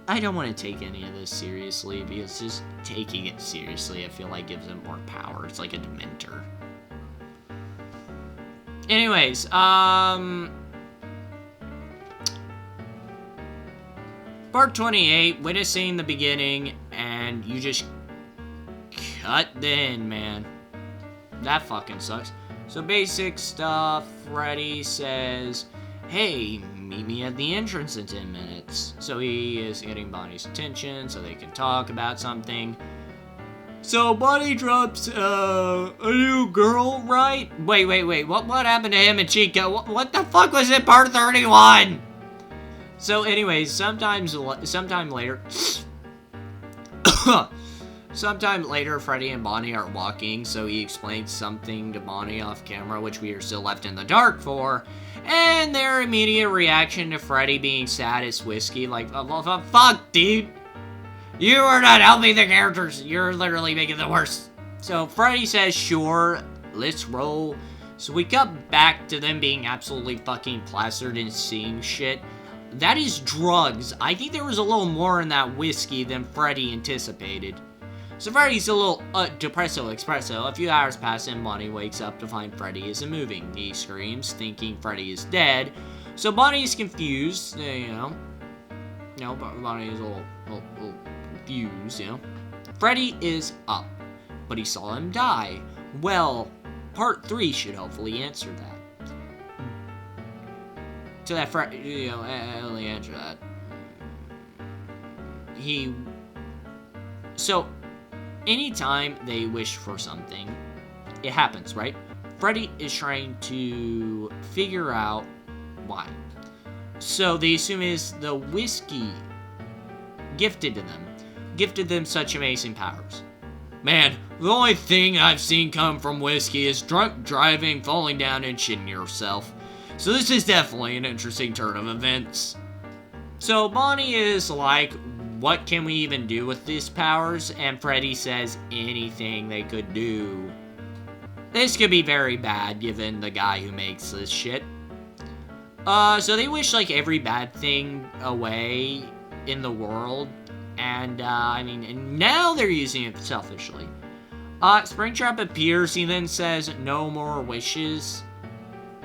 I don't want to take any of this seriously because just taking it seriously, I feel like gives him more power. It's like a Dementor. Anyways, part 28, witnessing the beginning, and you just cut the end, man. That fucking sucks. So basic stuff, Freddy says, hey, meet me at the entrance in 10 minutes. So he is getting Bunnie's attention so they can talk about something. So Bunnie drops a new girl, right? Wait, what happened to him and Chica? What the fuck was it, part 31? So anyways, sometime later, Freddy and Bunnie are walking, so he explains something to Bunnie off camera, which we are still left in the dark for, and their immediate reaction to Freddy being sad is whiskey, like, fuck, dude, you are not helping the characters, you're literally making it worse. So Freddy says, sure, let's roll. So we cut back to them being absolutely fucking plastered and seeing shit. That is drugs. I think there was a little more in that whiskey than Freddy anticipated. So Freddy's a little depresso expresso. A few hours pass and Bonnie wakes up to find Freddy isn't moving. He screams, thinking Freddy is dead. So Bonnie's confused, Bonnie is a little confused, Freddy is up, but he saw him die. Well, part 3 should hopefully answer that. So that only answer that. So, anytime they wish for something, it happens, right? Freddy is trying to figure out why. So they assume it's the whiskey gifted them such amazing powers. Man, the only thing I've seen come from whiskey is drunk driving, falling down, and shitting yourself. So this is definitely an interesting turn of events. So Bonnie is like, what can we even do with these powers? And Freddy says anything they could do. This could be very bad given the guy who makes this shit. So they wish like every bad thing away in the world. And, and now they're using it selfishly. Springtrap appears, he then says, no more wishes.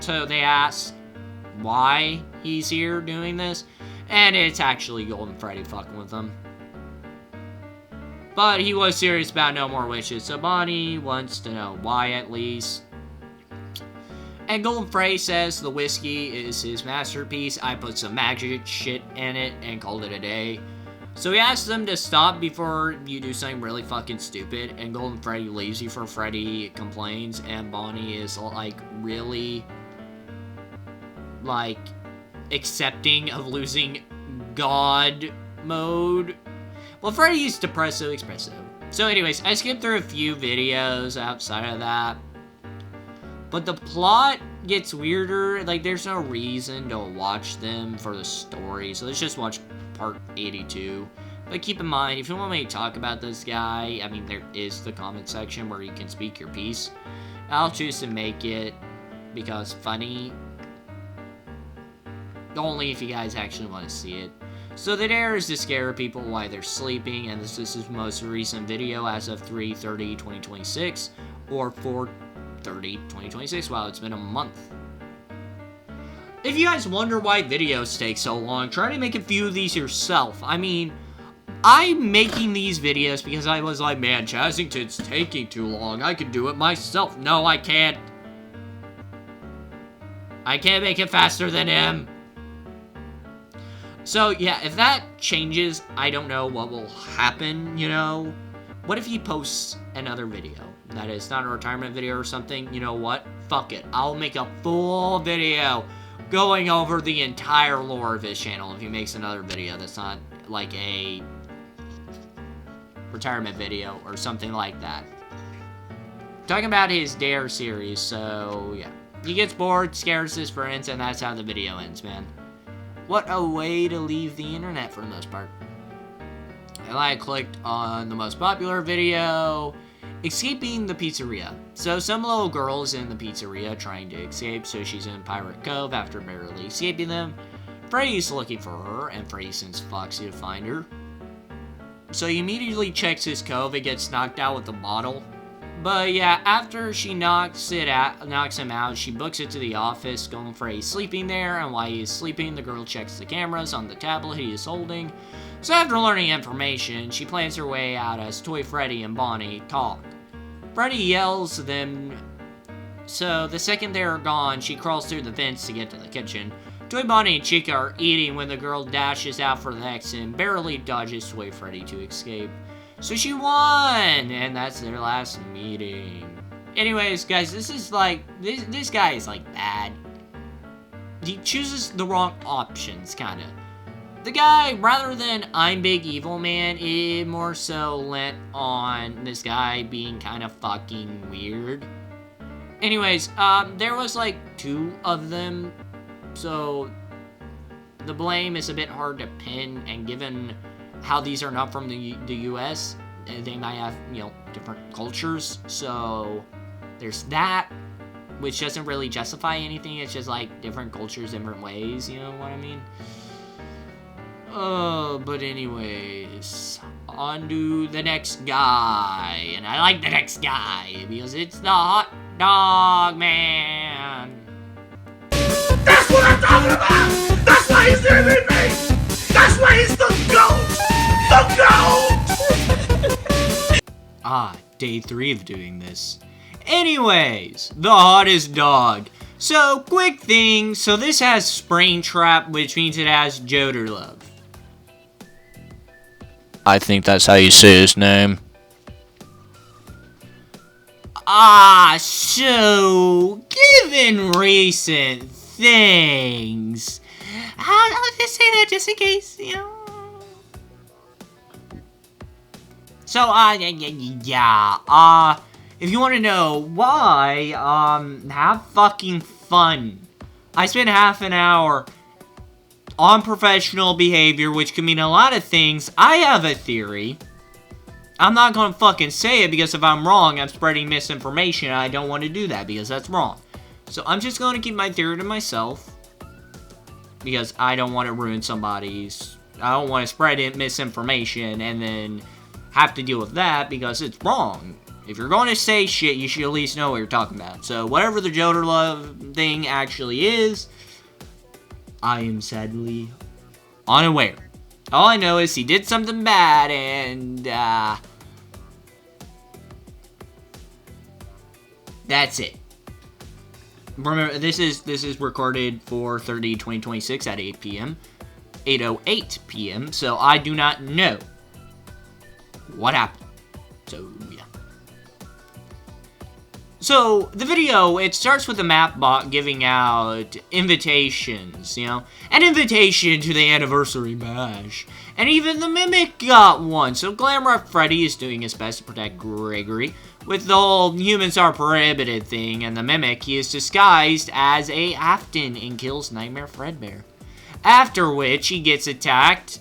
So they ask why he's here doing this. And it's actually Golden Freddy fucking with them. But he was serious about no more wishes, so Bonnie wants to know why at least. And Golden Freddy says the whiskey is his masterpiece. I put some magic shit in it and called it a day. So he asks them to stop before you do something really fucking stupid. And Golden Freddy leaves you for Freddy complains. And Bonnie is like really like accepting of losing God mode. Well, Freddy's depresso expresso. So anyways, I skipped through a few videos outside of that. But the plot gets weirder. Like, there's no reason to watch them for the story. So let's just watch part 82. But keep in mind, if you want me to talk about this guy, there is the comment section where you can speak your piece. I'll choose to make it because funny. Only if you guys actually want to see it. So the dare is to scare people while they're sleeping, and this is his most recent video as of 3/30/2026, or 4/30/2026, wow, it's been a month. If you guys wonder why videos take so long, try to make a few of these yourself. I'm making these videos because I was like, man, Chazington's taking too long, I could do it myself. No, I can't. I can't make it faster than him. So, yeah, if that changes, I don't know what will happen, What if he posts another video that is not a retirement video or something? You know what? Fuck it. I'll make a full video going over the entire lore of his channel if he makes another video that's not like a retirement video or something like that. Talking about his Dare series, so, yeah. He gets bored, scares his friends, and that's how the video ends, man. What a way to leave the internet for the most part. And I clicked on the most popular video, escaping the pizzeria. So some little girl is in the pizzeria trying to escape, so she's in Pirate Cove after barely escaping them. Freddy's looking for her, and Freddy sends Foxy to find her. So he immediately checks his cove and gets knocked out with a bottle. But yeah, after she knocks him out, she books it to the office. Golden Freddy's sleeping there, and while he is sleeping, the girl checks the cameras on the tablet he is holding. So after learning information, she plans her way out as Toy Freddy and Bonnie talk. Freddy yells at them, so the second they are gone, she crawls through the vents to get to the kitchen. Toy Bonnie and Chica are eating when the girl dashes out for the exit and barely dodges Toy Freddy to escape. So she won! And that's their last meeting. Anyways, guys, this is like, this guy is like bad. He chooses the wrong options, kinda. The guy, rather than I'm Big Evil Man, it more so lent on this guy being kind of fucking weird. Anyways, there was like 2 of them, so the blame is a bit hard to pin, and given how these are not from the US, they might have, different cultures, so there's that. which doesn't really justify anything. It's just like different cultures, different ways, you know what I mean? Oh, but anyways, on to the next guy. And I like the next guy because it's the hot dog man. That's what I'm talking about! That's why he's doing me! That's why he's the GOAT! The GOAT! Ah, day 3 of doing this. Anyways, the hottest dog. So, quick thing. So this has Springtrap, which means it has Joder Love. I think that's how you say his name. Ah, so, given recent things, I'll just say that just in case, you know. So, yeah, if you want to know why, have fucking fun. I spent half an hour on professional behavior, which can mean a lot of things. I have a theory. I'm not gonna fucking say it because if I'm wrong, I'm spreading misinformation, and I don't want to do that because that's wrong. So I'm just gonna keep my theory to myself because I don't want to ruin somebody's. I don't want to spread misinformation and then have to deal with that because it's wrong. If you're going to say shit, you should at least know what you're talking about. So whatever the Joder Love thing actually is, I am sadly unaware. All I know is he did something bad and that's it. Remember, this is recorded for 4/30/2026 at 8 p.m. 8:08 p.m. So I do not know what happened. So yeah. So, the video, it starts with the map bot giving out invitations, you know? An invitation to the anniversary bash. And even the Mimic got one. So, Glamrock Freddy is doing his best to protect Gregory with the whole humans are prohibited thing. And the Mimic, he is disguised as a Afton and kills Nightmare Fredbear. After which, he gets attacked.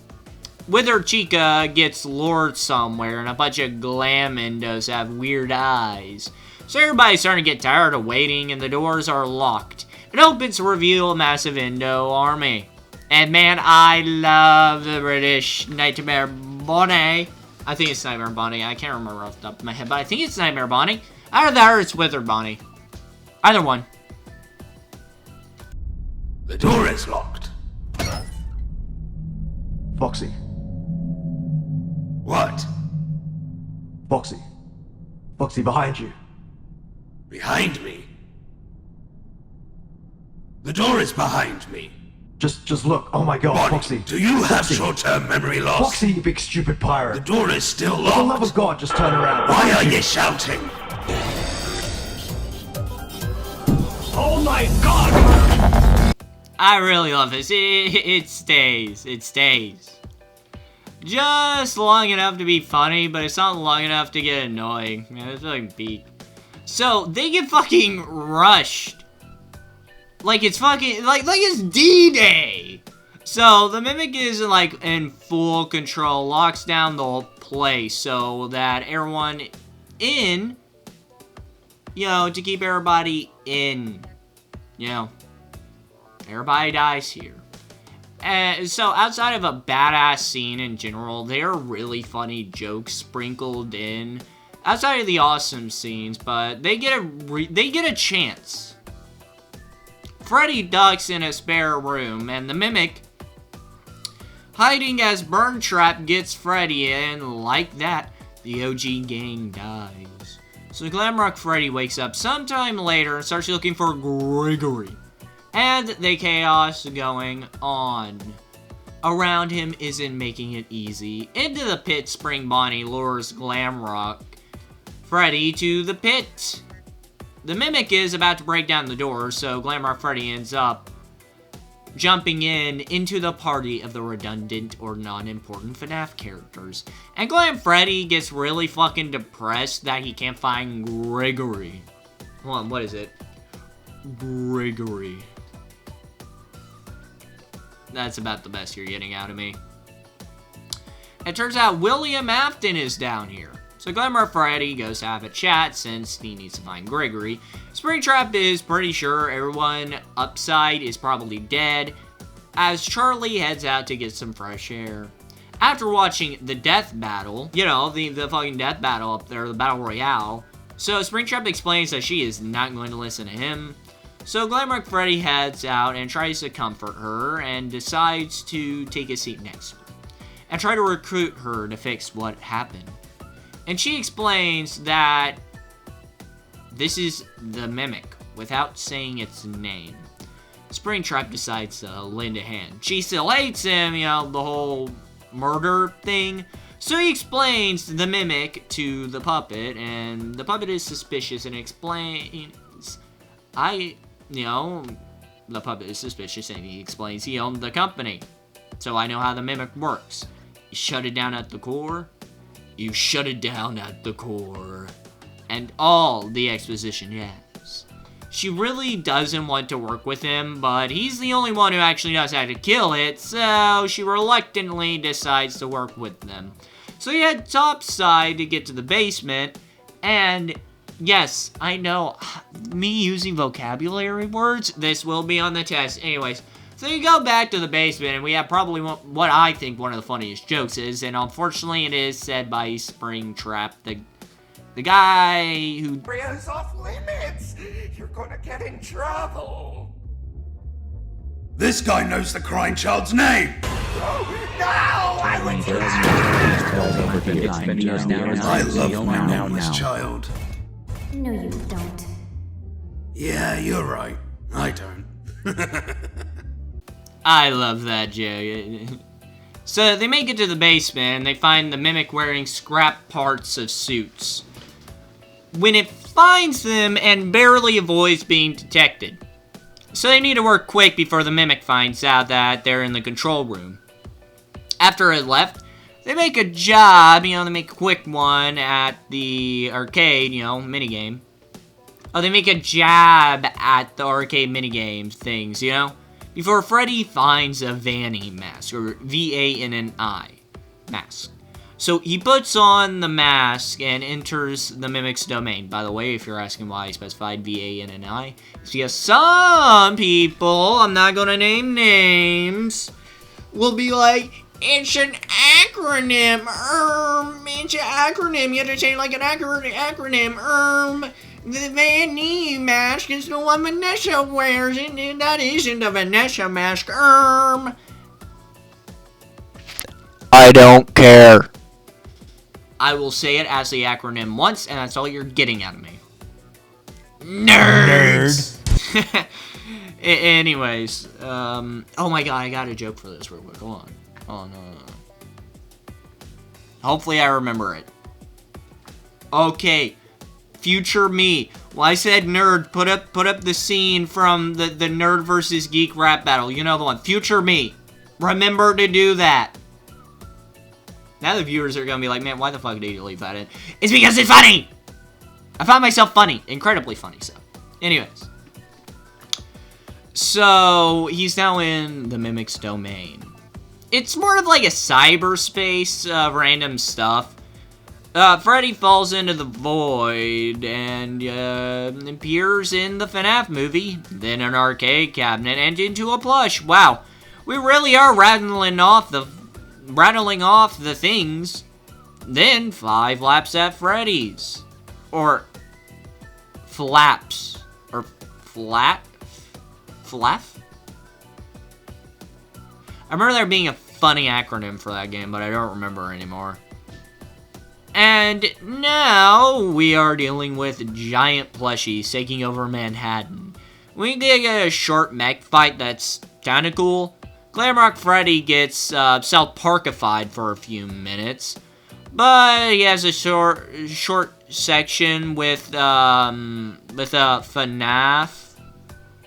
Wither Chica gets lured somewhere and a bunch of Glamindos have weird eyes. So everybody's starting to get tired of waiting and the doors are locked. It opens to reveal a massive Indo army. And man, I love the British Nightmare Bunnie. I think it's Nightmare Bunnie. I can't remember off the top of my head, but I think it's Nightmare Bunnie. Either that or it's Wither Bunnie. Either one. The door is locked. Foxy. What? Foxy. Foxy, behind you. Behind me? The door is behind me. Just look. Oh my god, Bonnie, Foxy. do you have Foxy. short-term memory loss? Foxy, you big stupid pirate. The door is still For the love locked. of God, just turn around. Why are you shouting? Oh my god! I really love this. It stays. It stays. Just long enough to be funny, but it's not long enough to get annoying. Man, it's like beat. So, they get fucking rushed. Like it's fucking, like it's D-Day. So, the Mimic is like in full control, locks down the whole place so that everyone in, you know, to keep everybody in, you know, everybody dies here. And so outside of a badass scene in general, there are really funny jokes sprinkled in. Outside of the awesome scenes, but they get a chance. Freddy ducks in a spare room, and the Mimic, hiding as Burn Trap, gets Freddy, and like that, the OG gang dies. So Glamrock Freddy wakes up sometime later and starts looking for Gregory. And the chaos going on around him isn't making it easy. Into the pit, Spring Bonnie lures Glamrock Freddy to the pit. The Mimic is about to break down the door, so Glamrock Freddy ends up jumping into the party of the redundant or non-important FNAF characters. And Glam Freddy gets really fucking depressed that he can't find Gregory. Hold on, what is it? Gregory. That's about the best you're getting out of me. It turns out William Afton is down here. So Glamrock Freddy goes to have a chat since he needs to find Gregory. Springtrap is pretty sure everyone upside is probably dead, as Charlie heads out to get some fresh air. After watching the death battle, you know, the fucking death battle up there, the battle royale, so Springtrap explains that she is not going to listen to him. So Glamrock Freddy heads out and tries to comfort her and decides to take a seat next to her and try to recruit her to fix what happened. And she explains that this is the Mimic without saying its name. Springtrap decides to lend a hand. She still hates him, you know, the whole murder thing. So he explains the Mimic to the puppet, and the puppet is suspicious and explains, the puppet is suspicious and he explains he owned the company. So I know how the Mimic works. You shut it down at the core. You shut it down at the core. And all the exposition has. She really doesn't want to work with him, but he's the only one who actually knows how to kill it, so she reluctantly decides to work with them. So he heads topside to get to the basement, and yes, I know, me using vocabulary words, this will be on the test. Anyways, so you go back to the basement, and we have probably what I think one of the funniest jokes is, and unfortunately it is said by Springtrap, the guy who... Area's off limits! You're gonna get in trouble! This guy knows the crying child's name! No! I would I love my nameless child. No, you don't. Yeah, you're right. I don't. I love that joke. So they make it to the basement, and they find the Mimic wearing scrap parts of suits. When it finds them and barely avoids being detected. So they need to work quick before the Mimic finds out that they're in the control room. After it left, they make a job, they make a quick one at the arcade, minigame. Oh, they make a jab at the arcade minigame things, before Freddy finds a Vanny mask, or V-A-N-N-I mask. So he puts on the mask and enters the Mimic's domain. By the way, if you're asking why I specified V-A-N-N-I, it's because some people, I'm not going to name names, will be like, it's an acronym, it's an acronym, you have to say it like an acronym, the Vanny mask is the one Vanessa wears, and that isn't a Vanessa mask, I don't care. I will say it as the acronym once, and that's all you're getting out of me. Nerds! Anyways, oh my god, I got a joke for this real quick. Hold on. Oh, no. Hopefully I remember it. Okay. Future me. Well, I said nerd. Put up the scene from the nerd versus geek rap battle. You know the one. Future me. Remember to do that. Now the viewers are gonna be like, man, why the fuck did you leave that in? It's because it's funny! I found myself funny. Incredibly funny, so. Anyways. So, he's now in the Mimic's domain. It's more of like a cyberspace of random stuff. Freddy falls into the void and appears in the FNAF movie, then an arcade cabinet, and into a plush. Wow, we really are rattling off the things. Then 5 laps at Freddy's, or flaps, or flap. I remember there being a funny acronym for that game, but I don't remember anymore. And now we are dealing with giant plushies taking over Manhattan. We get a short mech fight that's kinda cool. Glamrock Freddy gets South Parkified for a few minutes, but he has a short section with a FNAF,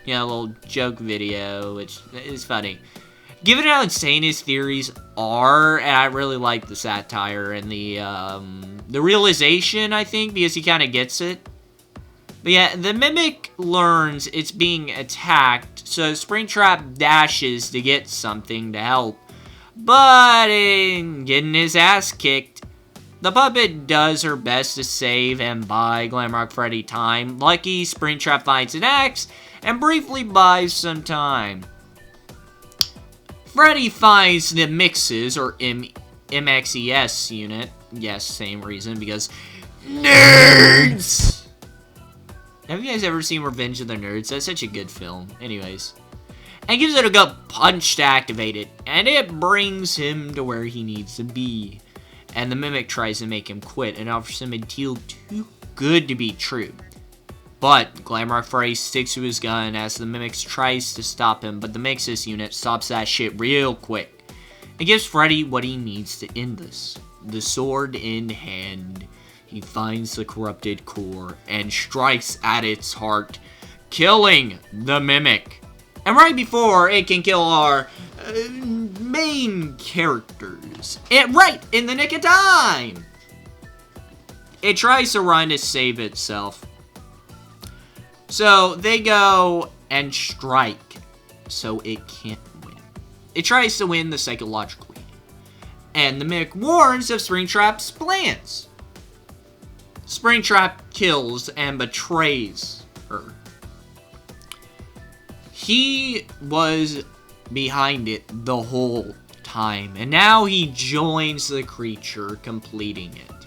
a little joke video, which is funny. Given how insane his theories are, and I really like the satire and the realization, I think, because he kind of gets it. But yeah, the Mimic learns it's being attacked, so Springtrap dashes to get something to help. But in getting his ass kicked, The puppet does her best to save and buy Glamrock Freddy time. Lucky, Springtrap finds an axe and briefly buys some time. Freddy finds the mixes, or MXES unit. Yes, same reason, because nerds! Have you guys ever seen Revenge of the Nerds? That's such a good film. Anyways. And gives it a gut punch to activate it, and it brings him to where he needs to be. And the Mimic tries to make him quit and offers him a deal too good to be true. But Glamrock Freddy sticks to his gun as the Mimic tries to stop him, but the Mixus unit stops that shit real quick. It gives Freddy what he needs to end this. The sword in hand, he finds the corrupted core and strikes at its heart, killing the Mimic. And right before it can kill our main characters, right in the nick of time, it tries to run to save itself. So they go and strike, so it can't win. It tries to win the psychologically, and the Mimic warns of Springtrap's plans. Springtrap kills and betrays her. He was behind it the whole time, and now he joins the creature, completing it.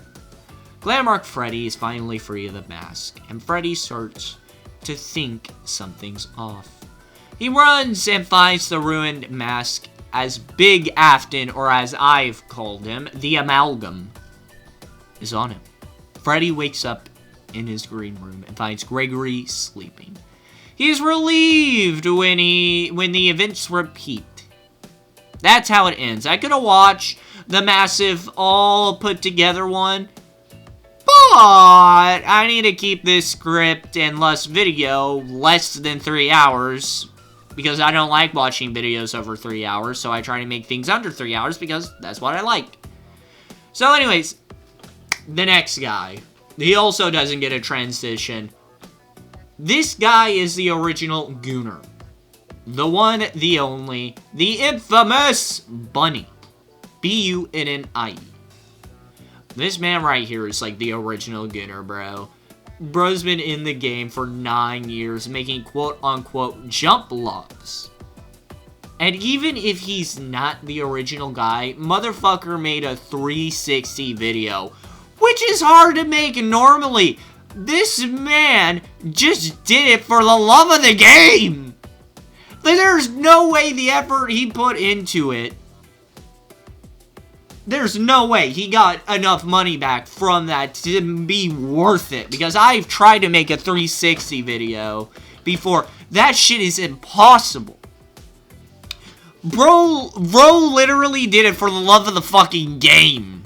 Glamrock Freddy is finally free of the mask, and Freddy starts to think something's off. He runs and finds the ruined mask as Big Afton, or as I've called him, the Amalgam, is on him. Freddy wakes up in his green room and finds Gregory sleeping. He's relieved when the events repeat. That's how it ends. I could have watched the massive all put together one, but I need to keep this script and less video less than 3 hours, because I don't like watching videos over 3 hours, so I try to make things under 3 hours because that's what I like. So anyways, the next guy, he also doesn't get a transition. This guy is the original Gooner. The one, the only, the infamous Bunnie. B-U-N-N-I-E. This man right here is like the original Gooner, bro. Bro's been in the game for 9 years, making quote-unquote jump logs. And even if he's not the original guy, motherfucker made a 360 video, which is hard to make normally. This man just did it for the love of the game. There's no way the effort he put into it, there's no way he got enough money back from that to be worth it. Because I've tried to make a 360 video before. That shit is impossible. Bro literally did it for the love of the fucking game.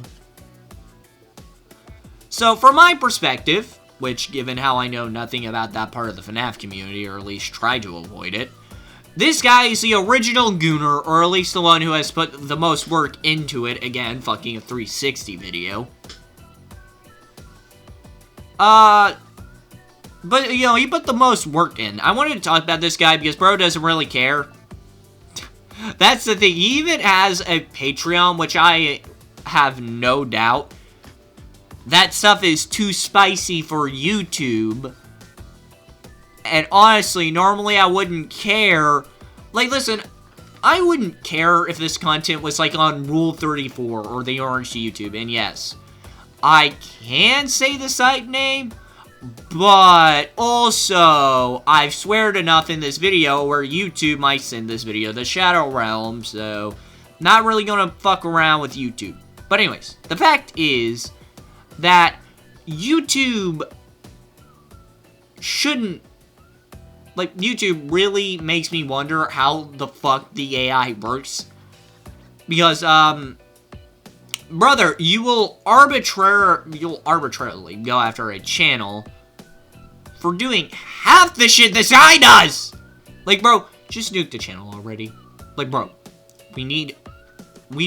So from my perspective, which, given how I know nothing about that part of the FNAF community, or at least try to avoid it, this guy is the original Gooner, or at least the one who has put the most work into it. Again, fucking a 360 video. But, you know, he put the most work in. I wanted to talk about this guy because bro doesn't really care. That's the thing. He even has a Patreon, which I have no doubt that stuff is too spicy for YouTube. And honestly, normally I wouldn't care. Like, listen, I wouldn't care if this content was like on Rule 34 or the Orange to YouTube. And yes, I can say the site name, but also I've sweared enough in this video where YouTube might send this video to Shadow Realm. So, not really gonna fuck around with YouTube. But anyways, the fact is that YouTube shouldn't, like, YouTube really makes me wonder how the fuck the AI works. Because, brother, you'll arbitrarily go after a channel for doing half the shit this guy does! Like, bro, just nuke the channel already. Like, bro, we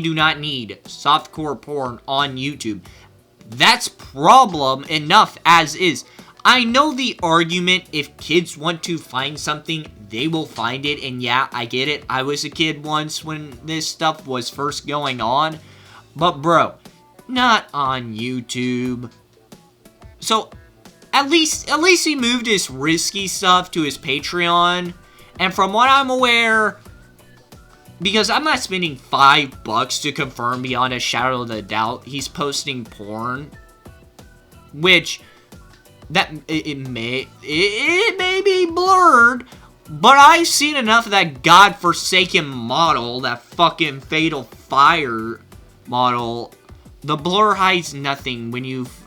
do not need softcore porn on YouTube. That's problem enough as is. I know the argument, if kids want to find something, they will find it, and yeah, I get it. I was a kid once when this stuff was first going on. But bro, not on YouTube. So, at least he moved his risky stuff to his Patreon. And from what I'm aware, because I'm not spending $5 to confirm beyond a shadow of a doubt, he's posting porn. Which, it may be blurred, but I've seen enough of that godforsaken model, that fucking Fatal Fire model. The blur hides nothing when you've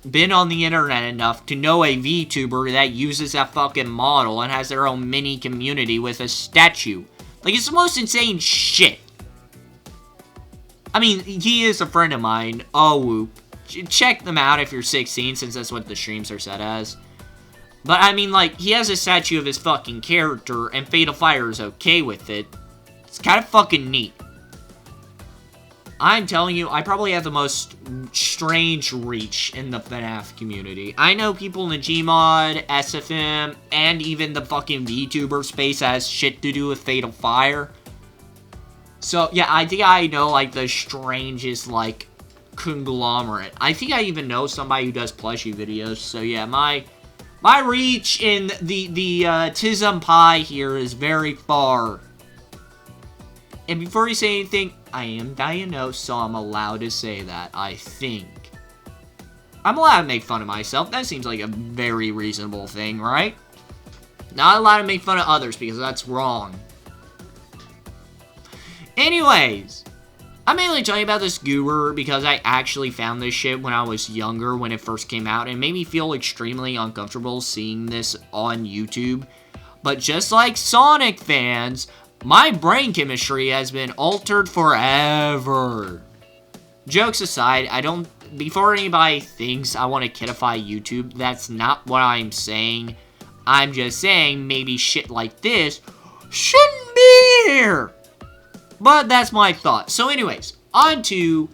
been on the internet enough to know a VTuber that uses that fucking model and has their own mini community with a statue. Like, it's the most insane shit. I mean, he is a friend of mine. Oh, whoop. Check them out if you're 16, since that's what the streams are set as. But, I mean, like, he has a statue of his fucking character, and Fatal Fire is okay with it. It's kind of fucking neat. I'm telling you, I probably have the most strange reach in the FNAF community. I know people in the Gmod, SFM, and even the fucking VTuber space has shit to do with Fatal Fire. So, yeah, I think I know, like, the strangest, like, conglomerate. I think I even know somebody who does plushie videos. So, yeah, my reach in the Tism Pie here is very far. And before you say anything, I am diagnosed, so I'm allowed to say that, I think. I'm allowed to make fun of myself. That seems like a very reasonable thing, right? Not allowed to make fun of others, because that's wrong. Anyways, I'm mainly telling you about this goober because I actually found this shit when I was younger, when it first came out, and it made me feel extremely uncomfortable seeing this on YouTube. But just like Sonic fans, my brain chemistry has been altered forever. Jokes aside, before anybody thinks I want to kidify YouTube, that's not what I'm saying. I'm just saying maybe shit like this shouldn't be here. But that's my thought. So anyways, on to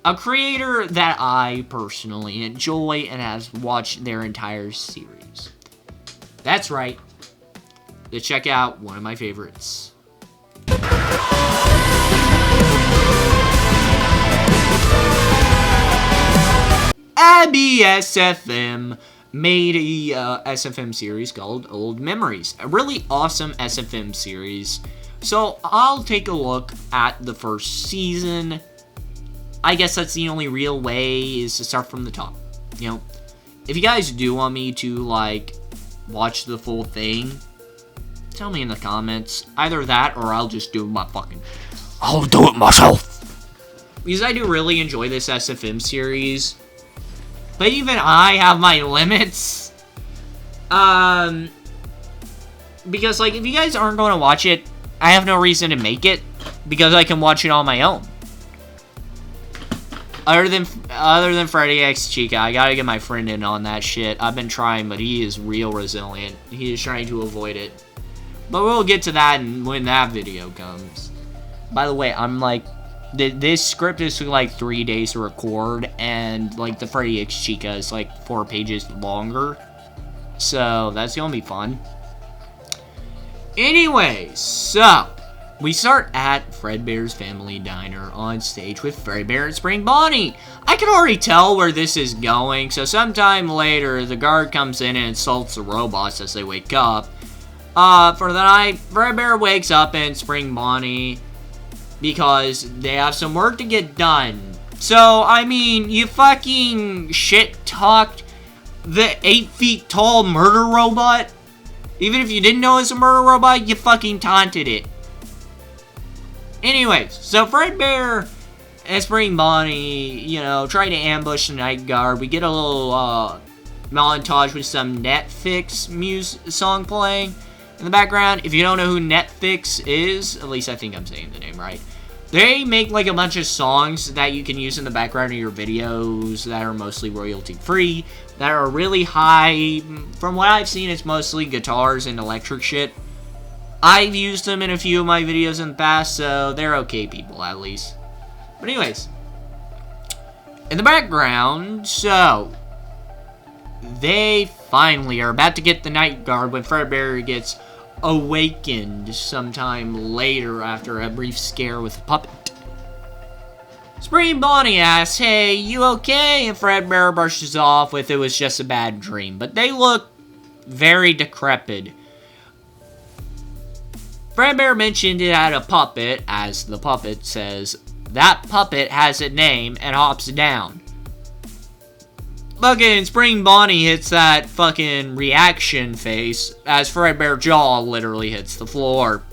a creator that I personally enjoy and has watched their entire series. That's right. Let's check out one of my favorites. Abby SFM made a SFM series called Old Memories. A really awesome SFM series. So I'll take a look at the first season. I guess that's the only real way, is to start from the top. You know, if you guys do want me to, like, watch the full thing, tell me in the comments. Either that, or I'll just do I'll do it myself. Because I do really enjoy this SFM series. But even I have my limits. Because, like, if you guys aren't going to watch it, I have no reason to make it. Because I can watch it on my own. Other than Freddy X Chica, I gotta get my friend in on that shit. I've been trying, but he is real resilient. He is trying to avoid it. But we'll get to that when that video comes. By the way, I'm like, this script is like 3 days to record, and like the Freddy X Chica is like 4 pages longer. So that's gonna be fun. Anyways, so we start at Fredbear's Family Diner on stage with Fredbear and Spring Bonnie. I can already tell where this is going, so sometime later the guard comes in and insults the robots as they wake up. For the night, Fredbear wakes up and Spring Bonnie because they have some work to get done. So, I mean, you fucking shit-talked the 8 feet tall murder robot? Even if you didn't know it's a murder robot, you fucking taunted it. Anyways, so Fredbear and Spring Bonnie, you know, try to ambush the night guard. We get a little montage with some Netflix song playing in the background. If you don't know who Netflix is, at least I think I'm saying the name right. They make like a bunch of songs that you can use in the background of your videos that are mostly royalty free, that are really high. From what I've seen, it's mostly guitars and electric shit. I've used them in a few of my videos in the past, so they're okay people, at least. But anyways, in the background, so they finally are about to get the night guard when Fredbear gets awakened sometime later after a brief scare with a puppet. Spring Bonnie asks, hey, you okay? And Fredbear brushes off with it was just a bad dream. But they look very decrepit. Fredbear mentioned it had a puppet, as the puppet says, that puppet has a name and hops down. Fucking Spring Bonnie hits that fucking reaction face as Fredbear jaw literally hits the floor.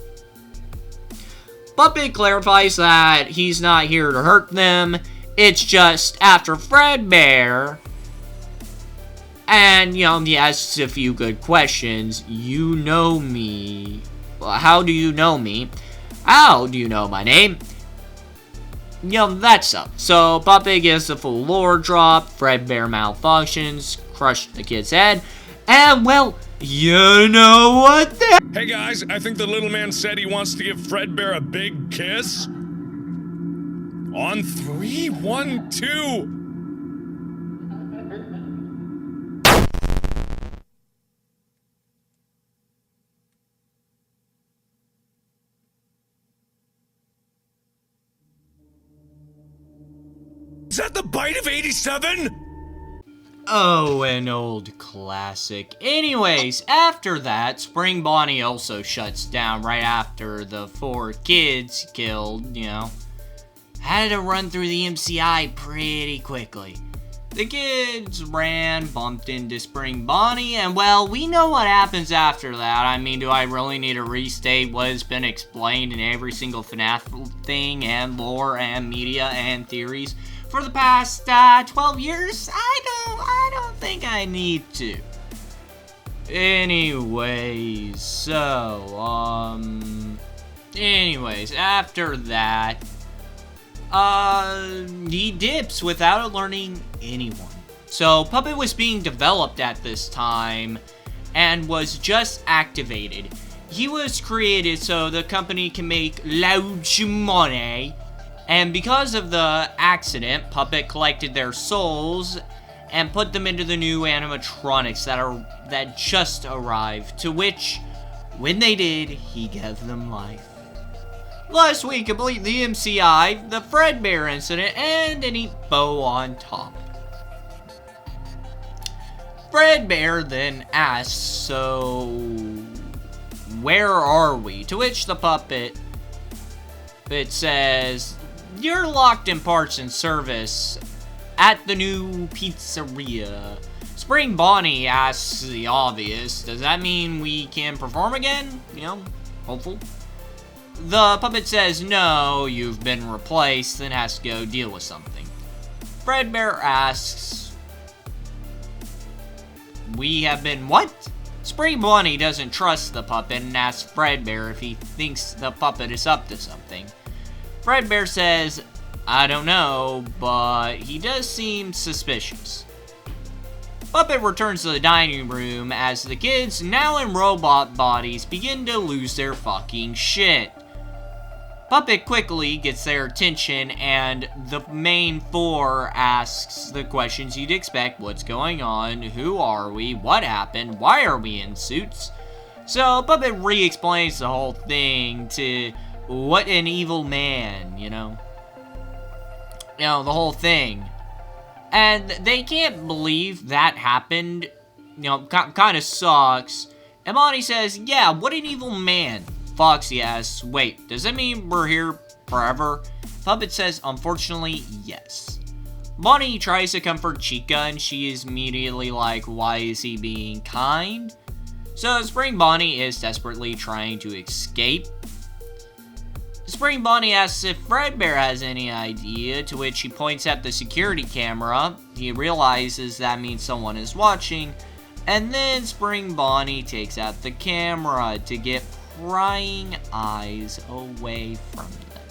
Puppet clarifies that he's not here to hurt them. It's just after Fredbear. And, you know, he asks a few good questions. You know me. How do you know me? How do you know my name? You know, that's up. So, Puppet gets a full lore drop, Fredbear malfunctions, crushed the kid's head, and, well, you know what the— Hey guys, I think the little man said he wants to give Fredbear a big kiss. On 3, 1, 2. Is that the bite of 87? Oh, an old classic. Anyways, after that, Spring Bonnie also shuts down right after the 4 kids killed, you know. Had to run through the MCI pretty quickly. The kids ran, bumped into Spring Bonnie, and well, we know what happens after that. I mean, do I really need to restate what has been explained in every single FNAF thing, and lore, and media, and theories for the past 12 years? I don't think I need to. Anyways, anyways, after that, he dips without alerting anyone. So, Puppet was being developed at this time, and was just activated. He was created so the company can make loads of money. And because of the accident, Puppet collected their souls and put them into the new animatronics that just arrived, to which, when they did, he gave them life. Thus, we complete the MCI, the Fredbear incident, and a neat bow on top. Fredbear then asks, so where are we? To which the puppet, it says, you're locked in parts and service at the new pizzeria. Spring Bonnie asks the obvious, does that mean we can perform again? You know, hopeful. The puppet says, no, you've been replaced, and has to go deal with something. Fredbear asks, we have been what? Spring Bonnie doesn't trust the puppet and asks Fredbear if he thinks the puppet is up to something. Fredbear says, I don't know, but he does seem suspicious. Puppet returns to the dining room as the kids, now in robot bodies, begin to lose their fucking shit. Puppet quickly gets their attention, and the main 4 asks the questions you'd expect. What's going on? Who are we? What happened? Why are we in suits? So Puppet re-explains the whole thing to what an evil man, you know. You know, the whole thing. And they can't believe that happened. You know, kind of sucks. And Bonnie says, yeah, what an evil man. Foxy asks, wait, does that mean we're here forever? Puppet says, unfortunately, yes. Bonnie tries to comfort Chica, and she is immediately like, why is he being kind? So Spring Bonnie is desperately trying to escape. Spring Bonnie asks if Fredbear has any idea, to which he points at the security camera. He realizes that means someone is watching, and then Spring Bonnie takes out the camera to get prying eyes away from them.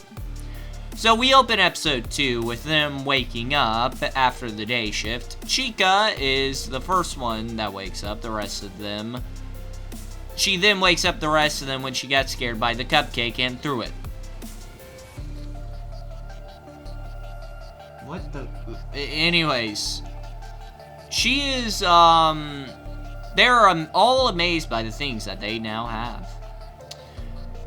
So we open episode 2 with them waking up after the day shift. Chica is the first one that wakes up the rest of them. She then wakes up the rest of them when she got scared by the cupcake and threw it. What the? Anyways, she is, they're all amazed by the things that they now have.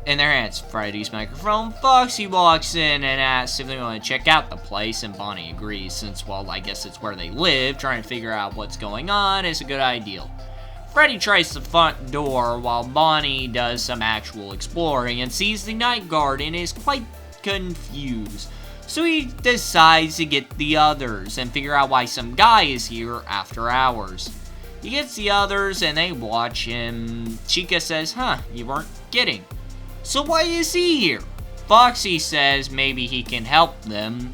in their hands. Freddy's microphone. Foxy walks in and asks if they want to check out the place, and Bunnie agrees since, well, I guess it's where they live. Trying to figure out what's going on is a good idea. Freddy tries the front door while Bunnie does some actual exploring and sees the night guard and is quite confused. So he decides to get the others and figure out why some guy is here after hours. He gets the others and they watch him. Chica says, you weren't kidding. So why is he here? Foxy says maybe he can help them.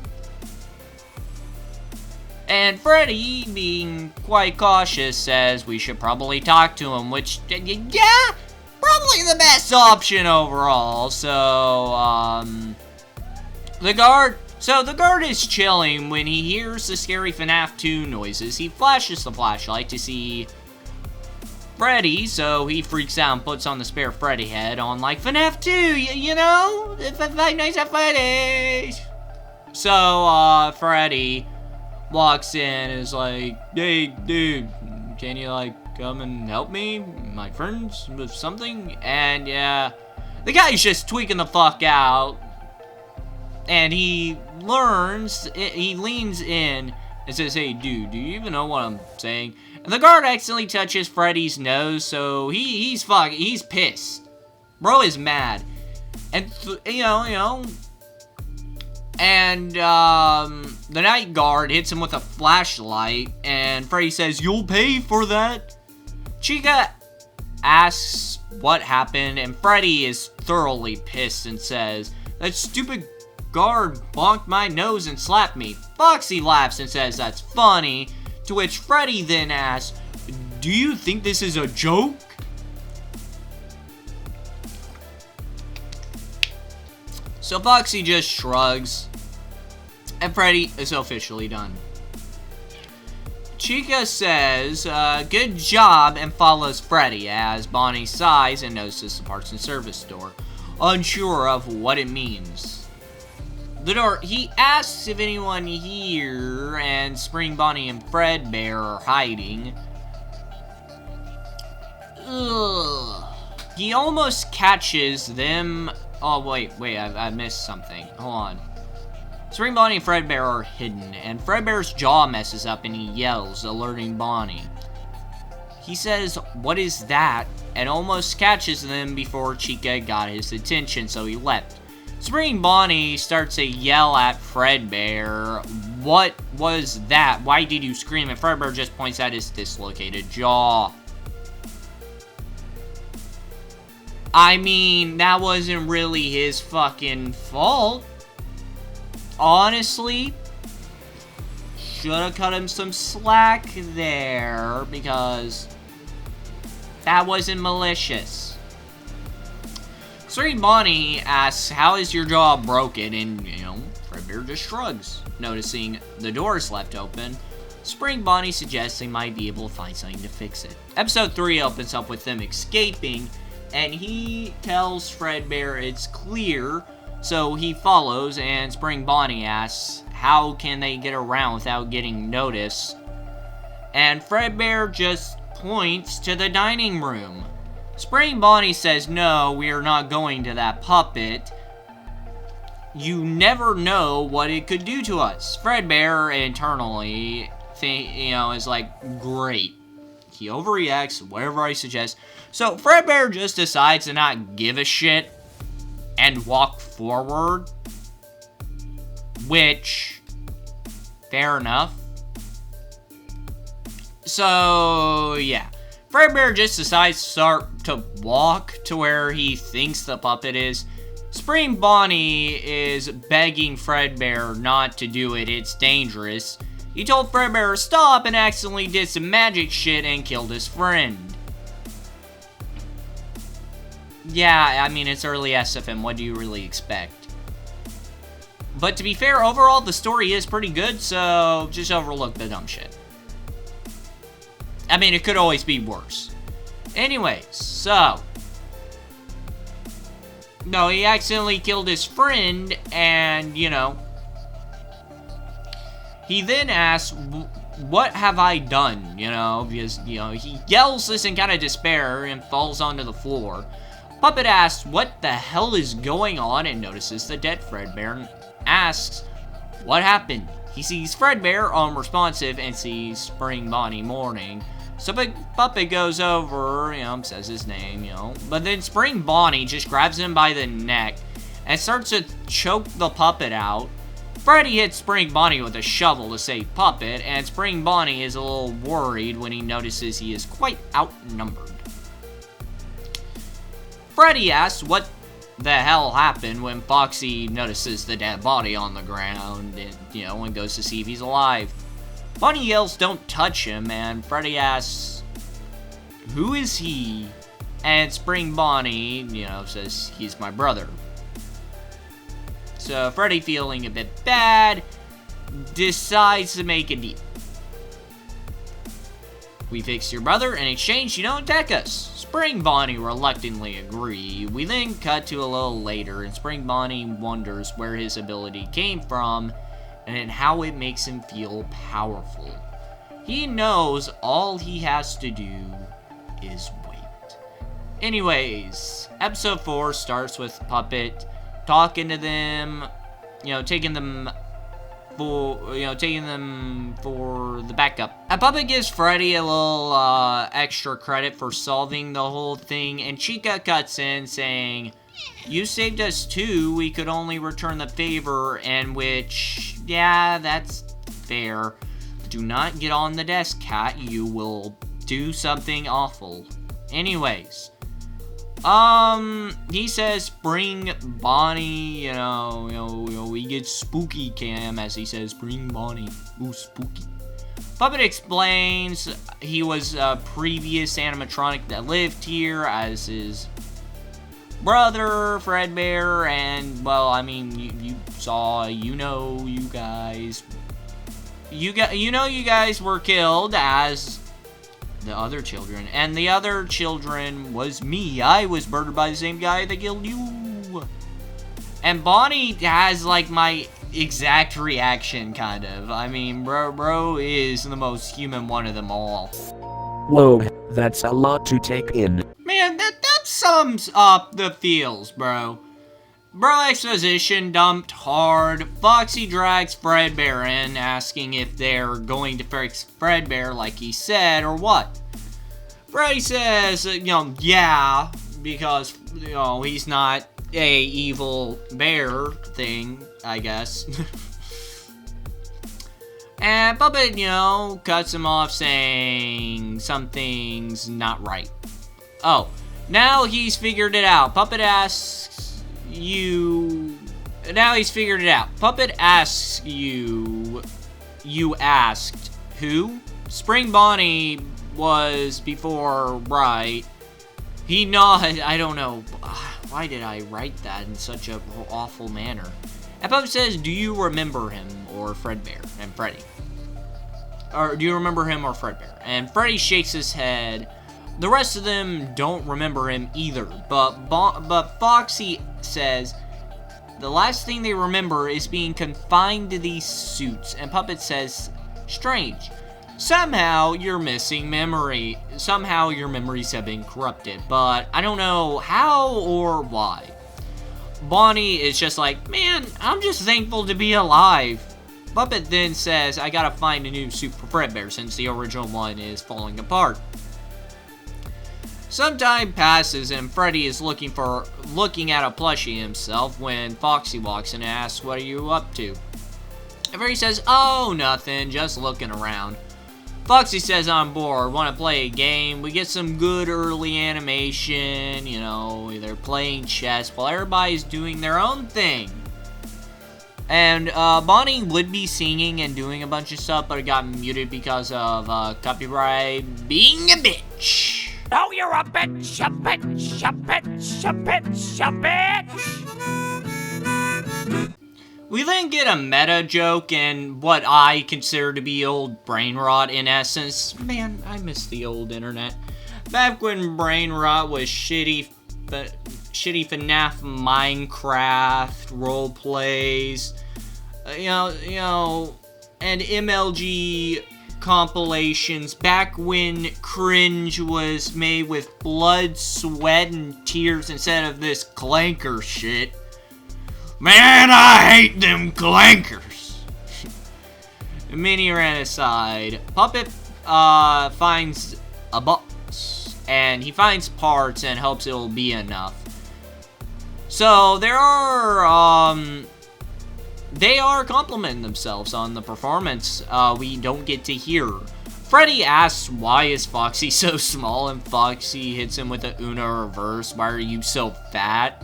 And Freddy, being quite cautious, says we should probably talk to him, which, yeah, probably the best option overall. So, the guard is chilling when he hears the scary FNAF 2 noises. He flashes the flashlight to see Freddy, so he freaks out and puts on the spare Freddy head on, like, FNAF 2, you know? Five Nights at Freddy's! So, Freddy walks in and is like, hey, dude, can you, like, come and help me, my friends, with something? And, yeah, the guy's just tweaking the fuck out. And he leans in and says, hey, dude, do you even know what I'm saying? And the guard accidentally touches Freddy's nose, so he's pissed. Bro is mad. And, and, the night guard hits him with a flashlight, and Freddy says, you'll pay for that? Chica asks what happened, and Freddy is thoroughly pissed and says, that stupid guard bonked my nose and slapped me. Foxy laughs and says that's funny, to which Freddy then asks, do you think this is a joke? So Foxy just shrugs, and Freddy is officially done. Chica says, good job, and follows Freddy as Bunnie sighs and notices the parts and service store, unsure of what it means. The door, he asks if anyone here, and Spring Bunnie and Fredbear are hiding. Ugh. He almost catches them. Oh, wait, I missed something. Hold on. Spring Bunnie and Fredbear are hidden, and Fredbear's jaw messes up and he yells, alerting Bunnie. He says, what is that? And almost catches them before Chica got his attention, so he leapt. Spring Bunnie starts to yell at Fredbear, what was that? Why did you scream? And Fredbear just points at his dislocated jaw. I mean, that wasn't really his fucking fault. Honestly, should've cut him some slack there, because that wasn't malicious. Spring Bunnie asks, how is your jaw broken? And, Fredbear just shrugs, noticing the doors left open. Spring Bunnie suggests they might be able to find something to fix it. Episode 3 opens up with them escaping, and he tells Fredbear it's clear, so he follows, and Spring Bunnie asks, how can they get around without getting noticed? And Fredbear just points to the dining room. Spring Bunnie says, no, we are not going to that puppet. You never know what it could do to us. Fredbear internally, is like, great. He overreacts, whatever I suggest. So Fredbear just decides to not give a shit and walk forward. Which, fair enough. So, yeah. Fredbear just decides to start to walk to where he thinks the puppet is. Spring Bunnie is begging Fredbear not to do it, it's dangerous. He told Fredbear to stop and accidentally did some magic shit and killed his friend. Yeah, I mean, it's early SFM, what do you really expect? But to be fair, overall, the story is pretty good, so just overlook the dumb shit. I mean, it could always be worse. Anyways, so. No, he accidentally killed his friend, and, he then asks, what have I done, because, he yells this in kind of despair and falls onto the floor. Puppet asks what the hell is going on and notices the dead Fredbear and asks what happened. He sees Fredbear unresponsive and sees Spring Bonnie mourning. So Puppet goes over, says his name, But then Spring Bonnie just grabs him by the neck and starts to choke the puppet out. Freddy hits Spring Bonnie with a shovel to save Puppet, and Spring Bonnie is a little worried when he notices he is quite outnumbered. Freddy asks what the hell happened when Foxy notices the dead body on the ground and, and goes to see if he's alive. Bonnie yells, "Don't touch him," and Freddy asks, "Who is he?" And Spring Bonnie, says, "He's my brother." So Freddy, feeling a bit bad, decides to make a deal. "We fix your brother. In exchange, you don't attack us." Spring Bonnie reluctantly agree. We then cut to a little later, and Spring Bonnie wonders where his ability came from and how it makes him feel powerful. He knows all he has to do is wait. Anyways, episode 4 starts with Puppet talking to them, taking them for the backup. And Puppet gives Freddy a little extra credit for solving the whole thing, and Chica cuts in saying, "You saved us too, we could only return the favor," and which, yeah, that's fair. Do not get on the desk, cat, you will do something awful. Anyways, he says, "Bring Bonnie," we get spooky cam as he says, "Bring Bonnie." Ooh, spooky. Puppet explains he was a previous animatronic that lived here as his brother, Fredbear, and, well, you saw, you guys were killed as the other children, and the other children was me. I was murdered by the same guy that killed you. And Bonnie has, my exact reaction, kind of. Bro is the most human one of them all. Whoa, that's a lot to take in. Man, that sums up the feels, bro. Bro exposition dumped hard. Foxy drags Fredbear in, asking if they're going to fix Fredbear like he said, or what. Freddy says, yeah, because, he's not a evil bear thing, I guess. And Puppet, cuts him off saying something's not right. Oh, now he's figured it out. Puppet asks you... Now he's figured it out. Puppet asks you... You asked who? Spring Bonnie was before, right? He nodded. I don't know. Why did I write that in such an awful manner? And Puppet says, "Do you remember him or Fredbear?" And Freddy. Or, "Do you remember him or Fredbear?" And Freddy shakes his head. The rest of them don't remember him either. But Foxy says the last thing they remember is being confined to these suits. And Puppet says, "Strange. Somehow you're missing memory. Somehow your memories have been corrupted. But I don't know how or why." Bonnie is just like, "Man, I'm just thankful to be alive." Puppet then says, "I gotta find a new suit for Fredbear since the original one is falling apart." Some time passes and Freddy is looking at a plushie himself when Foxy walks in and asks, "What are you up to?" And Freddy says, "Oh, nothing, just looking around." Foxy says, "I'm bored, want to play a game." We get some good early animation, they're playing chess while everybody's doing their own thing. And Bonnie would be singing and doing a bunch of stuff, but it got muted because of copyright being a bitch. Oh, you're a bitch, a bitch, a bitch, a bitch, a bitch! We then get a meta joke and what I consider to be old brain rot in essence. Man, I miss the old internet. Back when brain rot was shitty FNAF Minecraft roleplays, and MLG compilations back when cringe was made with blood, sweat, and tears instead of this clanker shit. Man, I hate them clankers. Minnie ran aside. Puppet finds a box, and he finds parts and hopes it'll be enough. So they are complimenting themselves on the performance we don't get to hear. Freddy asks why is Foxy so small, and Foxy hits him with a Uno reverse. Why are you so fat?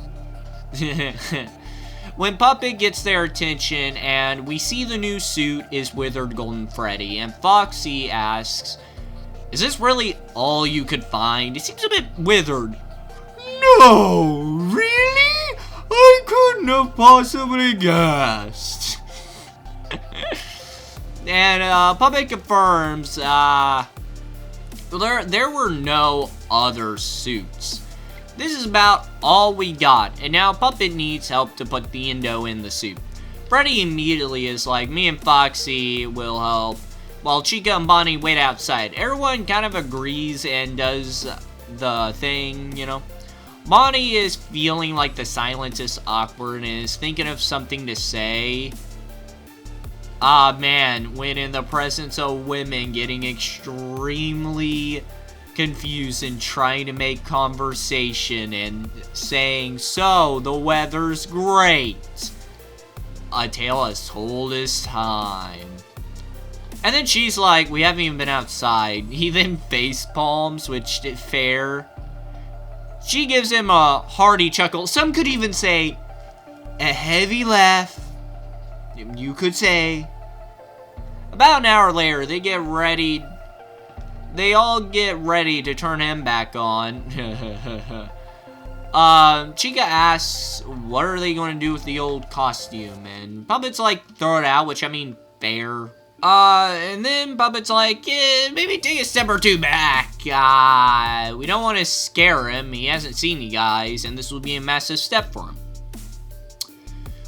When Puppet gets their attention and we see the new suit is Withered Golden Freddy, and Foxy asks, is this really all you could find? It seems a bit withered. No, really? I couldn't have possibly guessed. And Puppet confirms there were no other suits. This is about all we got, and now Puppet needs help to put the endo in the suit. Freddy immediately is like, me and Foxy will help, while Chica and Bunnie wait outside. Everyone kind of agrees and does the thing, you know. Bunnie is feeling like the silence is awkward and is thinking of something to say. Ah man, when in the presence of women, getting extremely confused and trying to make conversation and saying, so, the weather's great. A tale as told as time. And then she's like, we haven't even been outside. He then face palms, which did fair. She gives him a hearty chuckle. Some could even say, a heavy laugh. You could say. About an hour later, they all get ready to turn him back on. Chica asks, what are they going to do with the old costume? And Puppet's like, throw it out, which I mean, fair. And then Puppet's like, yeah, maybe take a step or two back. We don't want to scare him. He hasn't seen you guys, and this will be a massive step for him.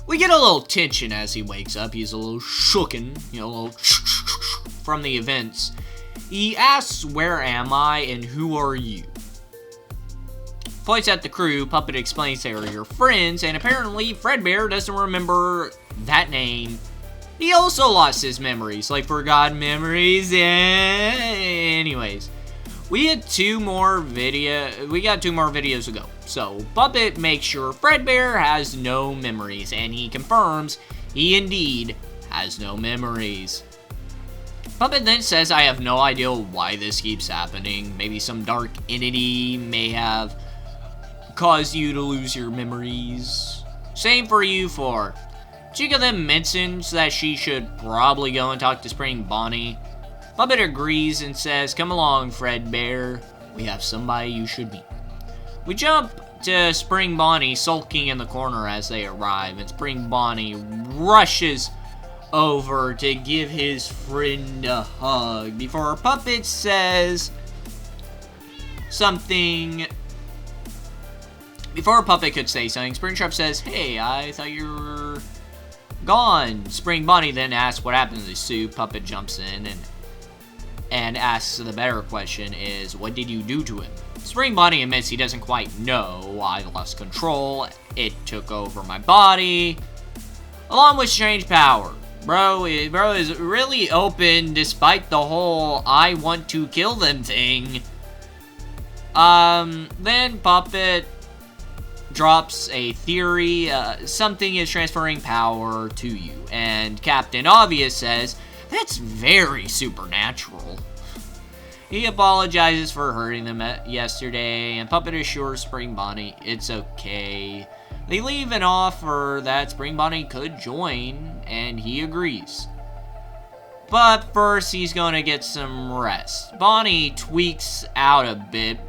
We get a little tension as he wakes up. He's a little shooken, you know, a little from the events. He asks, where am I and who are you? Points at the crew. Puppet explains they are your friends, and apparently Fredbear doesn't remember that name. He also lost his memories, like forgotten memories. Anyways, we got two more videos to go. So Puppet makes sure Fredbear has no memories, and he confirms he indeed has no memories. Puppet then says, I have no idea why this keeps happening. Maybe some dark entity may have caused you to lose your memories. Same for you four. Chica then mentions that she should probably go and talk to Spring Bunnie. Puppet agrees and says, come along, Fredbear. We have somebody you should meet. We jump to Spring Bunnie sulking in the corner as they arrive, and Spring Bunnie rushes over to give his friend a hug before Puppet says something. Before Puppet could say something, Springtrap says, hey, I thought you were gone. Spring Bunnie then asks what happened to the suit. Puppet jumps in and asks the better question is, what did you do to him? Spring Bunnie admits he doesn't quite know. I lost control. It took over my body, along with strange power. Bro is really open despite the whole I want to kill them thing. Then Puppet drops a theory. Something is transferring power to you. And Captain Obvious says, that's very supernatural. He apologizes for hurting them yesterday, and Puppet assures Spring Bunnie it's okay. They leave an offer that Spring Bunnie could join, and he agrees. But first, he's going to get some rest. Bunnie tweaks out a bit.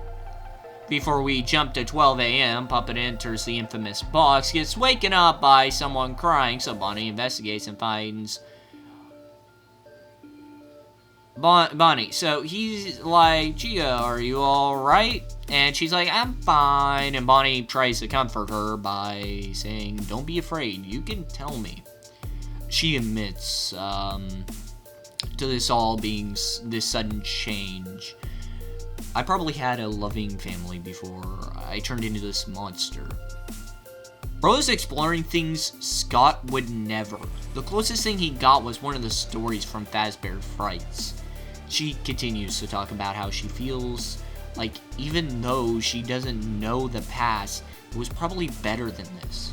Before we jump to 12 a.m., Puppet enters the infamous box, gets waken up by someone crying, so Bunnie investigates and finds Bunnie. So he's like, Gia, are you alright? And she's like, I'm fine. And Bunnie tries to comfort her by saying, don't be afraid, you can tell me. She admits, to this all being this sudden change. I probably had a loving family before I turned into this monster. Bro is exploring things Scott would never. The closest thing he got was one of the stories from Fazbear Frights. She continues to talk about how she feels like even though she doesn't know the past, it was probably better than this.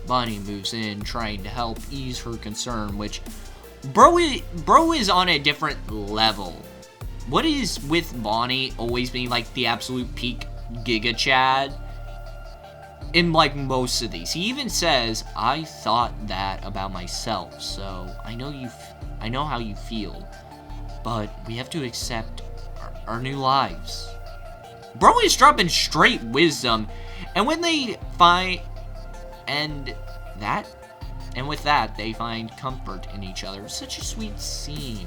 Bunnie moves in, trying to help ease her concern, which bro is on a different level. What is with Bunnie always being like the absolute peak Giga Chad in like most of these? He even says, "I thought that about myself, so I know how you feel, but we have to accept our new lives." Bro is dropping straight wisdom, and when they find with that they find comfort in each other. Such a sweet scene.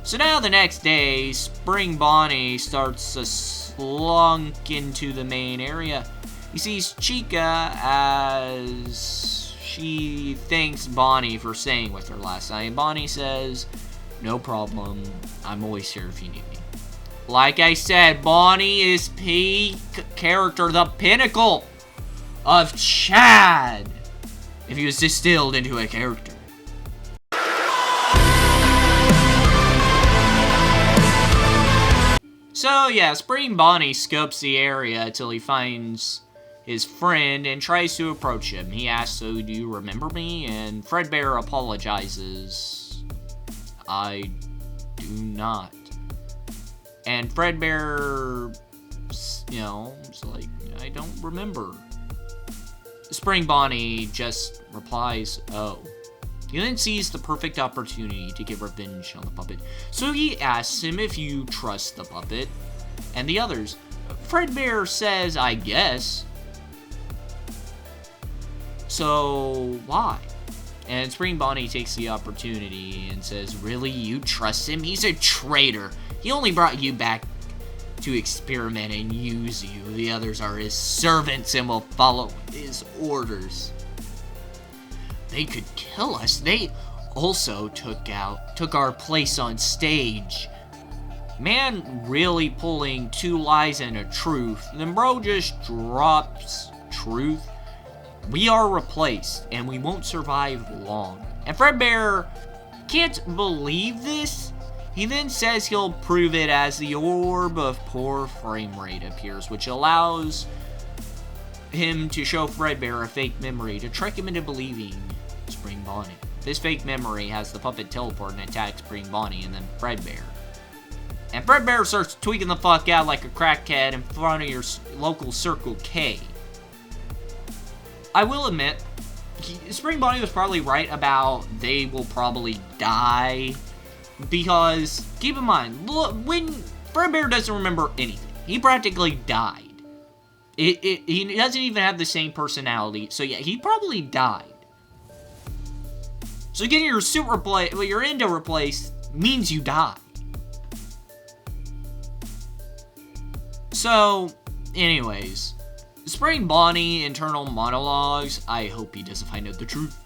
So now the next day, Spring Bunnie starts to slunk into the main area. He sees Chica as she thanks Bunnie for staying with her last night. Bunnie says, "No problem, I'm always here if you need me." Like I said, Bunnie is peak character, the pinnacle of Chad, if he was distilled into a character. So yeah, Spring Bunnie scopes the area till he finds his friend and tries to approach him. He asks, "So do you remember me?" And Fredbear apologizes, "I do not." And Fredbear, is like, "I don't remember." Spring Bunnie just replies, "Oh." He then sees the perfect opportunity to get revenge on the puppet. So he asks him if you trust the puppet and the others. Fredbear says, "I guess." "So why?" And Spring Bunnie takes the opportunity and says, "Really, you trust him? He's a traitor. He only brought you back to experiment and use you. The others are his servants and will follow his orders. They could kill us. They also took our place on stage." Man really pulling two lies and a truth. Then bro just drops truth. "We are replaced, and we won't survive long." And Fredbear can't believe this. He then says he'll prove it as the orb of poor frame rate appears, which allows him to show Fredbear a fake memory to trick him into believing Spring Bunnie. This fake memory has the puppet teleport and attack Spring Bunnie and then Fredbear. And Fredbear starts tweaking the fuck out like a crackhead in front of your local Circle K. I will admit, Spring Bunnie was probably right about they will probably die. Because, keep in mind, when Fredbear doesn't remember anything, he practically died. He doesn't even have the same personality, so yeah, he probably died. So getting your suit replaced, your endo replaced, means you die. So, anyways, Spring Bunnie internal monologues, I hope he doesn't find out the truth.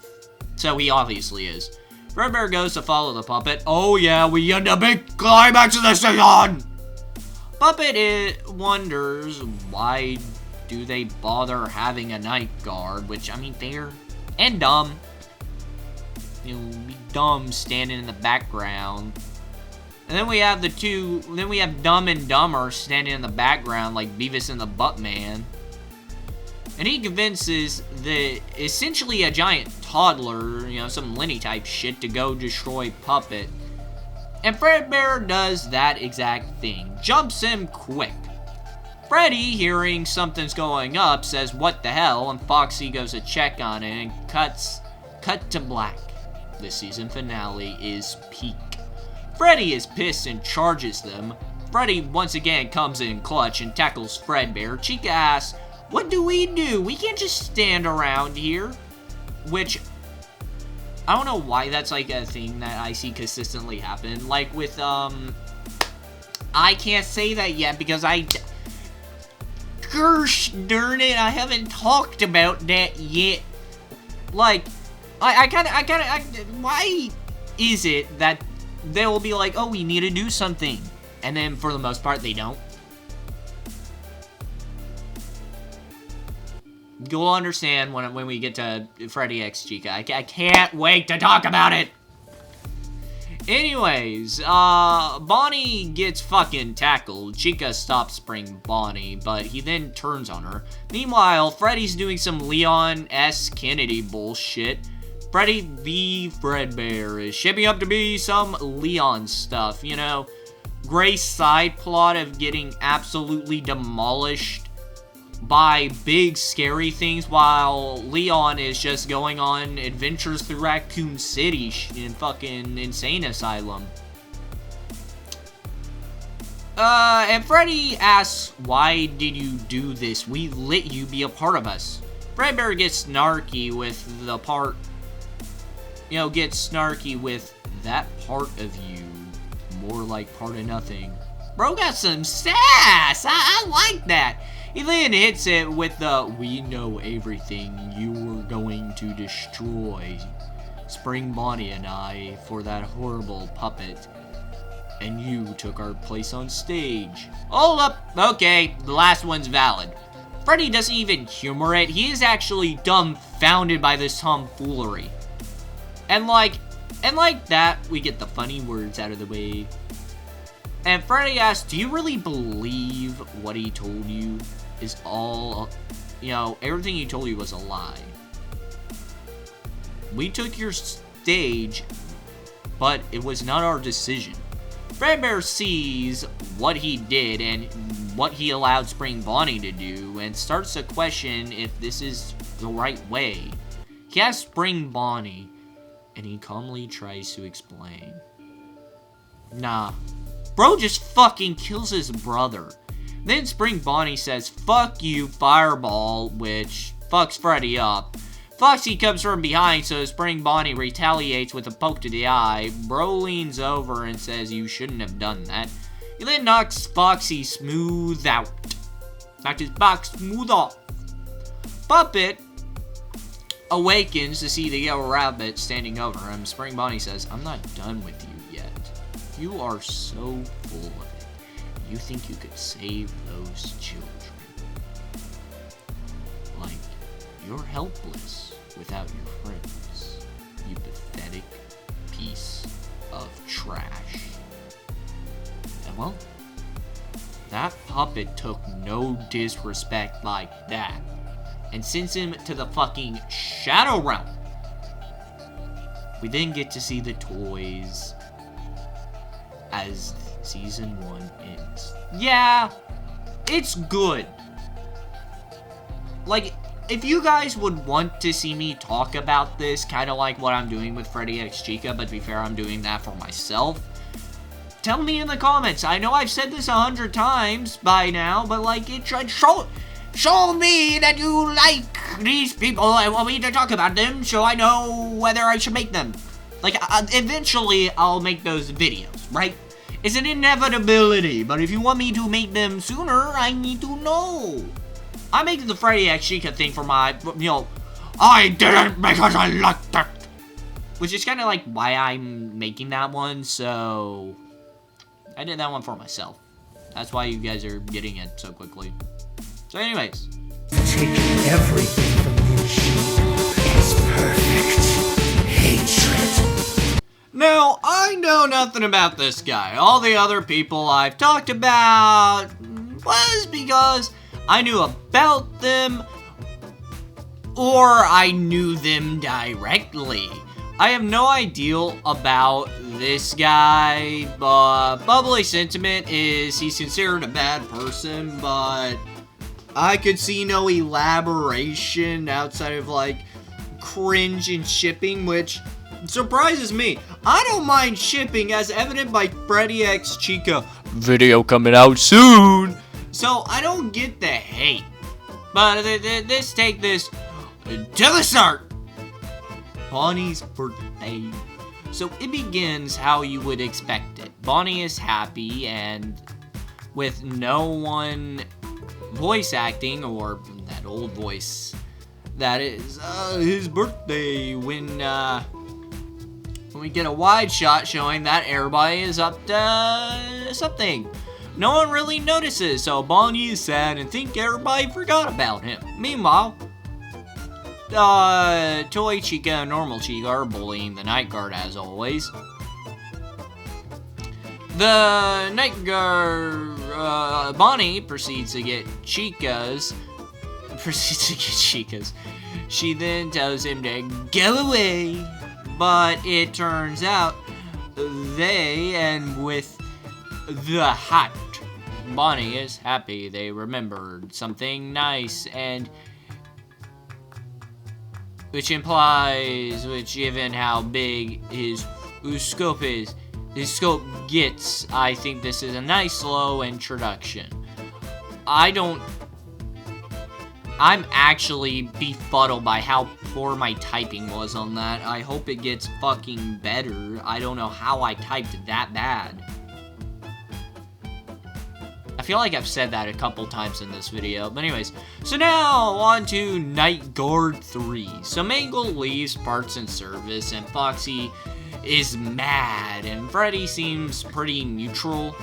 So he obviously is. Fredbear goes to follow the puppet. Oh yeah, we end the big climax of the season! Puppet wonders why do they bother having a night guard, which, I mean, fair and dumb. Be dumb standing in the background. And then we have Dumb and Dumber standing in the background like Beavis and the Buttman. And he convinces essentially a giant toddler, some Lenny type shit, to go destroy Puppet. And Fredbear does that exact thing. Jumps him quick. Freddy, hearing something's going up, says, "What the hell?" And Foxy goes to check on it and cut to black. The season finale is peak. Freddy is pissed and charges them. Freddy once again comes in clutch and tackles Fredbear. Chica asks, "What do? We can't just stand around here." Which, I don't know why that's like a thing that I see consistently happen. Like with, I can't say that yet because gosh darn it, I haven't talked about that yet. Like, why? is it that they'll be like, oh, we need to do something, and then for the most part, they don't? You'll understand when we get to Freddy X Chica. I can't wait to talk about it! Anyways, Bonnie gets fucking tackled. Chica stops spraying Bonnie, but he then turns on her. Meanwhile, Freddy's doing some Leon S. Kennedy bullshit. Freddy the Fredbear is shaping up to be some Leon stuff, you know? Gray's side plot of getting absolutely demolished by big scary things while Leon is just going on adventures through Raccoon City in fucking insane asylum. And Freddy asks, why did you do this? We let you be a part of us. Fredbear gets snarky with the part, you know, gets snarky with that part of you. More like part of nothing. Bro got some sass. I like that. He then hits it with the, we know everything you were going to destroy Spring Bonnie and I for that horrible puppet. And you took our place on stage. Hold up. Okay, the last one's valid. Freddy doesn't even humor it. He is actually dumbfounded by this tomfoolery. And like that, we get the funny words out of the way. And Freddy asks, do you really believe what he told you is all, you know, everything he told you was a lie? We took your stage, but it was not our decision. Fredbear sees what he did and what he allowed Spring Bonnie to do and starts to question if this is the right way. He asks Spring Bonnie, and he calmly tries to explain. Nah. Bro just fucking kills his brother. Then Spring Bonnie says, fuck you, Fireball, which fucks Freddy up. Foxy comes from behind, so Spring Bonnie retaliates with a poke to the eye. Bro leans over and says, you shouldn't have done that. He then knocks Foxy smooth out. Knocked his box smooth off. Puppet awakens to see the yellow rabbit standing over him. Spring Bonnie says, I'm not done with you yet. You are so full of it. You think you could save those children. Like, you're helpless without your friends. You pathetic piece of trash. And well, that puppet took no disrespect like that and sends him to the fucking Shadow Realm. We then get to see the toys as Season 1 ends. Yeah, it's good. Like, if you guys would want to see me talk about this, kind of like what I'm doing with Freddy X Chica, but to be fair, I'm doing that for myself, tell me in the comments. I know I've said this 100 times by now, but like, show me that you like these people and want me to talk about them, so I know whether I should make them. Like, eventually, I'll make those videos, right? It's an inevitability, but if you want me to make them sooner, I need to know. I make the Freddy X Chica thing for my, you know, I did it because I liked it. Which is kind of like why I'm making that one, so I did that one for myself. That's why you guys are getting it so quickly. So anyways. Taking everything from me is perfect hatred. Now, I know nothing about this guy. All the other people I've talked about was because I knew about them or I knew them directly. I have no idea about this guy, but Bubbly Sentiment is he's considered a bad person, but I could see no elaboration outside of like cringe and shipping, which surprises me. I don't mind shipping, as evident by Freddy X Chica video coming out soon. So I don't get the hate. But let's take this to the start. Bonnie's birthday. So it begins how you would expect it. Bonnie is happy and with no one voice acting or that old voice that is his birthday when We get a wide shot showing that everybody is up to something. No one really notices, so Bunnie is sad and think everybody forgot about him. Meanwhile, Toy Chica and Normal Chica are bullying the night guard as always. The night guard, Bunnie proceeds to get Chica's. She then tells him to go away, but it turns out they, and with the hot Bunnie is happy they remembered something nice, and which given how big his scope gets, I think this is a nice slow introduction. I'm actually befuddled by how poor my typing was on that. I hope it gets fucking better. I don't know how I typed that bad. I feel like I've said that a couple times in this video. But anyways, so now on to Night Guard 3. So Mangle leaves parts and service, and Foxy is mad, and Freddy seems pretty neutral.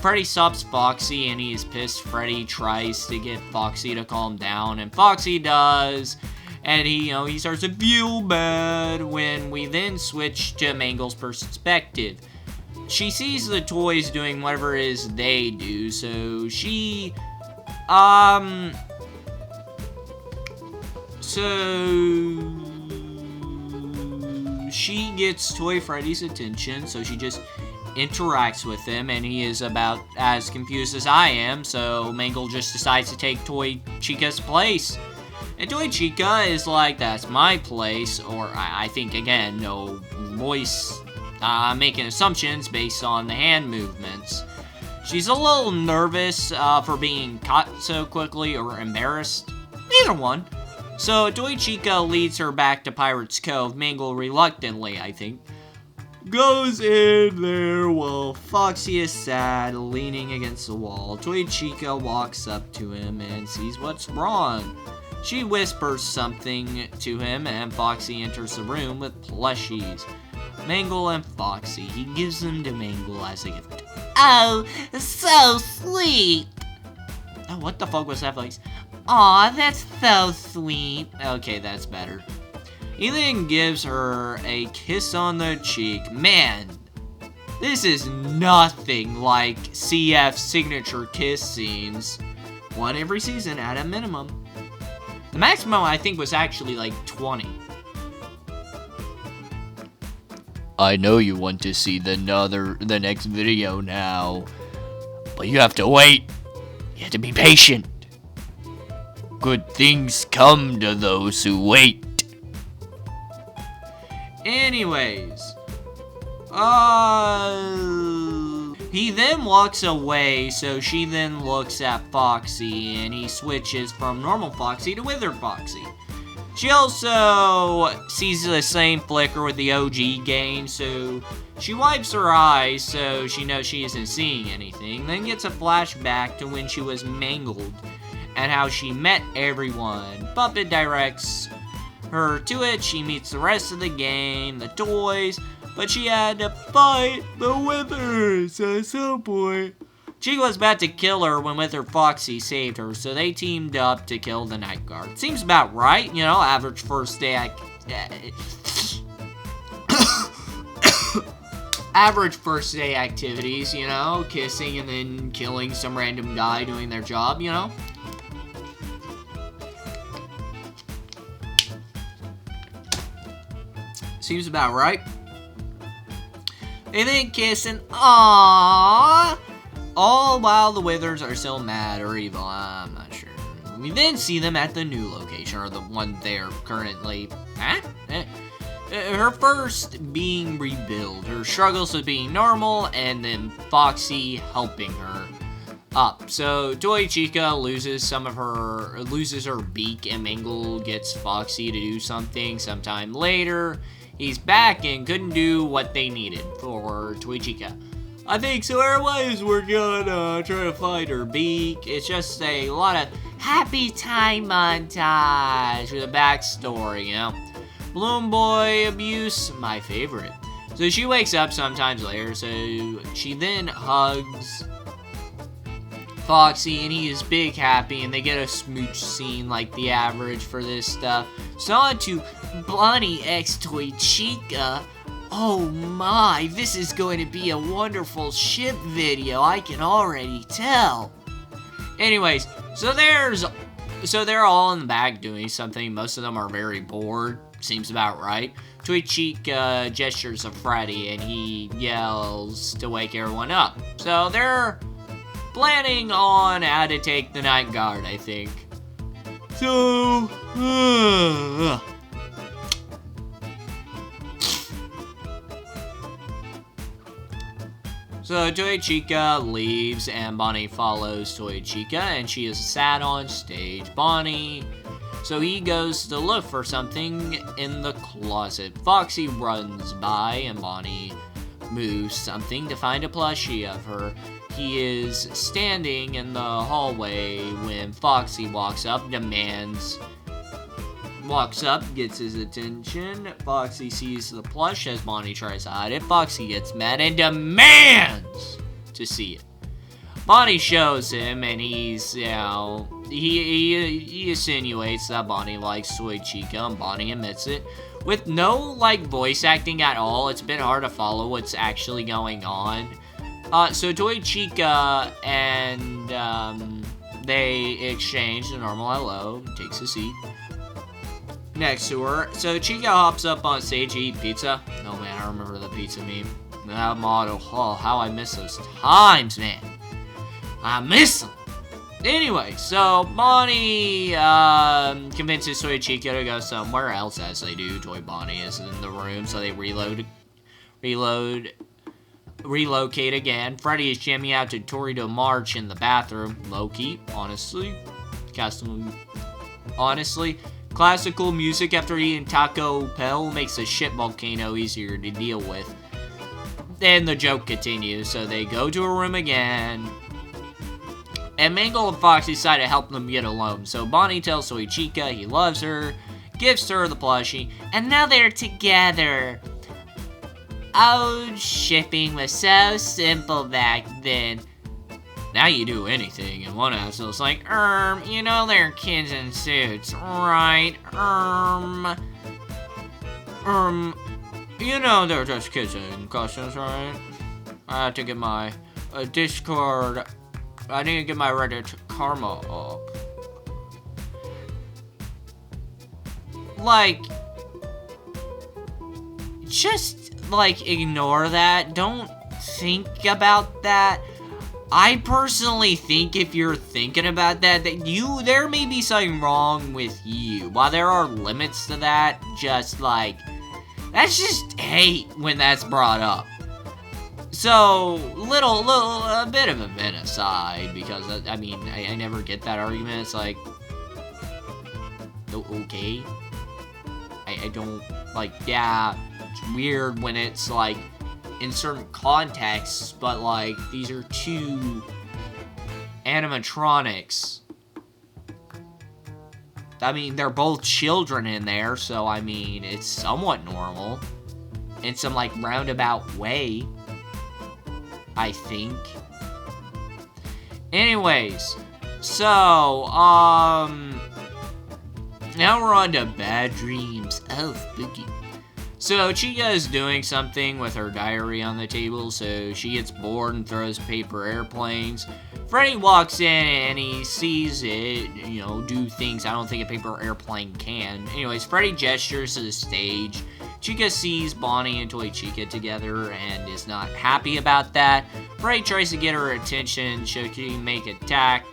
Freddy stops Foxy and he is pissed. Freddy tries to get Foxy to calm down, and Foxy does. And he starts to feel bad when we then switch to Mangle's perspective. She sees the toys doing whatever it is they do, so she gets Toy Freddy's attention, so she just interacts with him, and he is about as confused as I am, so Mangle just decides to take Toy Chica's place. And Toy Chica is like, that's my place, or I think, again, no voice, making assumptions based on the hand movements. She's a little nervous for being caught so quickly, or embarrassed. Neither one. So Toy Chica leads her back to Pirate's Cove. Mangle reluctantly, I think, goes in there while Foxy is sad, leaning against the wall. Toy Chica walks up to him and sees what's wrong. She whispers something to him, and Foxy enters the room with plushies. Mangle and Foxy. He gives them to Mangle as a gift. Oh, so sweet. Oh, what the fuck was that voice? Aw, that's so sweet. Okay, that's better. He then gives her a kiss on the cheek. Man, this is nothing like CF's signature kiss scenes. One every season at a minimum. The maximum, I think, was actually like 20. I know you want to see the next video now, but you have to wait. You have to be patient. Good things come to those who wait. Anyways, he then walks away, so she then looks at Foxy, and he switches from normal Foxy to withered Foxy. She also sees the same flicker with the OG game, so she wipes her eyes so she knows she isn't seeing anything, then gets a flashback to when she was mangled and how she met everyone. Puppet directs her to it. She meets the rest of the gang, the toys, but she had to fight the withers at some point. Chica was about to kill her when Wither Foxy saved her, so they teamed up to kill the night guard. Seems about right, average first day average first day activities, kissing and then killing some random guy doing their job, Seems about right. They then kiss and aww, all while the withers are still mad or evil. I'm not sure. We then see them at the new location, or the one they're currently at. Her first being rebuilt, her struggles with being normal, and then Foxy helping her up. So Toy Chica loses her beak, and Mangle gets Foxy to do something sometime later. He's back and couldn't do what they needed for Toy Chica. I think so. Everybody's working on trying to find her beak. It's just a lot of happy time montage with a backstory, Balloon Boy abuse, my favorite. So she wakes up sometimes later, so she then hugs Foxy, and he is big happy, and they get a smooch scene like the average for this stuff. So on to Bunnie X Toy Chica. Oh my, this is going to be a wonderful ship video, I can already tell. Anyways, so they're all in the back doing something. Most of them are very bored, seems about right. Toy Chica gestures to Freddy, and he yells to wake everyone up. So they're planning on how to take the night guard, I think. So, So Toy Chica leaves, and Bunnie follows Toy Chica, and she is sat on stage. Bunnie, so he goes to look for something in the closet. Foxy runs by, and Bunnie moves something to find a plushie of her. He is standing in the hallway when Foxy walks up, gets his attention. Foxy sees the plush as Bunnie tries to hide it. Foxy gets mad and demands to see it. Bunnie shows him, and he's, he insinuates that Bunnie likes Toy Chica, and Bunnie admits it. With no, voice acting at all, it's been hard to follow what's actually going on. So Toy Chica and, they exchange the normal hello, takes a seat next to her. So Chica hops up on stage to eat pizza. Oh man, I remember the pizza meme. That model, oh, how I miss those times, man. I miss them. Anyway, so Bunnie convinces Toy Chica to go somewhere else, as they do. Toy Bunnie is in the room, so they relocate again. Freddy is jamming out to Torito March in the bathroom. Low-key, honestly. Classical music after eating Taco Bell makes a shit volcano easier to deal with. Then the joke continues, so they go to a room again. And Mangle and Fox decide to help them get alone. So Bunnie tells Toy Chica he loves her, gives her the plushie, and now they're together. Oh, shipping was so simple back then. Now you do anything, and one asshole's like, you know they're kids in suits, right? You know they're just kids in costumes, right? I have to get my Discord, I need to get my Reddit karma up. Just, ignore that. Don't think about that. I personally think if you're thinking about that, there may be something wrong with you. While there are limits to that, that's just hate when that's brought up. So, a bit of a vent aside, because, I never get that argument. It's like, okay. I don't, yeah, it's weird when it's, in certain contexts, but, these are two animatronics. They're both children in there, so, it's somewhat normal. In some, roundabout way, I think. Anyways, so, now we're on to Bad Dreams. Oh, spooky. So, Chica is doing something with her diary on the table, so she gets bored and throws paper airplanes. Freddy walks in and he sees it, do things I don't think a paper airplane can. Anyways, Freddy gestures to the stage. Chica sees Bunnie and Toy Chica together and is not happy about that. Freddy tries to get her attention so he can make attack.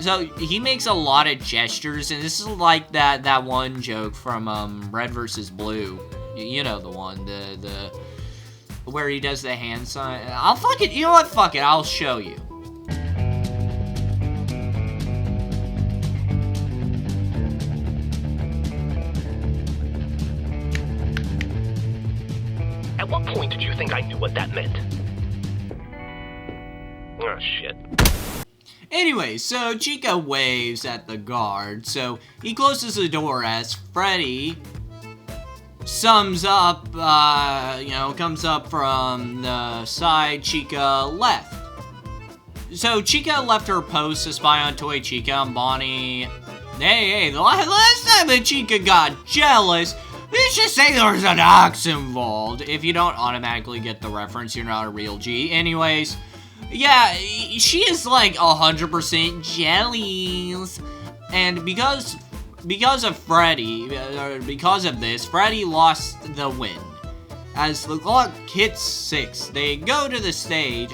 So, he makes a lot of gestures, and this is like that one joke from Red vs. Blue. You know the one, the where he does the hand sign. You know what, fuck it, I'll show you. At what point did you think I knew what that meant? Oh, shit. Anyway, so Chica waves at the guard, so he closes the door as Freddy sums up, comes up from the side Chica left. So Chica left her post to spy on Toy Chica and Bonnie. Hey, the last time that Chica got jealous, let's just say there was an ox involved. If you don't automatically get the reference, you're not a real G. Anyways, yeah, she is like 100% jealous. And because of this, Freddy lost the win. As the clock hits 6, they go to the stage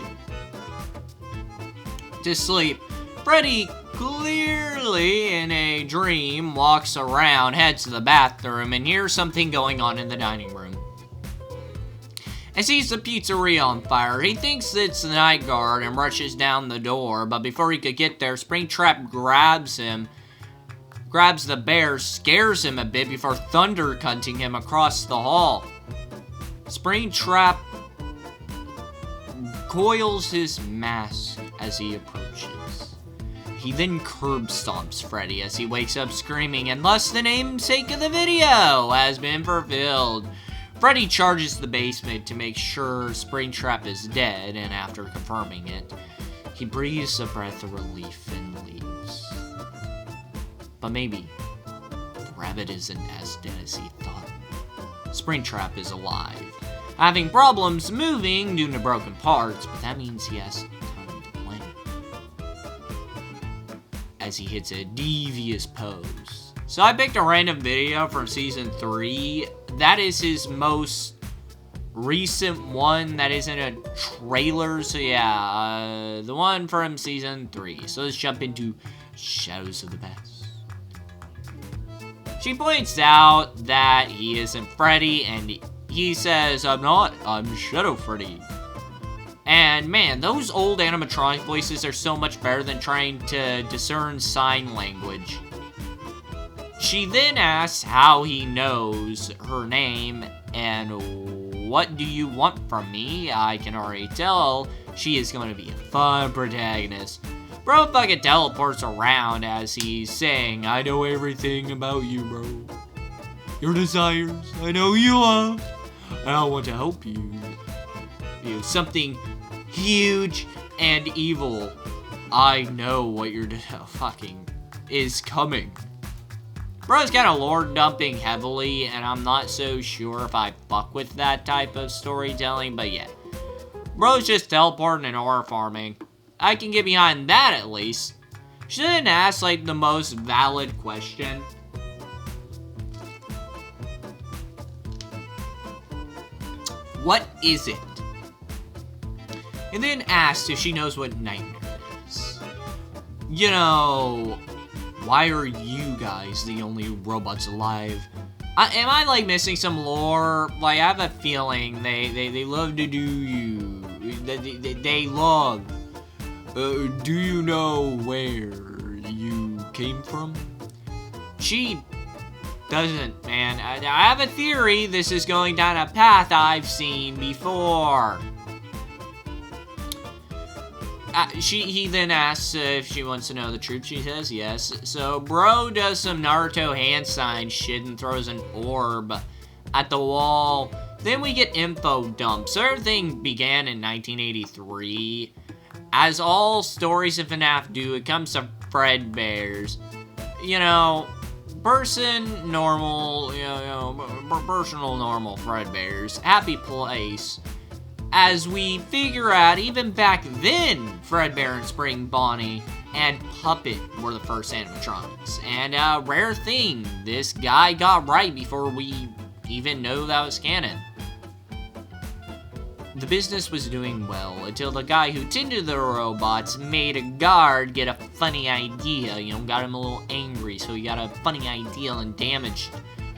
to sleep. Freddy, clearly in a dream, walks around, heads to the bathroom, and hears something going on in the dining room. And sees the pizzeria on fire. He thinks it's the night guard and rushes down the door, but before he could get there, Springtrap grabs the bear, scares him a bit before thunder cutting him across the hall. Springtrap coils his mask as he approaches. He then curb stomps Freddy as he wakes up screaming, and thus the namesake of the video has been fulfilled. Freddy charges the basement to make sure Springtrap is dead, and after confirming it, he breathes a breath of relief and leaves. But maybe the rabbit isn't as dead as he thought. Springtrap is alive, having problems moving due to broken parts, but that means he has time to blame. As he hits a devious pose. So I picked a random video from season 3. That is his most recent one that isn't a trailer. So yeah, the one from season 3. So let's jump into Shadows of the Past. She points out that he isn't Freddy, and he says, I'm not, I'm Shadow Freddy. And man, those old animatronic voices are so much better than trying to discern sign language. She then asks how he knows her name, and what do you want from me? I can already tell she is going to be a fun protagonist. Bro fucking teleports around as he's saying, I know everything about you, bro. Your desires, I know you love, and I want to help you. Something huge and evil. I know what you're fucking is coming. Bro's kind of lore dumping heavily, and I'm not so sure if I fuck with that type of storytelling, but yeah. Bro's just teleporting and ore farming. I can get behind that at least. She then asks like the most valid question. What is it? And then asks if she knows what nightmare is. You know, why are you guys the only robots alive? Am I like missing some lore? Like I have a feeling they love to do you. They love. Do you know where you came from? She doesn't, man. I have a theory this is going down a path I've seen before. He then asks if she wants to know the truth. She says yes. So bro does some Naruto hand sign shit and throws an orb at the wall. Then we get info dumps. So everything began in 1983. As all stories of FNAF do, it comes to Fredbears. You know, personal normal Fredbears. Happy place. As we figure out, even back then, Fredbear and Spring Bonnie and Puppet were the first animatronics. And a rare thing, this guy got right before we even know that was canon. The business was doing well until the guy who tended the robots made a guard get a funny idea. You know, got him a little angry, so he got a funny idea and damaged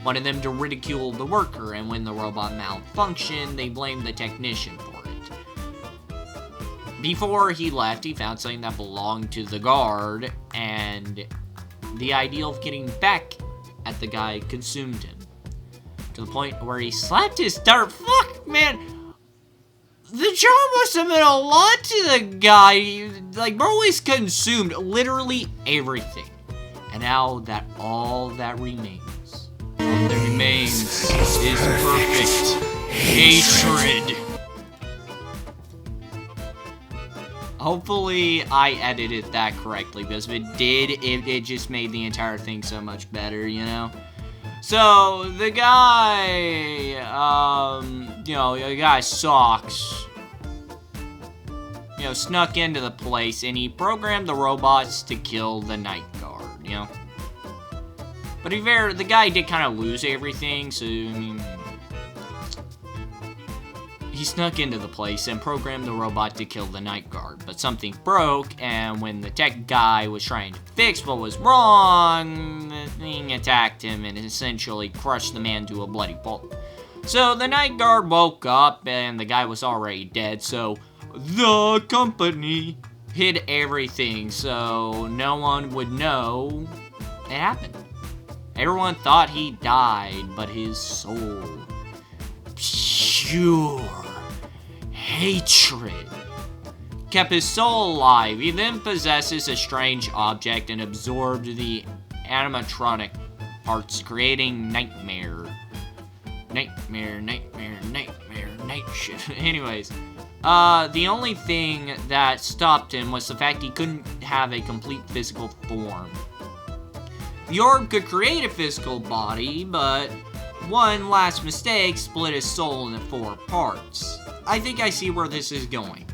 one of them to ridicule the worker, and when the robot malfunctioned, they blamed the technician for it. Before he left, he found something that belonged to the guard, and the idea of getting back at the guy consumed him. To the point where he slapped his dart. Fuck, man! The job must have meant a lot to the guy. Like, bro is consumed literally everything. And now that all that remains of their remains is perfect hatred. Hopefully I edited that correctly, because if it did, it just made the entire thing so much better, you know? So, the guy, the guy Socks, snuck into the place, and he programmed the robots to kill the night guard, But to be fair, the guy did kind of lose everything, so, he snuck into the place and programmed the robot to kill the night guard, but something broke, and when the tech guy was trying to fix what was wrong, the thing attacked him and essentially crushed the man to a bloody pulp. So the night guard woke up, and the guy was already dead, so the company hid everything so no one would know it happened. Everyone thought he died, but his soul, pure hatred, kept his soul alive. He then possesses a strange object and absorbed the animatronic parts, creating nightmare, night shit. Anyways, the only thing that stopped him was the fact he couldn't have a complete physical form. The orb could create a physical body, but one last mistake split his soul into 4 parts. I think I see where this is going.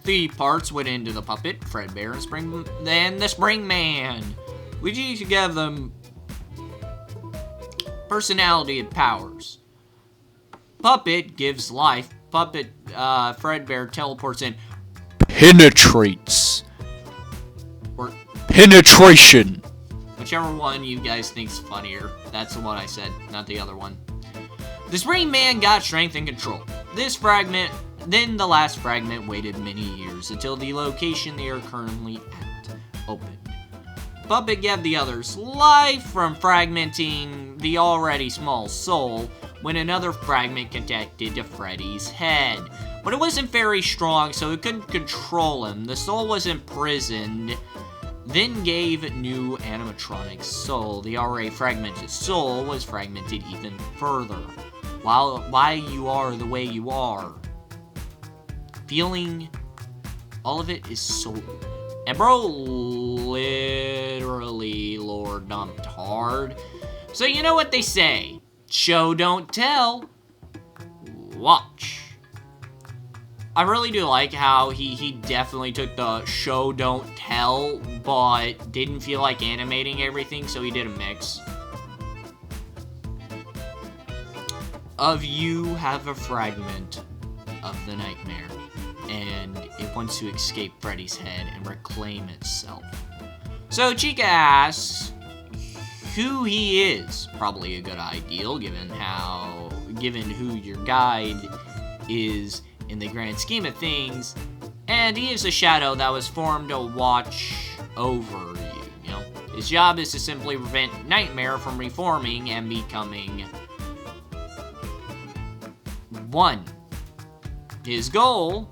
3 parts went into the puppet, Fredbear, and the Spring Man, which each give them personality and powers. Puppet gives life. Puppet, Fredbear teleports in. Penetrates. Or penetration. Whichever one you guys think's funnier. That's the one I said, not the other one. The Spring Man got strength and control. Then the last fragment waited many years until the location they are currently at opened. Puppet gave the others life from fragmenting the already small soul when another fragment connected to Freddy's head. But it wasn't very strong, so it couldn't control him. The soul was imprisoned, then gave new animatronic soul. The already fragmented soul was fragmented even further. Why you are the way you are. Feeling all of it is soul. And bro literally Lord dumped hard. So you know what they say. Show don't tell. Watch. I really do like how he definitely took the show don't tell, but didn't feel like animating everything, so he did a mix. Of you have a fragment of the nightmare, and it wants to escape Freddy's head and reclaim itself. So Chica asks who he is. Probably a good ideal, given who your guide is in the grand scheme of things, and he is a shadow that was formed to watch over you, His job is to simply prevent Nightmare from reforming and becoming one. His goal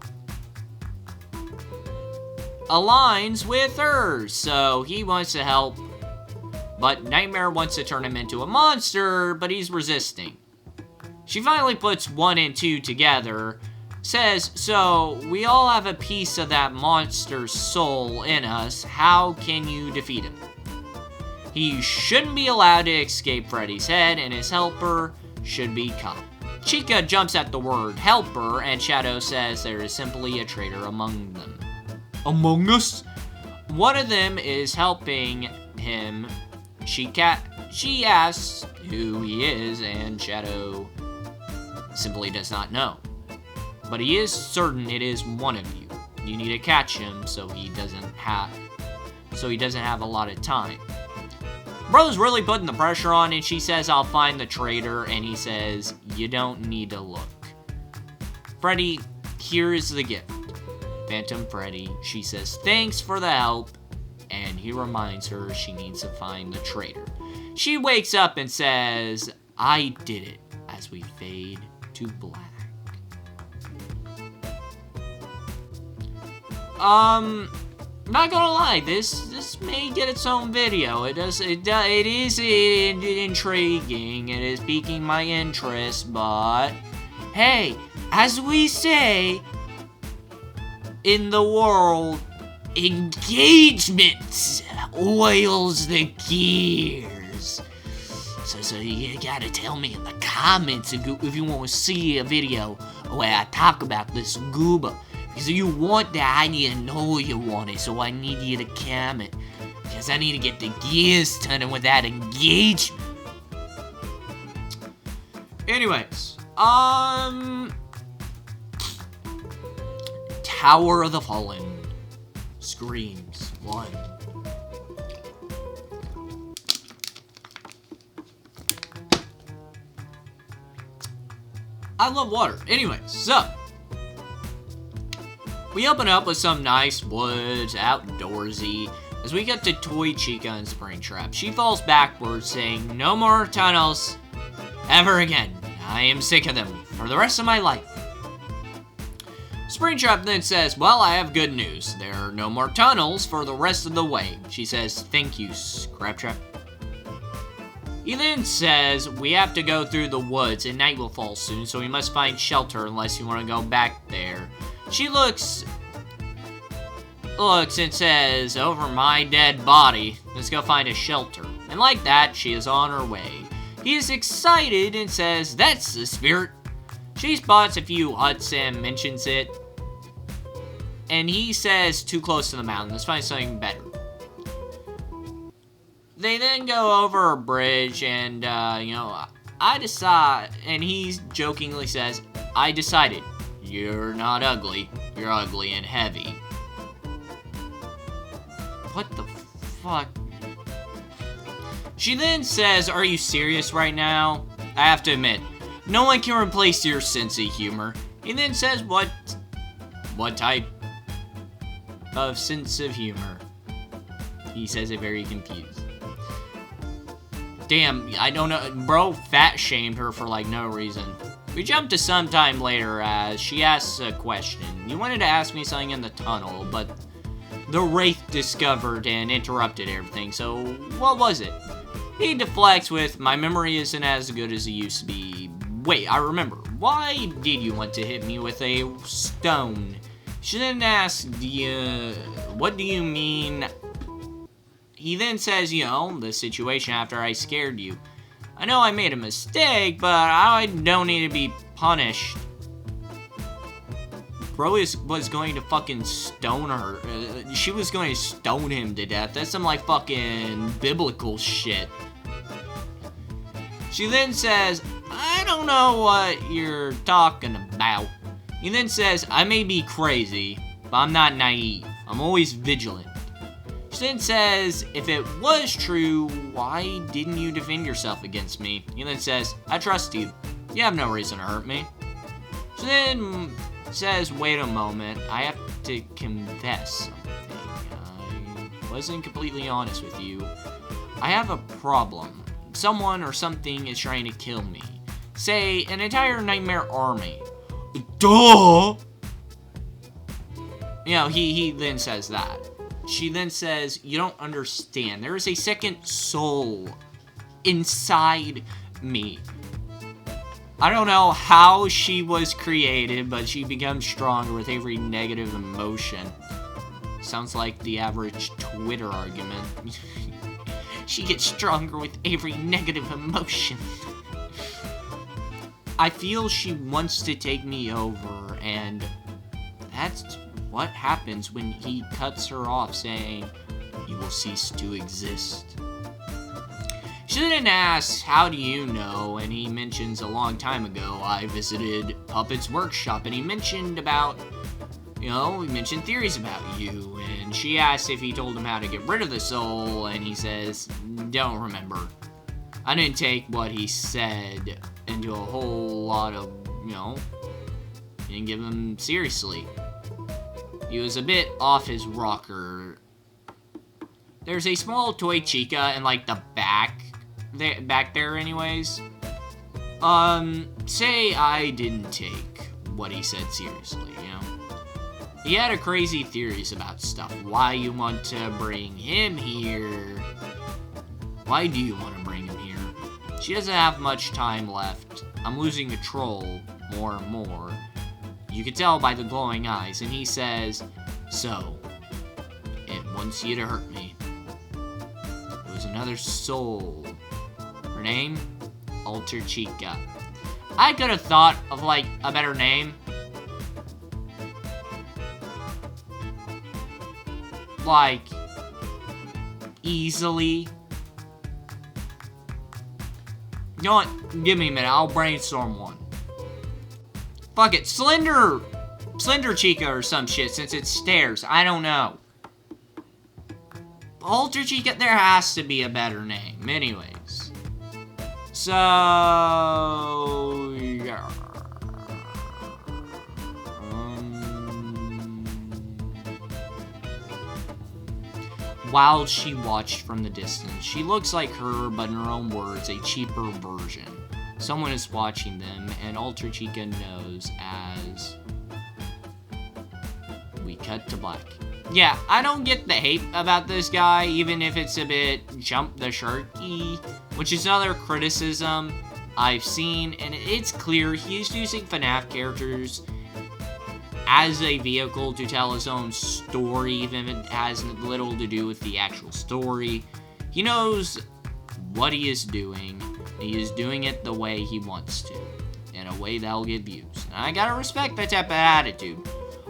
aligns with hers, so he wants to help, but Nightmare wants to turn him into a monster, but he's resisting. She finally puts 1 and 2 together, says, so we all have a piece of that monster's soul in us. How can you defeat him? He shouldn't be allowed to escape Freddy's head, and his helper should be caught. Chica jumps at the word helper, and Shadow says there is simply a traitor among them. Among us? One of them is helping him. She asks who he is, and Shadow simply does not know. But he is certain it is one of you. You need to catch him so he doesn't have a lot of time. Bro's really putting the pressure on, and she says, I'll find the traitor, and he says, you don't need to look. Freddy, here's the gift. Phantom Freddy, she says, thanks for the help, and he reminds her she needs to find the traitor. She wakes up and says, I did it, as we fade to black. I'm not gonna lie, this may get its own video. It is intriguing. It is piquing my interest, but hey, as we say in the world, engagement oils the gears. So you gotta tell me in the comments if you want to see a video where I talk about this goober. Because if you want that, I need to know you want it, so I need you to comment. Because I need to get the gears turning with that engagement. Anyways, Tower of the Fallen. Screams 1. I love water. Anyways, so we open up with some nice woods, outdoorsy, as we get to Toy Chica and Springtrap. She falls backwards, saying, "No more tunnels ever again. I am sick of them for the rest of my life." Springtrap then says, "Well, I have good news. There are no more tunnels for the rest of the way." She says, "Thank you, Scraptrap." He then says, "We have to go through the woods and night will fall soon, so we must find shelter unless you want to go back there." She looks and says, "Over my dead body. Let's go find a shelter." And like that, she is on her way. He is excited and says, "That's the spirit." She spots a few huts and mentions it. And he says, "Too close to the mountain. Let's find something better." They then go over a bridge and, I decide, and he jokingly says, "I decided, you're not ugly, you're ugly and heavy." What the fuck? She then says, "Are you serious right now?" I have to admit, no one can replace your sense of humor. He then says, what type of sense of humor?" He says it very confused. Damn, I don't know, bro fat shamed her for like no reason. We jump to some time later as she asks a question. "You wanted to ask me something in the tunnel, but the Wraith discovered and interrupted everything, so what was it?" He deflects with, "My memory isn't as good as it used to be. Wait, I remember. Why did you want to hit me with a stone?" She then asks, "What do you mean?" He then says, "The situation after I scared you. I know I made a mistake, but I don't need to be punished." Bro was going to fucking stone her. She was going to stone him to death. That's some like fucking biblical shit. She then says, "I don't know what you're talking about." He then says, "I may be crazy, but I'm not naive. I'm always vigilant." She then says, "If it was true, why didn't you defend yourself against me?" He then says, "I trust you. You have no reason to hurt me." She then says, "Wait a moment, I have to confess something. I wasn't completely honest with you. I have a problem. Someone or something is trying to kill me. Say, an entire nightmare army." Duh! He then says that. She then says, "You don't understand. There is a second soul inside me." I don't know how she was created, but she becomes stronger with every negative emotion. Sounds like the average Twitter argument. She gets stronger with every negative emotion. I feel she wants to take me over, and that's what happens when he cuts her off, saying, "You will cease to exist." She then asks, "How do you know?" And he mentions a long time ago, "I visited Puppet's workshop," and he mentioned about, he mentioned theories about you. And she asks if he told him how to get rid of the soul, and he says, "Don't remember. I didn't take what he said into a whole lot of, didn't give him seriously. He was a bit off his rocker." There's a small Toy Chica in like the back there anyways. Say I didn't take what he said seriously, he had a crazy theories about stuff. Why you want to bring him here? Why do you want to bring him here? She doesn't have much time left. I'm losing control more and more. You can tell by the glowing eyes, and he says, so, it wants you to hurt me. It was another soul. Her name? Alter Chica. I could have thought of, like, a better name. Like, easily. You know what? Give me a minute. I'll brainstorm one. Fuck it. Slender Chica or some shit, since it's stairs. I don't know. Alter Chica, there has to be a better name. Anyways. So, yeah. While she watched from the distance, she looks like her, but in her own words, a cheaper version. Someone is watching them, and Alter Chica knows as we cut to black. Yeah, I don't get the hate about this guy, even if it's a bit jump the sharky, which is another criticism I've seen, and it's clear he's using FNAF characters as a vehicle to tell his own story, even if it has little to do with the actual story. He knows what he is doing. He is doing it the way he wants to, in a way that'll get views. And I gotta respect that type of attitude.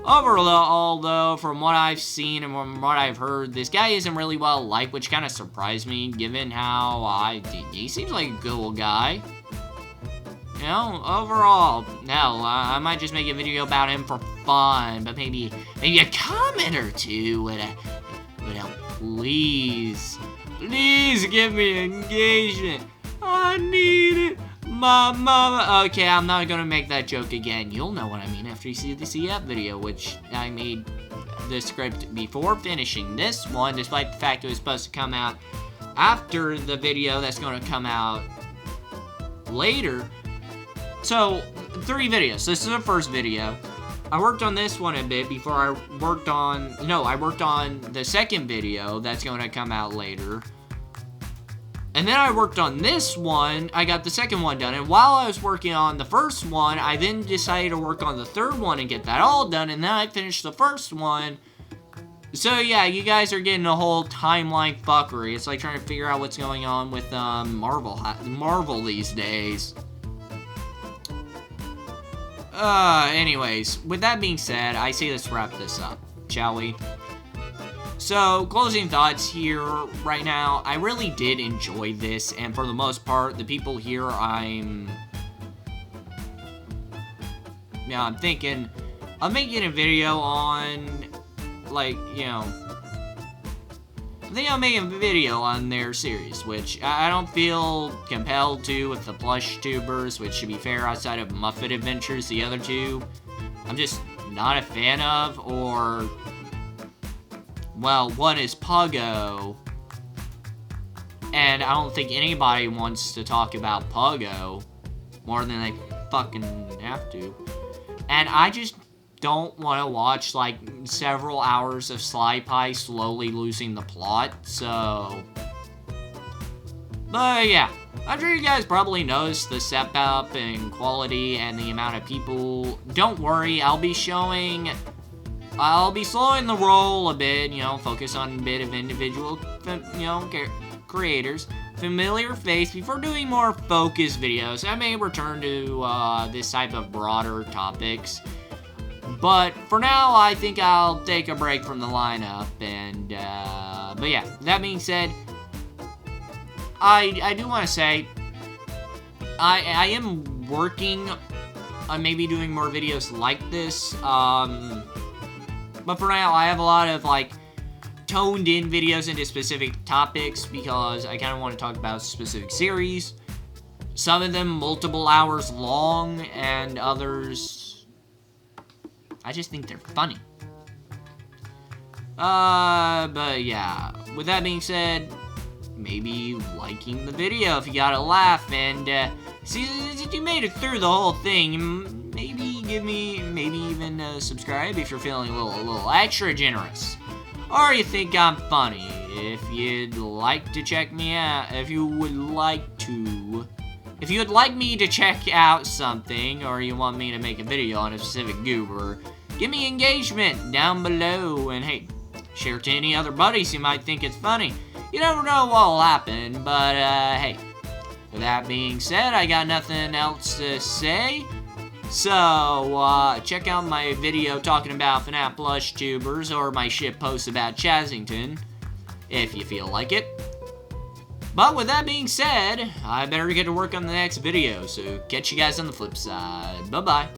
Overall, though, from what I've seen and from what I've heard, this guy isn't really well liked, which kind of surprised me, given how he seems like a good guy. You know, overall, hell, I might just make a video about him for fun, but maybe a comment or two would help. Please give me engagement. I need it, my mama. Okay, I'm not gonna make that joke again. You'll know what I mean after you see the CF video, which I made the script before finishing this one, despite the fact it was supposed to come out after the video that's gonna come out later. So, 3 videos. This is the first video. I worked on this one a bit before I worked on the second video that's going to come out later. And then I worked on this one. I got the second one done. And while I was working on the first one, I then decided to work on the third one and get that all done. And then I finished the first one. So yeah, you guys are getting a whole timeline fuckery. It's like trying to figure out what's going on with Marvel these days. Anyways, with that being said, I say let's wrap this up, shall we? So, closing thoughts here right now. I really did enjoy this, and for the most part, the people here I'm thinking of making a video on, like, you know, I think I'll make a video on their series, which I don't feel compelled to with the plush tubers, which, to be fair, outside of Muffet Adventures, the other two, I'm just not a fan of, or, well, one is Puggo, and I don't think anybody wants to talk about Puggo more than they fucking have to, and I just don't want to watch, like, several hours of Sly Pie slowly losing the plot, so... But, yeah. I'm sure you guys probably noticed the step up in quality and the amount of people. Don't worry, I'll be slowing the roll a bit, you know, focus on a bit of individual, you know, creators. Familiar face before doing more focused videos. I may return to this type of broader topics. But for now, I think I'll take a break from the lineup, and, but yeah, that being said, I do want to say, I am working on maybe doing more videos like this, but for now, I have a lot of, like, toned-in videos into specific topics, because I kind of want to talk about specific series, some of them multiple hours long, and others... I just think they're funny. But yeah. With that being said, maybe liking the video if you got a laugh, and, see, if you made it through the whole thing, maybe give me, maybe even subscribe if you're feeling a little extra generous. Or you think I'm funny. If you'd like to check me out, if you would like me to check out something, or you want me to make a video on a specific goober, give me engagement down below, and hey, share it to any other buddies who might think it's funny. You never know what'll happen, but hey, with that being said, I got nothing else to say. So, check out my video talking about FNAF plush tubers, or my shit post about Chazington, if you feel like it. But with that being said, I better get to work on the next video, so catch you guys on the flip side. Bye-bye.